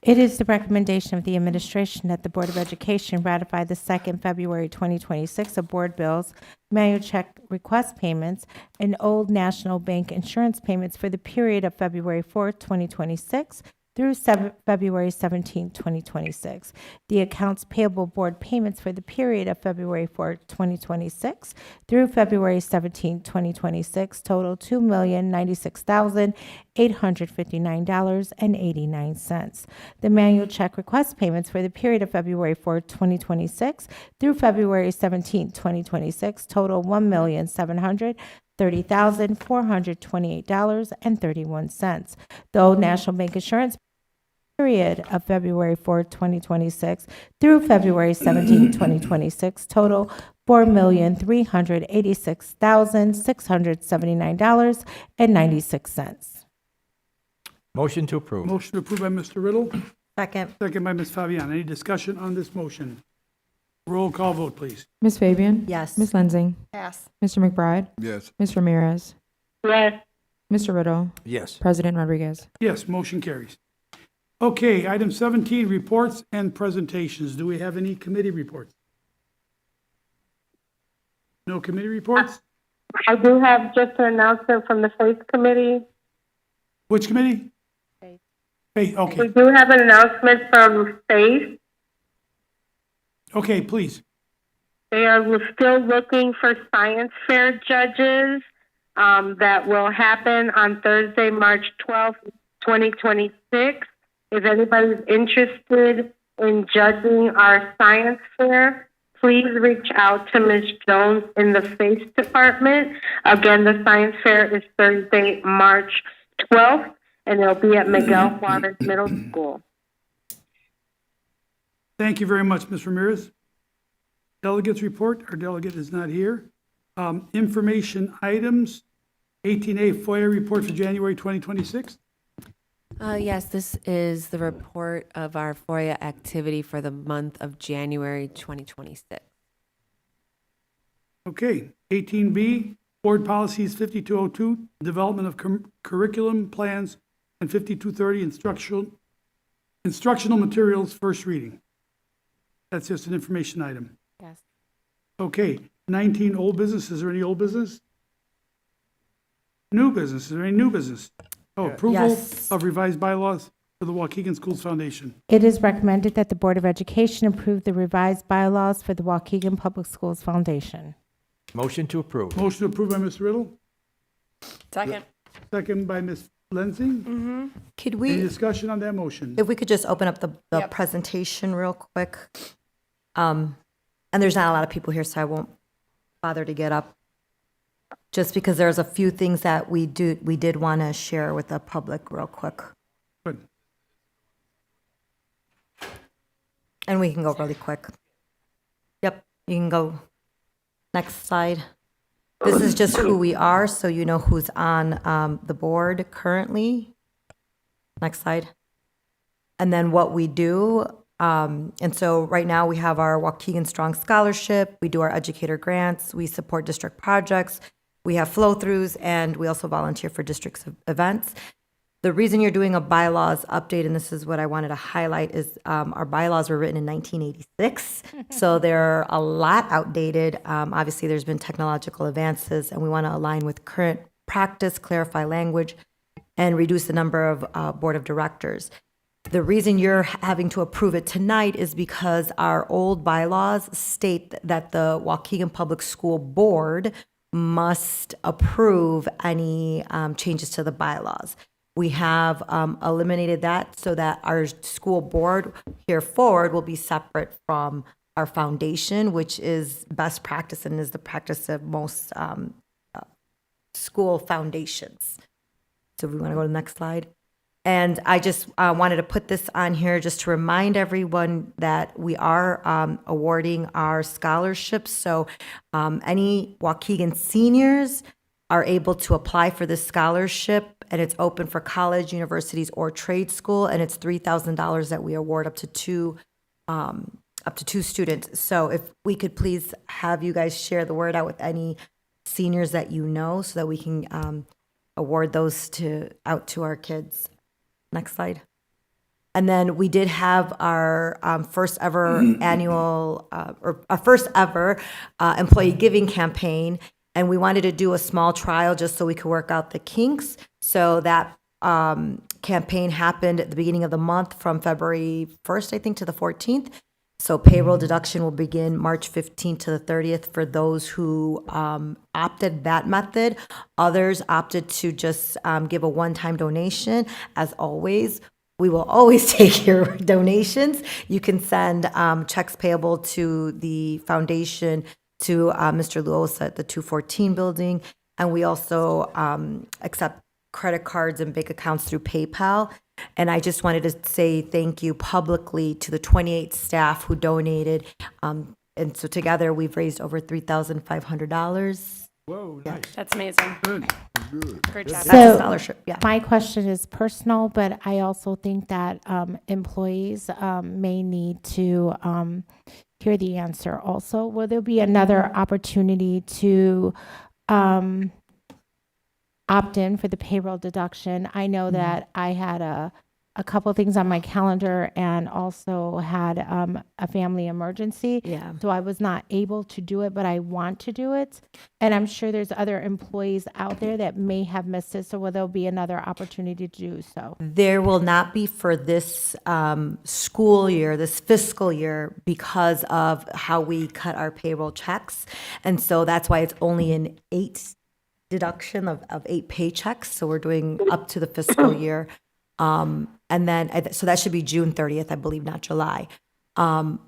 It is the recommendation of the administration that the Board of Education ratify the 2nd February 2026 of board bills, manual check request payments, and Old National Bank insurance payments for the period of February 4th, 2026 through February 17th, 2026. The accounts payable board payments for the period of February 4th, 2026 through February 17th, 2026 total $2,096,859.89. The manual check request payments for the period of February 4th, 2026 through February 17th, 2026 total $1,730,428.31. The Old National Bank insurance period of February 4th, 2026 through February 17th, 2026 total $4,386,679.96. Motion to approve. Motion approved by Mr. Riddle, Second. second by Ms. Fabian. Any discussion on this motion? Roll call vote, please. Ms. Fabian? Yes. Ms. Lensing? Yes. Mr. McBride? Yes. Ms. Ramirez? Yes. Mr. Riddle? Yes. President Rodriguez? Yes, motion carries. Okay, item 17, reports and presentations. Do we have any committee reports? No committee reports? I do have just an announcement from the Faith Committee. Which committee? Faith. Faith, We okay. do have an announcement from Faith. Okay, please. They are still looking for science fair judges. That will happen on Thursday, March 12th, 2026. If anybody's interested in judging our science fair, please reach out to Ms. Jones in the Faith Department. Again, the science fair is Thursday, March 12th, and it'll be at Miguel Juarez Middle School. Thank you very much, Ms. Ramirez. Delegates report. Our delegate is not here. Information items, 18A FOIA report for January 2026. Yes, this is the report of our FOIA activity for the month of January 2026. Okay, 18B, Board Policies 5202, Development of Curriculum Plans, and 5230, Instructional Materials, first reading. That's just an information item. Yes. Okay, 19, Old Business. Is there any old business? New business. Is there any new business? Oh, approval Yes. of revised bylaws for the Waukegan Schools Foundation. It is recommended that the Board of Education approve the revised bylaws for the Waukegan Public Schools Foundation. Motion to approve. Motion approved by Mr. Riddle, Second. second by Ms. Lensing. Mm-hmm. Could Any we, discussion on that motion? if we could just open up the Yep. presentation real quick? And there's not a lot of people here, so I won't bother to get up. Just because there's a few things that we did want to share with the public real quick. Good. And we can go really quick. Yep, you can go next slide. This is just who we are, so you know who's on the board currently. Next slide. And then what we do. And so right now we have our Waukegan Strong Scholarship. We do our educator grants. We support district projects. We have flow-throughs, and we also volunteer for districts events. The reason you're doing a bylaws update, and this is what I wanted to highlight, is our bylaws were written in 1986, so they're a lot outdated. Obviously, there's been technological advances, and we want to align with current practice, clarify language, and reduce the number of board of directors. The reason you're having to approve it tonight is because our old bylaws state that the Waukegan Public School Board must approve any changes to the bylaws. We have eliminated that so that our school board here forward will be separate from our foundation, which is best practice and is the practice of most school foundations. So we want to go to the next slide. And I just wanted to put this on here just to remind everyone that we are awarding our scholarships. So any Waukegan seniors are able to apply for this scholarship, and it's open for college, universities, or trade school, and it's $3,000 that we award up to two students. So if we could please have you guys share the word out with any seniors that you know, so that we can award those out to our kids. Next slide. And then we did have our first ever annual, or our first ever employee giving campaign. And we wanted to do a small trial just so we could work out the kinks. So that campaign happened at the beginning of the month from February 1st, I think, to the 14th. So payroll deduction will begin March 15th to the 30th for those who opted that method. Others opted to just give a one-time donation. As always, we will always take your donations. You can send checks payable to the foundation to Mr. Luosa at the 214 building. And we also accept credit cards and bank accounts through PayPal. And I just wanted to say thank you publicly to the 28 staff who donated. And so together we've raised over $3,500. Whoa, Yeah. nice. That's amazing. Good. Great job. That's a So scholarship, yeah. my question is personal, but I also think that employees may need to hear the answer also. Will there be another opportunity to opt in for the payroll deduction? I know that I had a couple things on my calendar and also had a family emergency. Yeah. So I was not able to do it, but I want to do it. And I'm sure there's other employees out there that may have missed it. So will there be another opportunity to do so? There will not be for this school year, this fiscal year, because of how we cut our payroll checks. And so that's why it's only an 8 deduction of 8 paychecks. So we're doing up to the fiscal year. And then, so that should be June 30th, I believe, not July.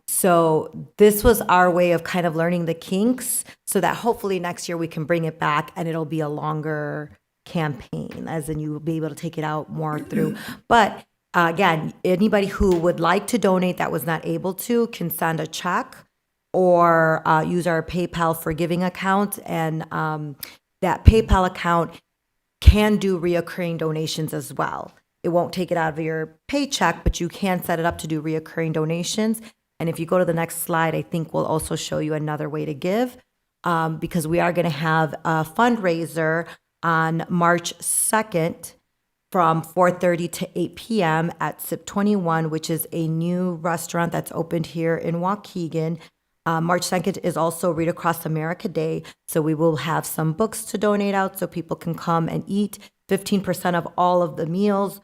So this was our way of kind of learning the kinks so that hopefully next year we can bring it back and it'll be a longer campaign, as in you will be able to take it out more through. But again, anybody who would like to donate that was not able to can send a check or use our PayPal for giving account. And that PayPal account can do reoccurring donations as well. It won't take it out of your paycheck, but you can set it up to do reoccurring donations. And if you go to the next slide, I think we'll also show you another way to give, because we are going to have a fundraiser on March 2nd from 4:30 to 8 p.m. at SIP 21, which is a new restaurant that's opened here in Waukegan. March 2nd is also Read Across America Day, so we will have some books to donate out so people can come and eat. 15% of all of the meals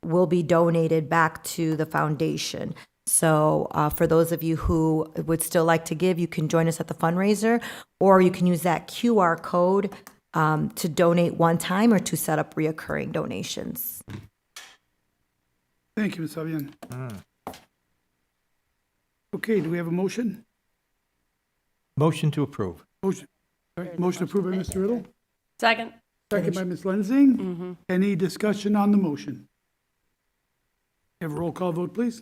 will be donated back to the foundation. So for those of you who would still like to give, you can join us at the fundraiser, or you can use that QR code to donate one time or to set up reoccurring donations. Thank you, Ms. Fabian. Okay, do we have a motion? Motion to approve. Motion approved by Mr. Riddle, Second. second by Ms. Lenzing. Any discussion on the motion? Have a roll call vote, please.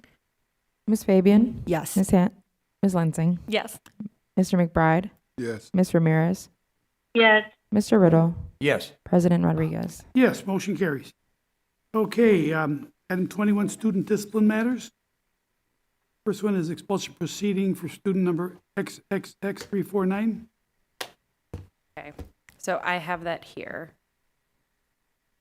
Ms. Fabian? Yes. Ms. Lensing? Yes. Mr. McBride? Yes. Ms. Ramirez? Yes. Mr. Riddle? Yes. President Rodriguez? Yes, motion carries. Okay, item 21, student discipline matters. First one is expulsion proceeding for student number XXX349. Okay, so I have that here.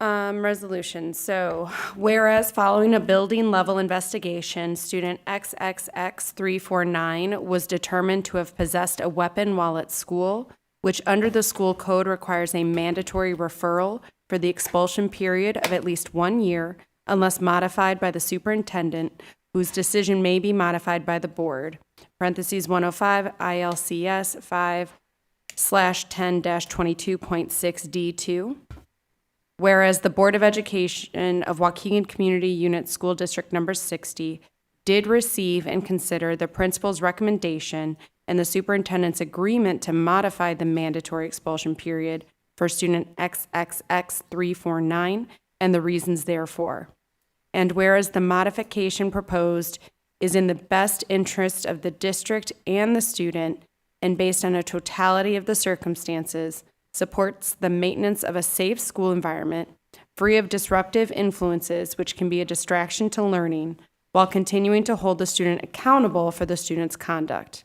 Resolution. So, whereas following a building level investigation, student XXX349 was determined to have possessed a weapon while at school, which under the school code requires a mandatory referral for the expulsion period of at least 1 year, unless modified by the superintendent, whose decision may be modified by the board. Parentheses 105 ILCS 5/10-22.6 D2. Whereas the Board of Education of Waukegan Community Unit School District Number 60 did receive and consider the principal's recommendation and the superintendent's agreement to modify the mandatory expulsion period for student XXX349 and the reasons therefore. And whereas the modification proposed is in the best interest of the district and the student, and based on a totality of the circumstances, supports the maintenance of a safe school environment, free of disruptive influences which can be a distraction to learning, while continuing to hold the student accountable for the student's conduct.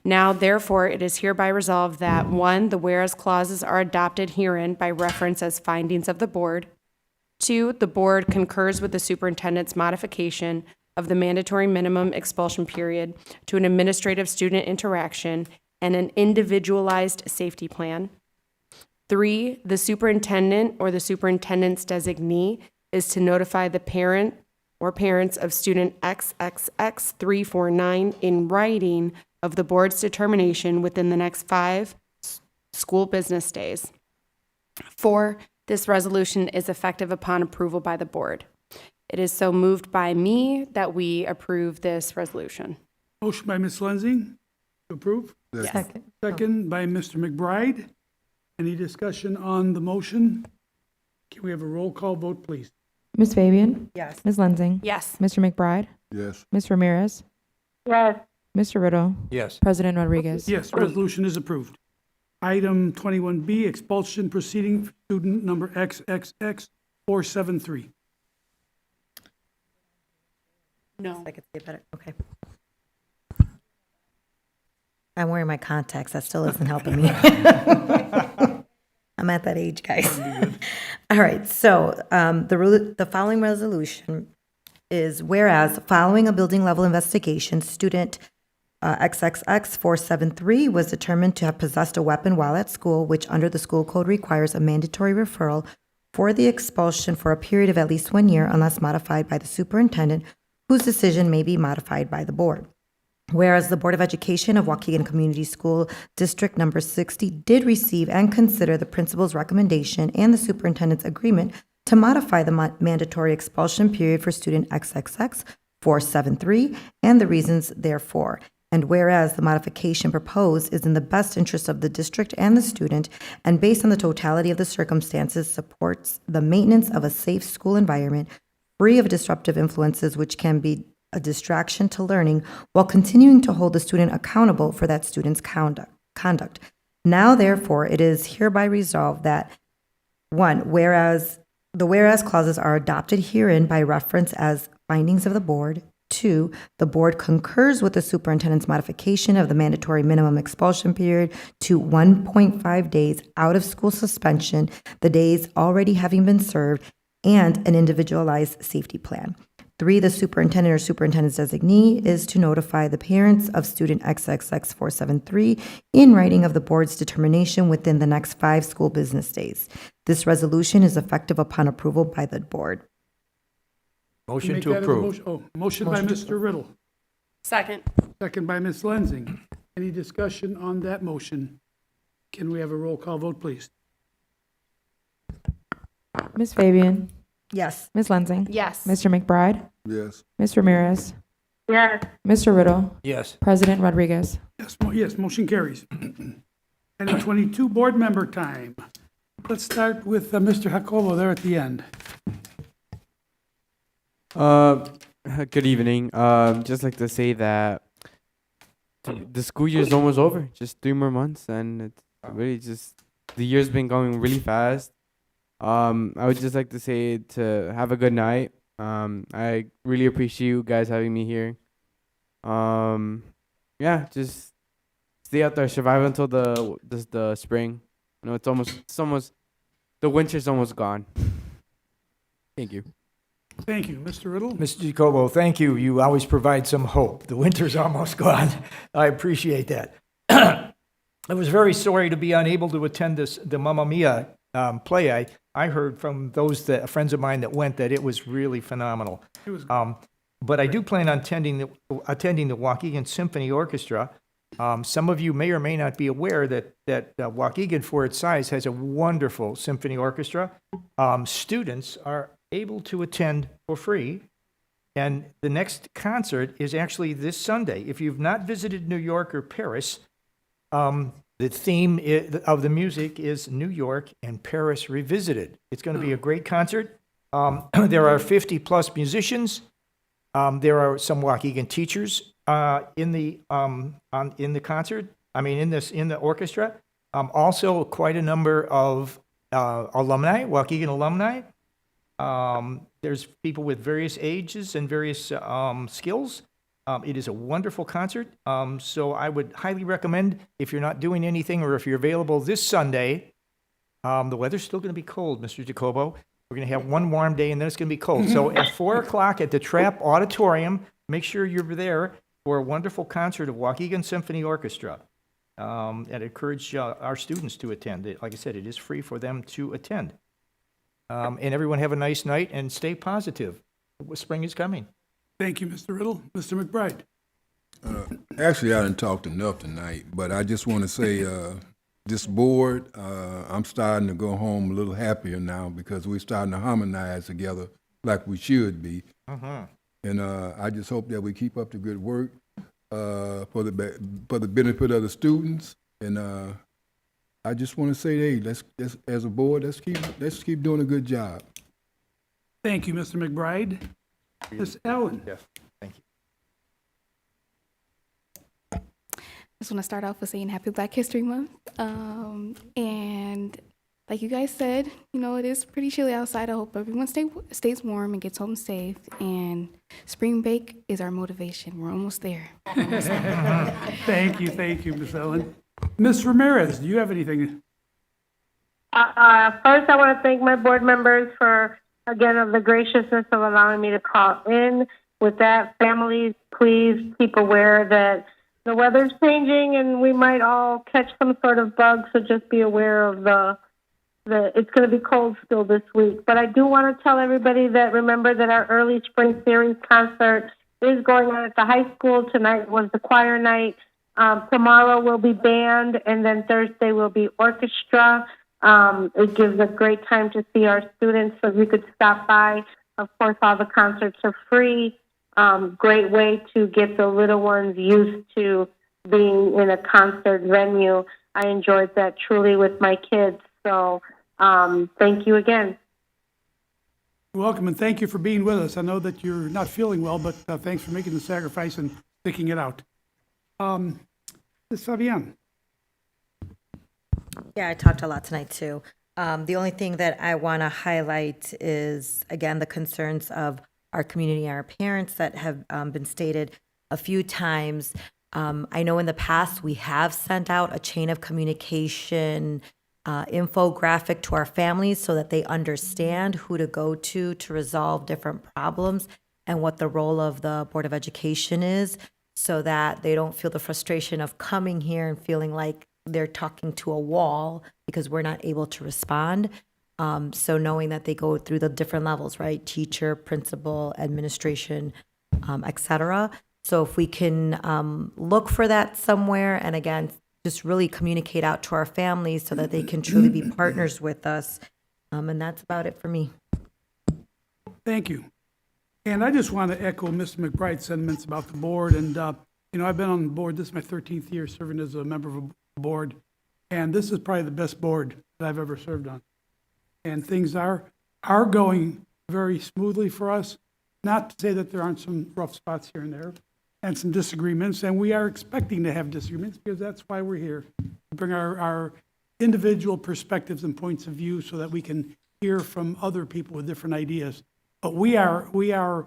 Now, therefore, it is hereby resolved that 1, the whereas clauses are adopted herein by reference as findings of the board. 2, the board concurs with the superintendent's modification of the mandatory minimum expulsion period to an administrative student interaction and an individualized safety plan. 3, the superintendent or the superintendent's designee is to notify the parent or parents of student XXX349 in writing of the board's determination within the next 5 school business days. 4, this resolution is effective upon approval by the board. It is so moved by me that we approve this resolution. Motion by Ms. Lenzing to approve. Second. Second by Mr. McBride. Any discussion on the motion? Can we have a roll call vote, please? Ms. Fabian? Yes. Ms. Lenzing? Yes. Mr. McBride? Yes. Ms. Ramirez? Yes. Mr. Riddle? Yes. President Rodriguez? Yes, resolution is approved. Item 21B, expulsion proceeding for student number XXX473. No. I could see it better. Okay. I'm wearing my contacts. That still isn't helping me. I'm at that age, guys. All right. So the following resolution is whereas following a building level investigation, student XXX473 was determined to have possessed a weapon while at school, which under the school code requires a mandatory referral for the expulsion for a period of at least 1 year unless modified by the superintendent, whose decision may be modified by the board. Whereas the Board of Education of Waukegan Community School District Number 60 did receive and consider the principal's recommendation and the superintendent's agreement to modify the mandatory expulsion period for student XXX473 and the reasons therefore. And whereas the modification proposed is in the best interest of the district and the student, and based on the totality of the circumstances, supports the maintenance of a safe school environment, free of disruptive influences which can be a distraction to learning, while continuing to hold the student accountable for that student's conduct. Now, therefore, it is hereby resolved that 1, whereas the whereas clauses are adopted herein by reference as findings of the board. 2, the board concurs with the superintendent's modification of the mandatory minimum expulsion period to 1.5 days out of school suspension, the days already having been served, and an individualized safety plan. 3, the superintendent or superintendent's designee is to notify the parents of student XXX473 in writing of the board's determination within the next 5 school business days. This resolution is effective upon approval by the board. Motion Make to that as a approve. Motion by Mr. Riddle, Second. second by Ms. Lenzing. Any discussion on that motion? Can we have a roll call vote, please? Ms. Fabian? Yes. Ms. Lenzing? Yes. Mr. McBride? Yes. Ms. Ramirez? Yes. Mr. Riddle? Yes. President Rodriguez? Yes, motion carries. Item 22, board member time. Let's start with Mr. Jacobo there at the end. Good evening. Just like to say that the school year is almost over. Just 3 more months, and it's really just the year's been going really fast. I would just like to say to have a good night. I really appreciate you guys having me here. Yeah, just stay out there, survive until the spring. You know, it's almost the winter's almost gone. Thank you. Thank you. Mr. Riddle? Mr. Jacobo, thank you. You always provide some hope. The winter's almost gone. I appreciate that. I was very sorry to be unable to attend the Mamma Mia play. I heard from friends of mine that went that it was really phenomenal. It was But I do plan on attending the Waukegan Symphony Orchestra. Some of you may or may not be aware that Waukegan, for its size, has a wonderful symphony orchestra. Students are able to attend for free, and the next concert is actually this Sunday. If you've not visited New York or Paris, the theme of the music is New York and Paris Revisited. It's going to be a great concert. There are 50-plus musicians. There are some Waukegan teachers in the concert. In the orchestra. Also, quite a number of alumni, Waukegan alumni. There's people with various ages and various skills. It is a wonderful concert. So I would highly recommend, if you're not doing anything or if you're available this Sunday, the weather's still going to be cold, Mr. Jacobo. We're going to have one warm day and then it's going to be cold. So at 4 o'clock at the Trapp Auditorium, make sure you're there for a wonderful concert of Waukegan Symphony Orchestra. And encourage our students to attend. Like I said, it is free for them to attend. And everyone have a nice night and stay positive. Spring is coming. Thank you, Mr. Riddle. Mr. McBride? Actually, I didn't talk enough tonight, but I just want to say this board, I'm starting to go home a little happier now because we're starting to harmonize together like we should be. And I just hope that we keep up the good work for the benefit of the students. And I just want to say, hey, let's as a board, let's keep doing a good job. Thank you, Mr. McBride. Ms. Allen? Yes, thank you. Just want to start off with saying Happy Black History Month. And like you guys said, it is pretty chilly outside. I hope everyone stays warm and gets home safe. And spring break is our motivation. We're almost there. Thank you, Ms. Allen. Ms. Ramirez, do you have anything? First, I want to thank my board members for, again, of the graciousness of allowing me to call in. With that, families, please keep aware that the weather's changing and we might all catch some sort of bug, so just be aware of it's going to be cold still this week. But I do want to tell everybody that remember that our early spring series concert is going on at the high school. Tonight was the choir night. Tomorrow will be band, and then Thursday will be orchestra. It gives a great time to see our students, so you could stop by. Of course, all the concerts are free. Great way to get the little ones used to being in a concert venue. I enjoyed that truly with my kids. So thank you again. You're welcome, and thank you for being with us. I know that you're not feeling well, but thanks for making the sacrifice and sticking it out. Ms. Fabian? Yeah, I talked a lot tonight too. The only thing that I want to highlight is, again, the concerns of our community and our parents that have been stated a few times. I know in the past we have sent out a chain of communication infographic to our families so that they understand who to go to resolve different problems and what the role of the Board of Education is, so that they don't feel the frustration of coming here and feeling like they're talking to a wall because we're not able to respond. So knowing that they go through the different levels, right? Teacher, principal, administration, et cetera. So if we can look for that somewhere, and again, just really communicate out to our families so that they can truly be partners with us. And that's about it for me. Thank you. And I just want to echo Mr. McBride's sentiments about the board. And, I've been on the board. This is my 13th year serving as a member of a board. And this is probably the best board that I've ever served on. And things are going very smoothly for us. Not to say that there aren't some rough spots here and there and some disagreements. And we are expecting to have disagreements because that's why we're here. To bring our individual perspectives and points of view so that we can hear from other people with different ideas. But we are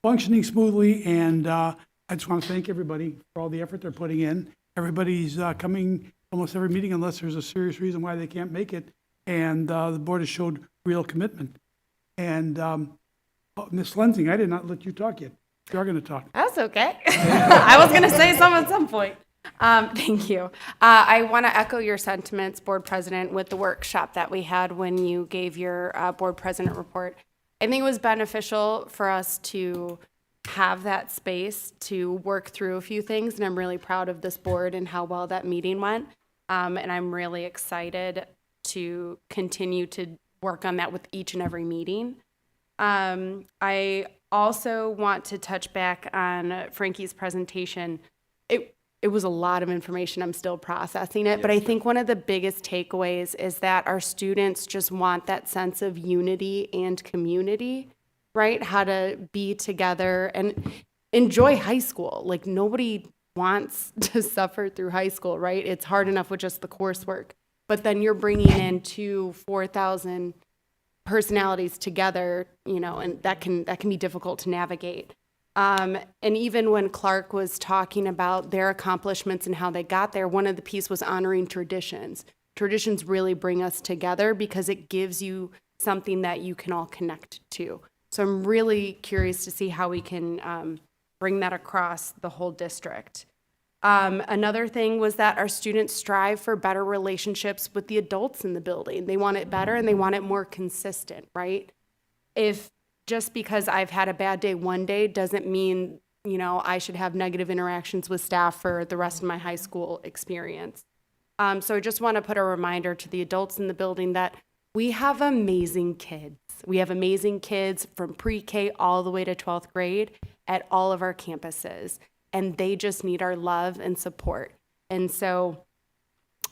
functioning smoothly, and I just want to thank everybody for all the effort they're putting in. Everybody's coming almost every meeting unless there's a serious reason why they can't make it, and the board has showed real commitment. And Ms. Lensing, I did not let you talk yet. You're going to talk. That's okay. I was going to say some at some point. Thank you. I want to echo your sentiments, Board President, with the workshop that we had when you gave your Board President report. I think it was beneficial for us to have that space to work through a few things, and I'm really proud of this board and how well that meeting went. And I'm really excited to continue to work on that with each and every meeting. I also want to touch back on Frankie's presentation. It was a lot of information. I'm still processing it, but I think one of the biggest takeaways is that our students just want that sense of unity and community, right? How to be together and enjoy high school. Like, nobody wants to suffer through high school, right? It's hard enough with just the coursework, but then you're bringing in 4,000 personalities together, you know, and that can be difficult to navigate. And even when Clark was talking about their accomplishments and how they got there, one of the pieces was honoring traditions. Traditions really bring us together because it gives you something that you can all connect to. So I'm really curious to see how we can bring that across the whole district. Another thing was that our students strive for better relationships with the adults in the building. They want it better and they want it more consistent, right? If just because I've had a bad day one day doesn't mean, you know, I should have negative interactions with staff for the rest of my high school experience. So I just want to put a reminder to the adults in the building that we have amazing kids. We have amazing kids from pre-K all the way to 12th grade at all of our campuses, and they just need our love and support. And so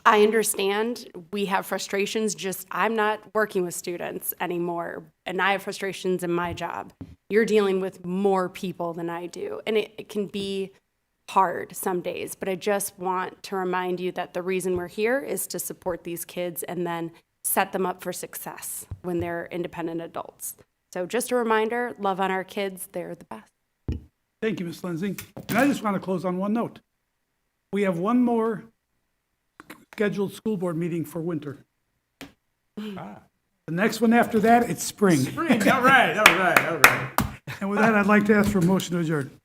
I understand we have frustrations, just I'm not working with students anymore, and I have frustrations in my job. You're dealing with more people than I do, and it can be hard some days, but I just want to remind you that the reason we're here is to support these kids and then set them up for success when they're independent adults. So just a reminder, love on our kids, they're the best. Thank you, Ms. Lensing. And I just want to close on one note. We have one more scheduled school board meeting for winter. The next one after that, it's spring. Spring, all right. And with that, I'd like to ask for a motion to adjourn.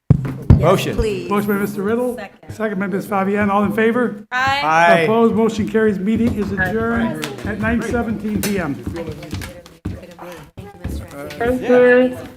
Motion. Please. Motion by Mr. Riddle. Second by Ms. Fabian. All in favor? Aye. Opposed? Motion carries. Meeting is adjourned at 9:17 PM. Thank you.